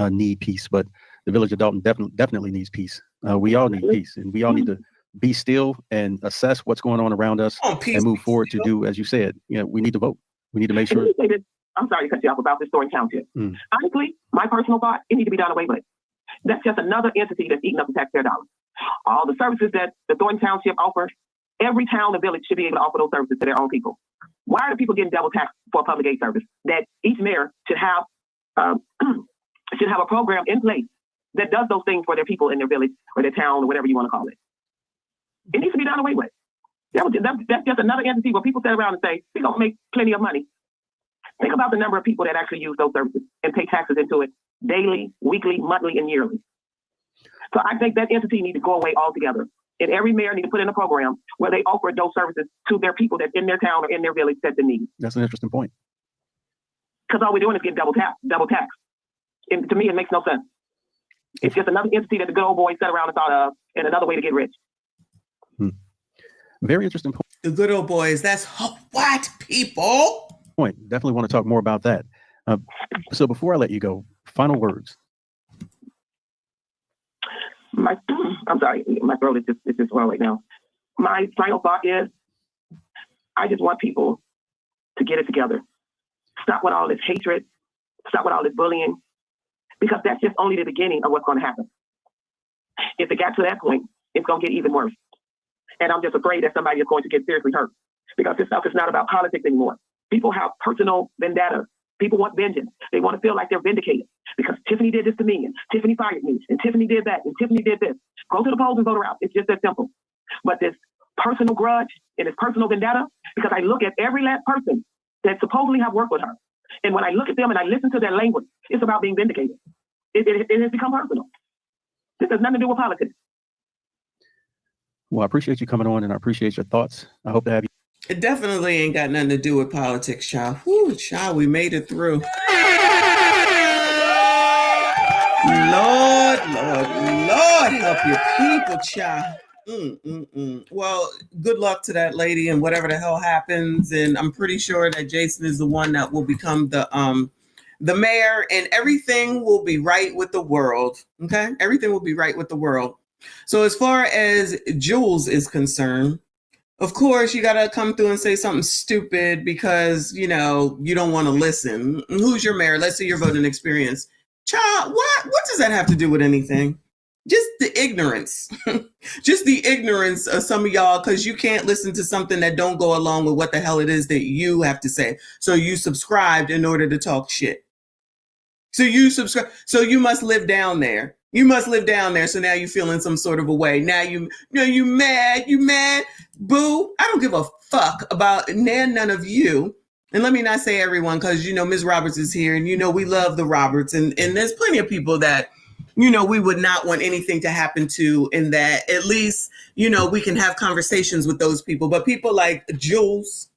need peace, but the village of Dolton definitely needs peace. We all need peace, and we all need to be still and assess what's going on around us and move forward to do, as you said, you know, we need to vote. We need to make sure. I'm sorry to cut you off about this Thornton Township. Honestly, my personal thought, it needs to be done away with. That's just another entity that's eating up the taxpayer dollars. All the services that the Thornton Township offers, every town and village should be able to offer those services to their own people. Why are the people getting double taxed for a public aid service? That each mayor should have a program in place that does those things for their people in their village or their town or whatever you want to call it. It needs to be done away with. That's just another entity where people sit around and say, we're going to make plenty of money. Think about the number of people that actually use those services and pay taxes into it daily, weekly, monthly, and yearly. So I think that entity needs to go away altogether. And every mayor needs to put in a program where they offer those services to their people that's in their town or in their village that they need. That's an interesting point. Because all we're doing is getting double tax. And to me, it makes no sense. It's just another entity that the good old boys sat around and thought of, and another way to get rich. Very interesting point. The good old boys, that's white people. Definitely want to talk more about that. So before I let you go, final words. I'm sorry, my throat is just swell right now. My final thought is, I just want people to get it together. Stop with all this hatred. Stop with all this bullying, because that's just only the beginning of what's going to happen. If it got to that point, it's going to get even worse. And I'm just afraid that somebody is going to get seriously hurt, because this stuff is not about politics anymore. People have personal vendetta. People want vengeance. They want to feel like they're vindicated because Tiffany did this to me, and Tiffany fired me, and Tiffany did that, and Tiffany did this. Go to the polls and vote her out. It's just that simple. But this personal grudge and this personal vendetta, because I look at every last person that supposedly have worked with her, and when I look at them and I listen to their language, it's about being vindicated. It has become personal. This has nothing to do with politics. Well, I appreciate you coming on, and I appreciate your thoughts. I hope to have you. It definitely ain't got nothing to do with politics, child. Whew, child, we made it through. Lord, help your people, child. Well, good luck to that lady and whatever the hell happens. And I'm pretty sure that Jason is the one that will become the mayor, and everything will be right with the world. Okay, everything will be right with the world. So as far as Jules is concerned, of course, you got to come through and say something stupid because, you know, you don't want to listen. Who's your mayor? Let's see your voting experience. Child, what does that have to do with anything? Just the ignorance. Just the ignorance of some of y'all, because you can't listen to something that don't go along with what the hell it is that you have to say. So you subscribed in order to talk shit. So you subscribe. So you must live down there. You must live down there. So now you're feeling some sort of a way. Now you mad. You mad. Boo. I don't give a fuck about none of you. And let me not say everyone, because, you know, Ms. Roberts is here, and, you know, we love the Roberts, and there's plenty of people that, you know, we would not want anything to happen to, and that at least, you know, we can have conversations with those people. But people like Jules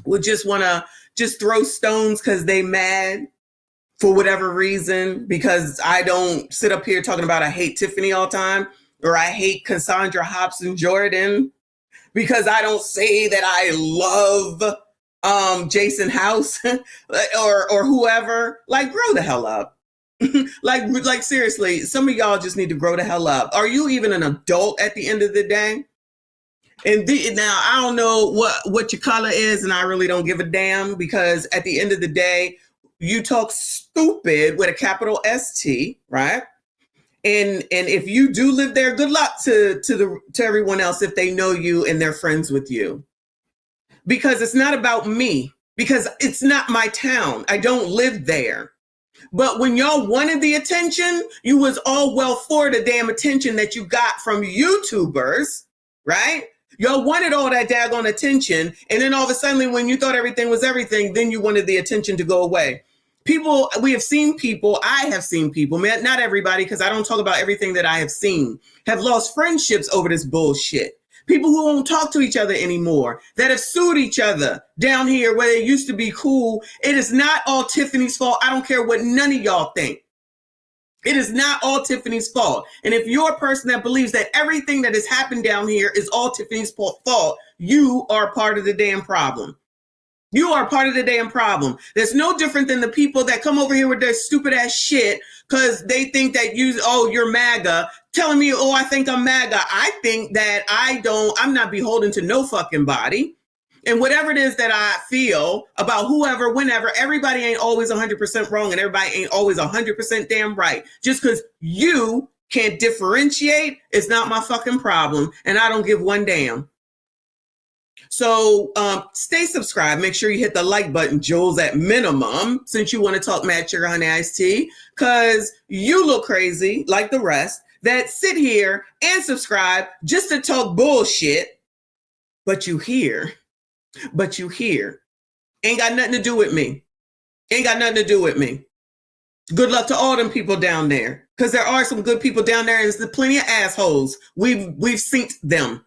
would just want to just throw stones because they mad for whatever reason, because I don't sit up here talking about I hate Tiffany all the time, or I hate Cassandra, Hopson, Jordan, because I don't say that I love Jason House or whoever, like grow the hell up. like seriously, some of y'all just need to grow the hell up. Are you even an adult at the end of the day? And now I don't know what your color is, and I really don't give a damn, because at the end of the day, you talk stupid with a capital ST, right? And if you do live there, good luck to everyone else if they know you and they're friends with you. Because it's not about me, because it's not my town. I don't live there. But when y'all wanted the attention, you was all well for the damn attention that you got from YouTubers, right? Y'all wanted all that daggone attention. And then all of a sudden, when you thought everything was everything, then you wanted the attention to go away. People, we have seen people, I have seen people, man, not everybody, because I don't talk about everything that I have seen, have lost friendships over this bullshit. People who won't talk to each other anymore, that have sued each other down here where they used to be cool. It is not all Tiffany's fault. I don't care what none of y'all think. It is not all Tiffany's fault. And if you're a person that believes that everything that has happened down here is all Tiffany's fault, you are part of the damn problem. You are part of the damn problem. There's no different than the people that come over here with their stupid ass shit because they think that you're MAGA, telling me, I think I'm MAGA. I think that I'm not beholden to no fucking body. And whatever it is that I feel about whoever, whenever, everybody ain't always 100% wrong and everybody ain't always 100% damn right. Just because you can't differentiate is not my fucking problem. And I don't give one damn. So stay subscribed. Make sure you hit the like button, Jules, at minimum, since you want to talk Mad Sugar Honey Iced Tea, because you look crazy like the rest that sit here and subscribe just to talk bullshit. But you hear. Ain't got nothing to do with me. Ain't got nothing to do with me. Good luck to all them people down there, because there are some good people down there, and there's plenty of assholes. We've seen them.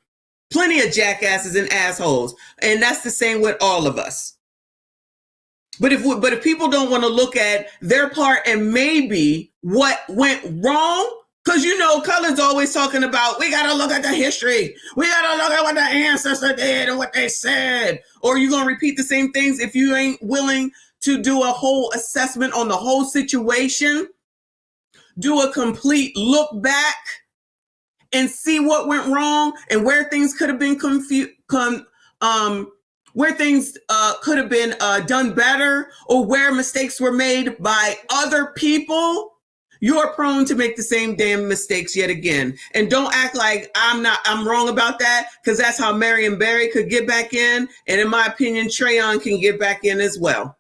Plenty of jackasses and assholes. And that's the same with all of us. But if people don't want to look at their part and maybe what went wrong, because Color's always talking about, we got to look at the history. We got to look at what the ancestors did and what they said. Or you're going to repeat the same things if you ain't willing to do a whole assessment on the whole situation. Do a complete look back and see what went wrong and where things could have been where things could have been done better, or where mistakes were made by other people. You're prone to make the same damn mistakes yet again. And don't act like I'm wrong about that, because that's how Marion Barry could get back in. And in my opinion, Trayon can get back in as well.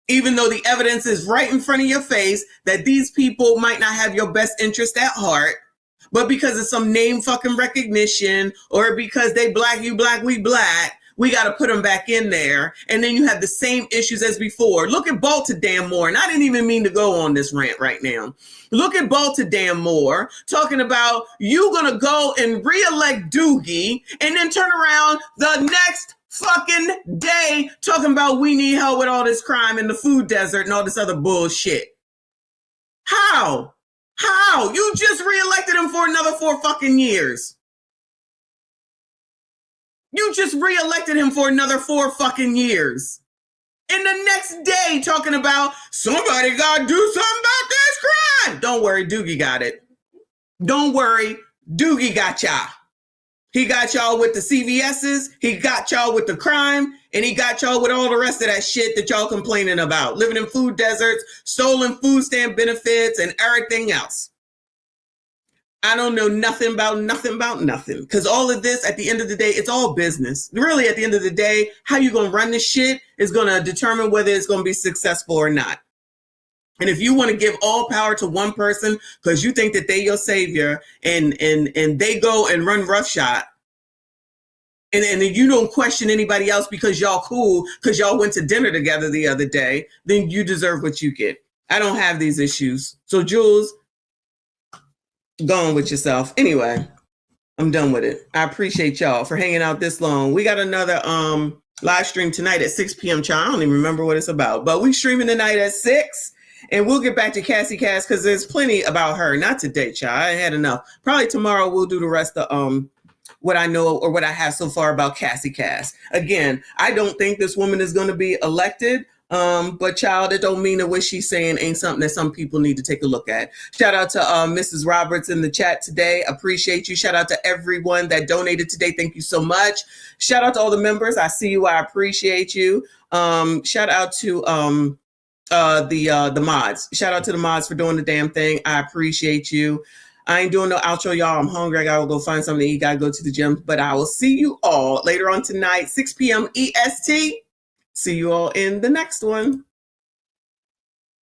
Even though the evidence is right in front of your face that these people might not have your best interest at heart, but because of some name fucking recognition, or because they black, you black, we black, we got to put them back in there. And then you have the same issues as before. Look at Baltimore Moore. And I didn't even mean to go on this rant right now. Look at Baltimore Moore talking about you going to go and reelect Doogie and then turn around the next fucking day talking about we need help with all this crime in the food desert and all this other bullshit. How? You just reelected him for another 4 fucking years. You just reelected him for another 4 fucking years. And the next day talking about somebody got to do something about this crime. Don't worry, Doogie got it. Don't worry, Doogie got y'all. He got y'all with the CVS's, he got y'all with the crime, and he got y'all with all the rest of that shit that y'all complaining about. Living in food deserts, stolen food stamp benefits, and everything else. I don't know nothing about nothing. Because all of this, at the end of the day, it's all business. Really, at the end of the day, how you going to run this shit is going to determine whether it's going to be successful or not. And if you want to give all power to one person because you think that they your savior and they go and run roughshod, and then you don't question anybody else because y'all cool, because y'all went to dinner together the other day, then you deserve what you get. I don't have these issues. So Jules, go on with yourself. Anyway, I'm done with it. I appreciate y'all for hanging out this long. We got another live stream tonight at 6 p.m. Child. I don't even remember what it's about, but we streaming tonight at 6. And we'll get back to Cassie Cass because there's plenty about her. Not today, child. I had enough. Probably tomorrow we'll do the rest of what I know or what I have so far about Cassie Cass. Again, I don't think this woman is going to be elected. But child, it don't mean that what she's saying ain't something that some people need to take a look at. Shout out to Mrs. Roberts in the chat today. Appreciate you. Shout out to everyone that donated today. Thank you so much. Shout out to all the members. I see you. I appreciate you. Shout out to the mods. Shout out to the mods for doing the damn thing. I appreciate you. I ain't doing no outro, y'all. I'm hungry. I gotta go find something to eat. Gotta go to the gym. But I will see you all later on tonight, 6 p.m. EST. See you all in the next one.